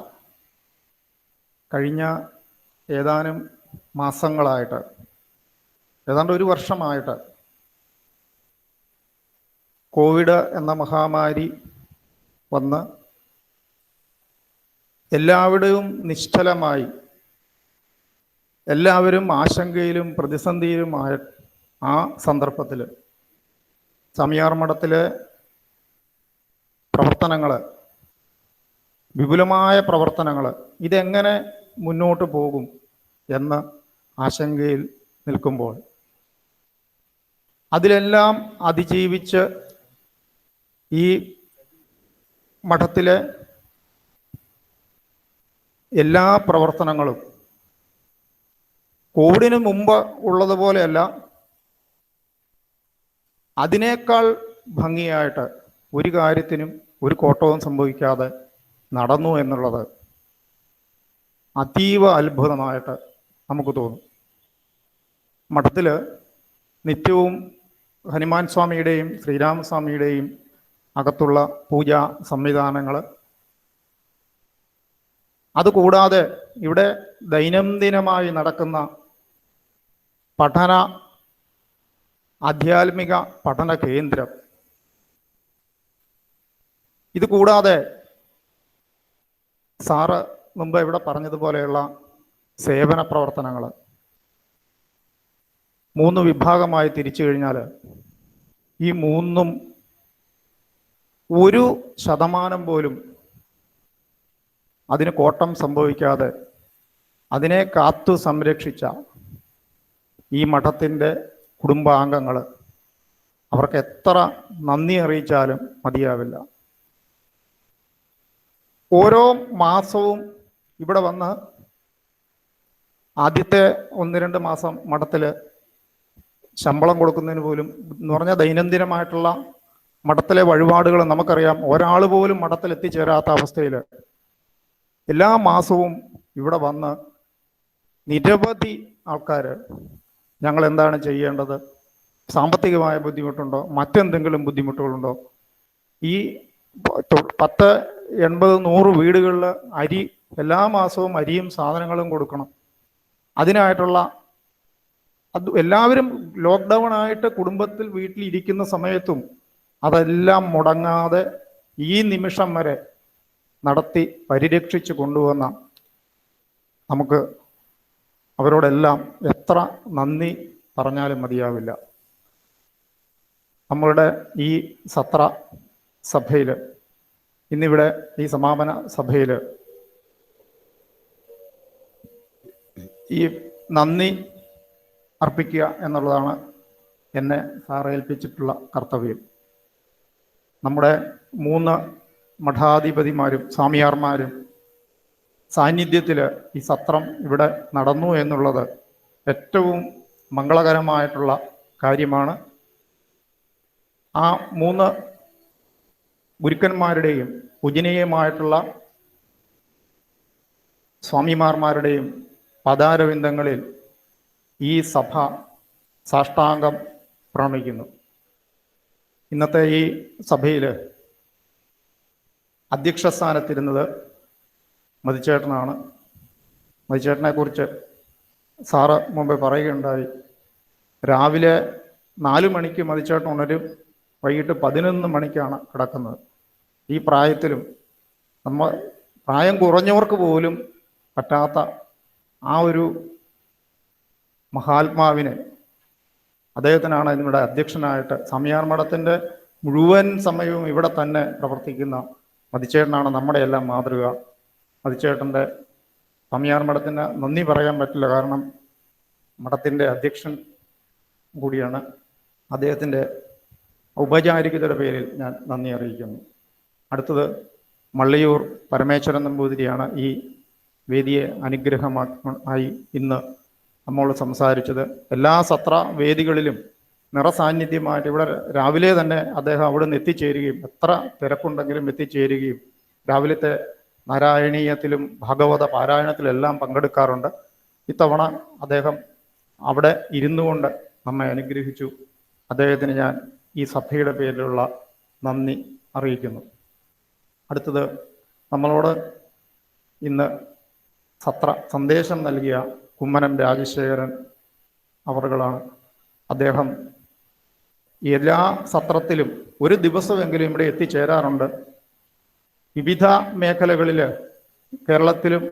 കഴിഞ്ഞ ഏതാനും മാസങ്ങളായിട്ട്, ഏതാണ്ട് ഒരു വർഷമായിട്ട് കോവിഡ് എന്ന മഹാമാരി വന്ന് എല്ലാവരുടെയും നിശ്ചലമായി, എല്ലാവരും ആശങ്കയിലും പ്രതിസന്ധിയിലുമായ ആ സന്ദർഭത്തിൽ ചാമിയാർ മഠത്തിലെ പ്രവർത്തനങ്ങൾ, വിപുലമായ പ്രവർത്തനങ്ങൾ, ഇതെങ്ങനെ മുന്നോട്ട് പോകും എന്ന ആശങ്കയിൽ നിൽക്കുമ്പോൾ അതിലെല്ലാം അതിജീവിച്ച് ഈ മഠത്തിലെ എല്ലാ പ്രവർത്തനങ്ങളും കോവിഡിന് മുമ്പ് ഉള്ളതുപോലെയല്ല, അതിനേക്കാൾ ഭംഗിയായിട്ട് ഒരു കാര്യത്തിനും ഒരു കോട്ടവും സംഭവിക്കാതെ നടന്നു എന്നുള്ളത് അതീവ അത്ഭുതമായിട്ട് നമുക്ക് തോന്നും. മഠത്തിൽ നിത്യവും ഹനുമാൻ സ്വാമിയുടെയും ശ്രീരാമസ്വാമിയുടെയും അകത്തുള്ള പൂജാ സംവിധാനങ്ങൾ, അതുകൂടാതെ ഇവിടെ ദൈനംദിനമായി നടക്കുന്ന ആധ്യാത്മിക പഠന കേന്ദ്രം, ഇത് കൂടാതെ സാറ് മുമ്പ് ഇവിടെ പറഞ്ഞതുപോലെയുള്ള സേവന പ്രവർത്തനങ്ങൾ 3 വിഭാഗമായി തിരിച്ചു കഴിഞ്ഞാൽ ഈ 3ഉം 1% പോലും അതിന് കോട്ടം സംഭവിക്കാതെ അതിനെ കാത്തു സംരക്ഷിച്ച ഈ മഠത്തിൻ്റെ കുടുംബാംഗങ്ങൾ, അവർക്ക് എത്ര നന്ദി അറിയിച്ചാലും മതിയാവില്ല. ഓരോ മാസവും ഇവിടെ വന്ന് ആദ്യത്തെ 1-2 മാസം മഠത്തിൽ ശമ്പളം കൊടുക്കുന്നതിന് പോലും എന്ന് പറഞ്ഞാൽ ദൈനംദിനമായിട്ടുള്ള മഠത്തിലെ വഴിപാടുകൾ നമുക്കറിയാം, ഒരാൾ പോലും മഠത്തിൽ എത്തിച്ചേരാത്ത അവസ്ഥയിൽ എല്ലാ മാസവും ഇവിടെ വന്ന് നിരവധി ആൾക്കാർ ഞങ്ങൾ എന്താണ് ചെയ്യേണ്ടത്, സാമ്പത്തികമായ ബുദ്ധിമുട്ടുണ്ടോ, മറ്റെന്തെങ്കിലും ബുദ്ധിമുട്ടുകളുണ്ടോ, ഈ 10, 80, 100 വീടുകളിൽ അരി എല്ലാ മാസവും അരിയും സാധനങ്ങളും കൊടുക്കണം. അതിനായിട്ടുള്ള എല്ലാവരും ലോക്ക്ഡൗൺ ആയിട്ട് കുടുംബത്തിൽ വീട്ടിലിരിക്കുന്ന സമയത്തും അതെല്ലാം മുടങ്ങാതെ ഈ നിമിഷം വരെ നടത്തി പരിരക്ഷിച്ച് കൊണ്ടുവന്ന നമുക്ക് അവരോടെല്ലാം എത്ര നന്ദി പറഞ്ഞാലും മതിയാവില്ല. നമ്മളുടെ ഈ സത്ര സഭയിൽ, ഇന്നിവിടെ ഈ സമാപന സഭയിൽ ഈ നന്ദി അർപ്പിക്കുക എന്നുള്ളതാണ് എന്നെ സാറ് ഏൽപ്പിച്ചിട്ടുള്ള കർത്തവ്യം. നമ്മുടെ 3 മഠാധിപതിമാരും സ്വാമിയാർമാരും സാന്നിധ്യത്തിൽ ഈ സത്രം ഇവിടെ നടന്നു എന്നുള്ളത് ഏറ്റവും മംഗളകരമായിട്ടുള്ള കാര്യമാണ്. ആ 3 ഗുരുക്കന്മാരുടെയും പൂജനീയമായിട്ടുള്ള സ്വാമിമാർമാരുടെയും പദാരവിന്ദങ്ങളിൽ ഈ സഭ സാഷ്ടാംഗം പ്രണമിക്കുന്നു. ഇന്നത്തെ ഈ സഭയിൽ അധ്യക്ഷ സ്ഥാനത്തിരുന്നത് മതിച്ചേട്ടനാണ്. മതിച്ചേട്ടനെ കുറിച്ച് സാറ് മുമ്പ് പറയുകയുണ്ടായി. രാവിലെ 4 മണിക്ക് മതിച്ചേട്ടൻ ഉണരും, വൈകിട്ട് 11 മണിക്കാണ് കിടക്കുന്നത്. ഈ പ്രായത്തിലും പ്രായം കുറഞ്ഞവർക്ക് പോലും പറ്റാത്ത ആ ഒരു മഹാത്മാവിനെ, അദ്ദേഹത്തിനാണ് ഇവിടെ അധ്യക്ഷനായിട്ട്, സ്വാമിയാർ മഠത്തിൻ്റെ മുഴുവൻ സമയവും ഇവിടെ തന്നെ പ്രവർത്തിക്കുന്ന മതിച്ചേട്ടനാണ് നമ്മുടെ എല്ലാം മാതൃക. മതിച്ചേട്ടൻ്റെ സ്വാമിയാർ മഠത്തിന് നന്ദി പറയാൻ പറ്റില്ല, കാരണം മഠത്തിൻ്റെ അധ്യക്ഷൻ കൂടിയാണ്. അദ്ദേഹത്തിൻ്റെ ഔപചാരികതയുടെ പേരിൽ ഞാൻ നന്ദി അറിയിക്കുന്നു. അടുത്തത് മള്ളിയൂർ പരമേശ്വരൻ നമ്പൂതിരിയാണ് ഈ വേദിയെ അനുഗ്രഹമായി ഇന്ന് നമ്മോട് സംസാരിച്ചത്. എല്ലാ സത്ര വേദികളിലും നിറസാന്നിധ്യമായിട്ട് ഇവിടെ രാവിലെ തന്നെ അദ്ദേഹം അവിടെ നിന്ന് എത്തിച്ചേരുകയും, എത്ര തിരക്കുണ്ടെങ്കിലും എത്തിച്ചേരുകയും, രാവിലത്തെ നാരായണീയത്തിലും ഭാഗവത പാരായണത്തിലെല്ലാം പങ്കെടുക്കാറുണ്ട്. ഇത്തവണ അദ്ദേഹം അവിടെ ഇരുന്നു കൊണ്ട് നമ്മെ അനുഗ്രഹിച്ചു. അദ്ദേഹത്തിന് ഞാൻ ഈ സഭയുടെ പേരിലുള്ള നന്ദി അറിയിക്കുന്നു. അടുത്തത് നമ്മളോട് ഇന്ന് സന്ദേശം നൽകിയ കുമ്മനം രാജശേഖരൻ അവറുകളാണ്. അദ്ദേഹം എല്ലാ സത്രത്തിലും ഒരു ദിവസമെങ്കിലും ഇവിടെ എത്തിച്ചേരാറുണ്ട്. വിവിധ മേഖലകളിൽ കേരളത്തിലും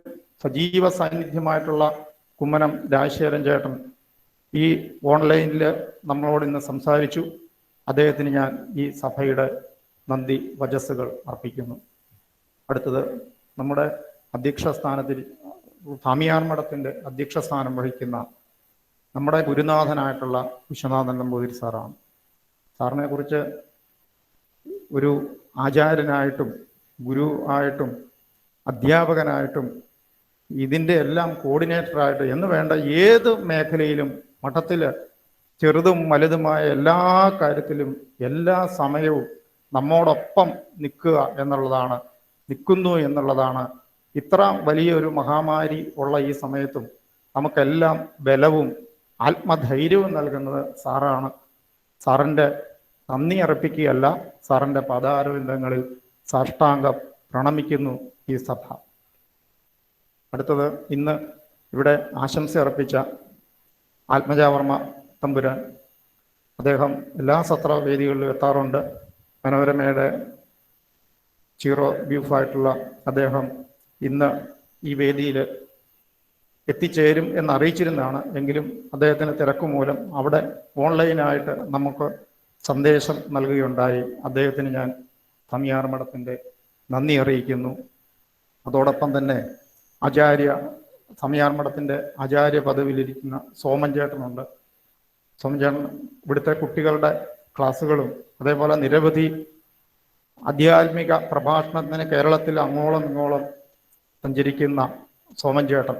സജീവ സാന്നിധ്യമായിട്ടുള്ള കുമ്മനം രാജശേഖരൻ ചേട്ടൻ ഈ ഓൺലൈനിൽ നമ്മളോട് ഇന്ന് സംസാരിച്ചു. അദ്ദേഹത്തിന് ഞാൻ ഈ സഭയുടെ നന്ദി വചസ്സുകൾ അർപ്പിക്കുന്നു. അടുത്തത് നമ്മുടെ അധ്യക്ഷ സ്ഥാനത്തിൽ സ്വാമിയാർ മഠത്തിൻ്റെ അധ്യക്ഷ സ്ഥാനം വഹിക്കുന്ന നമ്മുടെ ഗുരുനാഥനായിട്ടുള്ള വിശ്വനാഥൻ നമ്പൂതിരി സാറാണ്. സാറിനെ കുറിച്ച് ഒരു ആചാര്യനായിട്ടും ഗുരു ആയിട്ടും അധ്യാപകനായിട്ടും ഇതിൻ്റെ എല്ലാം കോർഡിനേറ്ററായിട്ട് എന്ന് വേണ്ട ഏത് മേഖലയിലും മഠത്തിൽ ചെറുതും വലുതുമായ എല്ലാ കാര്യത്തിലും എല്ലാ സമയവും നമ്മോടൊപ്പം നിൽക്കുന്നു എന്നുള്ളതാണ് ഇത്ര വലിയൊരു മഹാമാരി ഉള്ള ഈ സമയത്തും നമുക്കെല്ലാം ബലവും ആത്മധൈര്യവും നൽകുന്നത് സാറാണ്. സാറിൻ്റെ നന്ദി അർപ്പിക്കുകയല്ല, സാറിൻ്റെ പാദാരവിന്ദങ്ങളിൽ സാഷ്ടാംഗം പ്രണമിക്കുന്നു ഈ സഭ. അടുത്തത് ഇന്ന് ഇവിടെ ആശംസ അർപ്പിച്ച ആത്മജാവർമ്മ തമ്പുരാൻ. അദ്ദേഹം എല്ലാ സത്രവേദികളിലും എത്താറുണ്ട്. മനോരമയുടെ ചീറോ ബ്യൂഫായിട്ടുള്ള അദ്ദേഹം ഇന്ന് ഈ വേദിയിൽ എത്തിച്ചേരും എന്നറിയിച്ചിരുന്നതാണ്. എങ്കിലും അദ്ദേഹത്തിന് തിരക്ക് മൂലം അവിടെ ഓൺലൈനായിട്ട് നമുക്ക് സന്ദേശം നൽകുകയുണ്ടായി. അദ്ദേഹത്തിന് ഞാൻ സ്വാമിയാർ മഠത്തിൻ്റെ നന്ദി അറിയിക്കുന്നു. അതോടൊപ്പം തന്നെ സ്വാമിയാർ മഠത്തിൻ്റെ ആചാര്യ പദവിയിലിരിക്കുന്ന സോമൻ ചേട്ടനുണ്ട്. സോമൻ ചേട്ടൻ ഇവിടുത്തെ കുട്ടികളുടെ ക്ലാസ്സുകളും അതേപോലെ നിരവധി ആധ്യാത്മിക പ്രഭാഷണത്തിന് കേരളത്തിൽ അങ്ങോളം ഇങ്ങോളം സഞ്ചരിക്കുന്ന സോമൻ ചേട്ടൻ.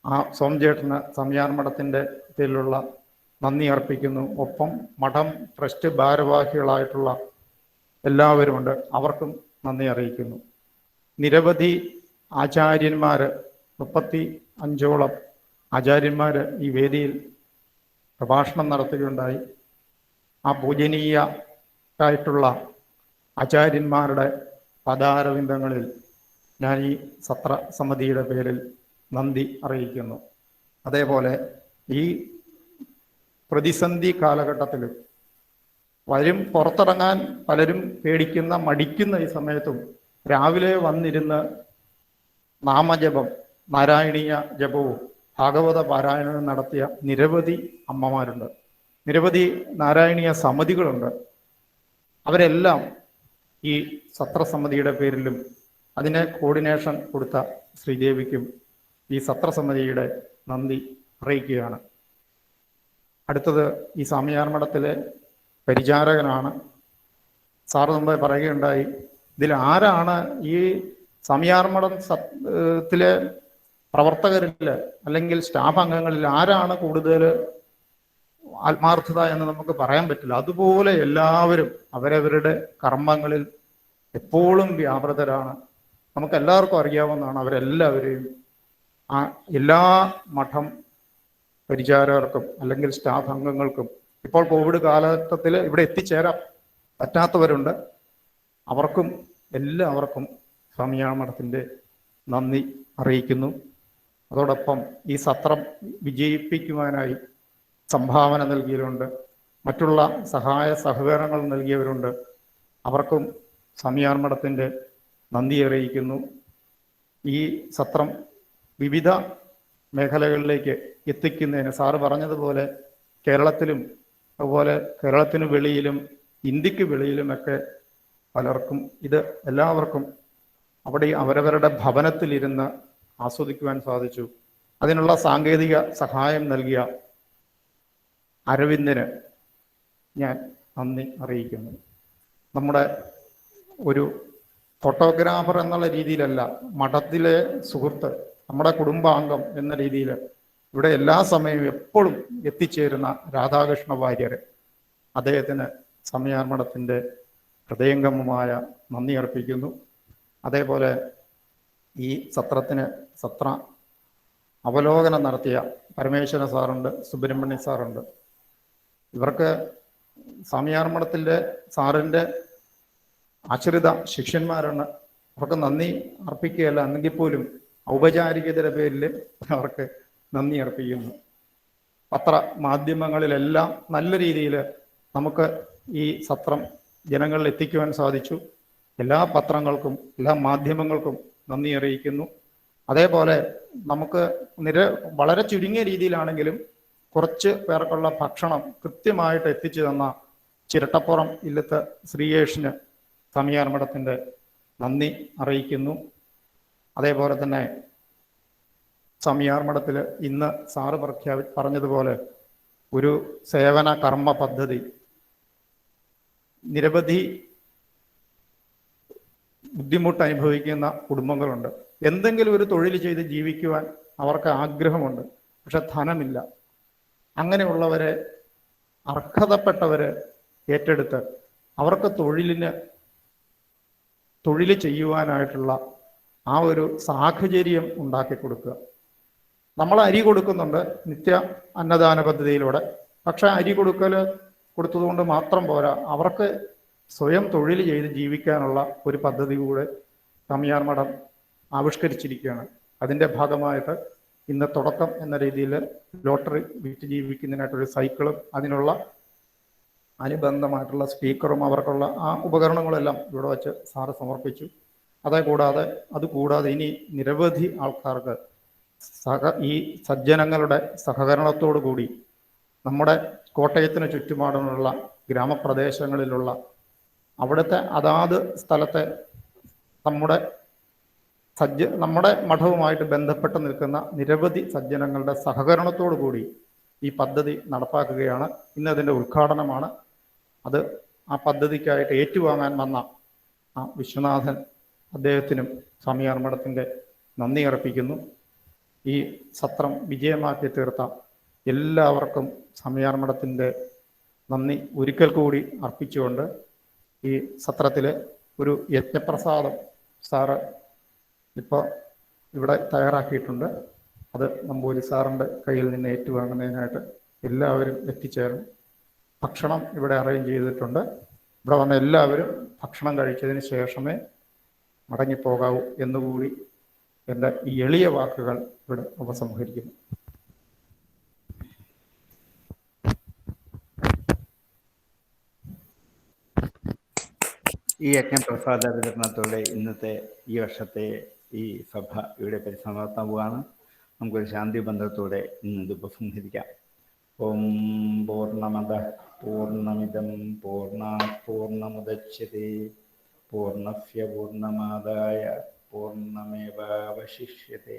ആ സോമൻ ചേട്ടന് സ്വാമിയാർ മഠത്തിൻ്റെ പേരിലുള്ള നന്ദി അർപ്പിക്കുന്നു. ഒപ്പം മഠം ട്രസ്റ്റ് ഭാരവാഹികളായിട്ടുള്ള എല്ലാവരുമുണ്ട്, അവർക്കും നന്ദി അറിയിക്കുന്നു. നിരവധി ആചാര്യന്മാർ 35ഓളം ആചാര്യന്മാർ ഈ വേദിയിൽ പ്രഭാഷണം നടത്തുകയുണ്ടായി. ആ പൂജനീയരായിട്ടുള്ള ആചാര്യന്മാരുടെ പദാരവിന്ദങ്ങളിൽ ഞാൻ ഈ സത്ര സമിതിയുടെ പേരിൽ നന്ദി അറിയിക്കുന്നു. അതേപോലെ ഈ പ്രതിസന്ധി കാലഘട്ടത്തിൽ പുറത്തിറങ്ങാൻ പലരും മടിക്കുന്ന ഈ സമയത്തും രാവിലെ വന്നിരുന്ന് നാമജപം, നാരായണീയ ജപവും ഭാഗവത പാരായണവും നടത്തിയ നിരവധി അമ്മമാരുണ്ട്, നിരവധി നാരായണീയ സമിതികളുണ്ട്. അവരെല്ലാം ഈ സത്രസമിതിയുടെ പേരിലും അതിനെ കോർഡിനേഷൻ കൊടുത്ത ശ്രീദേവിക്കും ഈ സത്രസമിതിയുടെ നന്ദി അറിയിക്കുകയാണ്. അടുത്തത് ഈ സ്വാമിയാർ മഠത്തിലെ പരിചാരകനാണ്. സാറ് മുമ്പേ പറയുകയുണ്ടായി, ഇതിൽ ആരാണ് ഈ സ്വാമിയാർ മഠത്തിലെ പ്രവർത്തകരിൽ അല്ലെങ്കിൽ സ്റ്റാഫ് അംഗങ്ങളിൽ ആരാണ് കൂടുതൽ ആത്മാർത്ഥത എന്ന് നമുക്ക് പറയാൻ പറ്റില്ല. അതുപോലെ എല്ലാവരും അവരവരുടെ കർമ്മങ്ങളിൽ എപ്പോഴും വ്യാപൃതരാണ്. നമുക്ക് എല്ലാവർക്കും അറിയാവുന്നതാണ്. അവരെല്ലാവരെയും എല്ലാ മഠം പരിചാരകർക്കും അല്ലെങ്കിൽ സ്റ്റാഫ് അംഗങ്ങൾക്കും ഇപ്പോൾ കോവിഡ് കാലഘട്ടത്തിൽ ഇവിടെ എത്തിച്ചേരാൻ പറ്റാത്തവരുണ്ട്, അവർക്കും എല്ലാവർക്കും സ്വാമിയാർ മഠത്തിൻ്റെ നന്ദി അറിയിക്കുന്നു. അതോടൊപ്പം ഈ സത്രം വിജയിപ്പിക്കുവാനായി സംഭാവന നൽകിയവരുണ്ട്, മറ്റുള്ള സഹായ സഹകരണങ്ങൾ നൽകിയവരുണ്ട്, അവർക്കും സ്വാമിയാർ മഠത്തിൻ്റെ നന്ദി അറിയിക്കുന്നു. ഈ സത്രം വിവിധ മേഖലകളിലേക്ക് എത്തിക്കുന്നതിന് സാറ് പറഞ്ഞതുപോലെ കേരളത്തിലും അതുപോലെ കേരളത്തിന് വെളിയിലും ഇന്ത്യക്ക് വെളിയിലുമൊക്കെ പലർക്കും ഇത് എല്ലാവർക്കും അവിടെ അവരവരുടെ ഭവനത്തിലിരുന്ന് ആസ്വദിക്കുവാൻ സാധിച്ചു. അതിനുള്ള സാങ്കേതിക സഹായം നൽകിയ അരവിന്ദന് ഞാൻ നന്ദി അറിയിക്കുന്നു. നമ്മുടെ ഒരു ഫോട്ടോഗ്രാഫർ എന്നുള്ള രീതിയിലല്ല, മഠത്തിലെ സുഹൃത്ത്, നമ്മുടെ കുടുംബാംഗം എന്ന രീതിയിൽ ഇവിടെ എല്ലാ സമയവും എപ്പോഴും എത്തിച്ചേരുന്ന രാധാകൃഷ്ണ വാര്യർ, അദ്ദേഹത്തിന് സ്വാമിയാർ മഠത്തിൻ്റെ ഹൃദയംഗമമായ നന്ദി അർപ്പിക്കുന്നു. അതേപോലെ ഈ സത്ര അവലോകനം നടത്തിയ പരമേശ്വര സാറുണ്ട്, സുബ്രഹ്മണ്യ സാറുണ്ട്. ഇവർക്ക് സ്വാമിയാർ മഠത്തിൻ്റെ സാറിൻ്റെ ആശ്രിത ശിഷ്യന്മാരാണ് അവർക്ക് നന്ദി അർപ്പിക്കുകയല്ല, എന്നെങ്കിൽ പോലും ഔപചാരികതയുടെ പേരിൽ അവർക്ക് നന്ദി അർപ്പിക്കുന്നു. പത്രമാധ്യമങ്ങളിലെല്ലാം നല്ല രീതിയിൽ നമുക്ക് ഈ സത്രം ജനങ്ങളിൽ എത്തിക്കുവാൻ സാധിച്ചു. എല്ലാ പത്രങ്ങൾക്കും എല്ലാ മാധ്യമങ്ങൾക്കും നന്ദി അറിയിക്കുന്നു. അതേപോലെ നമുക്ക് വളരെ ചുരുങ്ങിയ രീതിയിലാണെങ്കിലും കുറച്ച് പേർക്കുള്ള ഭക്ഷണം കൃത്യമായിട്ട് എത്തിച്ചു തന്ന ചിരട്ടപ്പുറം ഇല്ലത്ത് ശ്രീയേഷിന് സ്വാമിയാർ മഠത്തിൻ്റെ നന്ദി അറിയിക്കുന്നു. അതേപോലെ തന്നെ സ്വാമിയാർ മഠത്തിൽ ഇന്ന് സാറ് പറഞ്ഞതുപോലെ ഒരു സേവന കർമ്മ പദ്ധതി, നിരവധി ബുദ്ധിമുട്ട് അനുഭവിക്കുന്ന കുടുംബങ്ങളുണ്ട്. എന്തെങ്കിലും ഒരു തൊഴിൽ ചെയ്ത് ജീവിക്കുവാൻ അവർക്ക് ആഗ്രഹമുണ്ട്, പക്ഷെ ധനമില്ല. അങ്ങനെയുള്ളവരെ, അർഹതപ്പെട്ടവരെ ഏറ്റെടുത്ത് അവർക്ക് തൊഴിൽ ചെയ്യുവാനായിട്ടുള്ള ആ ഒരു സാഹചര്യം ഉണ്ടാക്കി കൊടുക്കുക. നമ്മൾ അരി കൊടുക്കുന്നുണ്ട് നിത്യ അന്നദാന പദ്ധതിയിലൂടെ. പക്ഷെ അരി കൊടുത്തതുകൊണ്ട് മാത്രം പോരാ, അവർക്ക് സ്വയം തൊഴിൽ ചെയ്ത് ജീവിക്കാനുള്ള ഒരു പദ്ധതി കൂടെ സ്വാമിയാർ മഠം ആവിഷ്കരിച്ചിരിക്കുകയാണ്. അതിൻ്റെ ഭാഗമായിട്ട് ഇന്ന് തുടക്കം എന്ന രീതിയിൽ ലോട്ടറി വിറ്റ് ജീവിക്കുന്നതിനായിട്ടൊരു സൈക്കിളും അതിനുള്ള അനുബന്ധമായിട്ടുള്ള സ്പീക്കറും അവർക്കുള്ള ആ ഉപകരണങ്ങളെല്ലാം ഇവിടെ വച്ച് സാറ് സമർപ്പിച്ചു. അതുകൂടാതെ ഇനി നിരവധി ആൾക്കാർക്ക് ഈ സജ്ജനങ്ങളുടെ സഹകരണത്തോടു കൂടി നമ്മുടെ കോട്ടയത്തിന് ചുറ്റുപാടുമുള്ള ഗ്രാമപ്രദേശങ്ങളിലുള്ള അവിടുത്തെ അതാത് സ്ഥലത്തെ നമ്മുടെ മഠവുമായിട്ട് ബന്ധപ്പെട്ട് നിൽക്കുന്ന നിരവധി സജ്ജനങ്ങളുടെ സഹകരണത്തോടു കൂടി ഈ പദ്ധതി നടപ്പാക്കുകയാണ്. ഇന്ന് അതിൻ്റെ ഉദ്ഘാടനമാണ്. ആ പദ്ധതിക്കായിട്ട് ഏറ്റുവാങ്ങാൻ വന്ന ആ വിശ്വനാഥൻ, അദ്ദേഹത്തിനും സ്വാമിയാർ മഠത്തിൻ്റെ നന്ദി അർപ്പിക്കുന്നു. ഈ സത്രം വിജയമാക്കി തീർത്ത എല്ലാവർക്കും സ്വാമിയാർ മഠത്തിൻ്റെ നന്ദി ഒരിക്കൽ കൂടി അർപ്പിച്ചുകൊണ്ട് ഈ സത്രത്തിൽ ഒരു യജ്ഞപ്രസാദം സാറ് ഇപ്പോൾ ഇവിടെ തയ്യാറാക്കിയിട്ടുണ്ട്. അത് നമ്പൂരി സാറിൻ്റെ കയ്യിൽ നിന്ന് ഏറ്റുവാങ്ങുന്നതിനായിട്ട് എല്ലാവരും എത്തിച്ചേർന്നു. ഭക്ഷണം ഇവിടെ അറേഞ്ച് ചെയ്തിട്ടുണ്ട്. ഇവിടെ വന്ന എല്ലാവരും ഭക്ഷണം കഴിച്ചതിന് ശേഷമേ മടങ്ങിപ്പോകാവൂ എന്നുകൂടി എൻ്റെ ഈ എളിയ വാക്കുകൾ ഇവിടെ ഉപസംഹരിക്കുന്നു. ഈ യജ്ഞപ്രസാദ വിതരണത്തോടെ ഇന്നത്തെ ഈ വർഷത്തെ ഈ സഭ ഇവിടെ പരിസമാപ്തമാവുകയാണ്. നമുക്കൊരു ശാന്തി ബന്ധത്തോടെ ഇന്നത് ഉപസംഹരിക്കാം. ഓം പൂർണ്ണമദ പൂർണ്ണമിദം പൂർണ്ണാത് പൂർണ്ണമുദച്യത്തെ പൂർണ്ണസ്യ പൂർണ്ണമാദായ പൂർണ്ണമേവാവശിഷ്യത്തെ.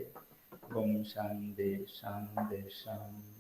ഓം ശാന്തി ശാന്തി ശാന്തി.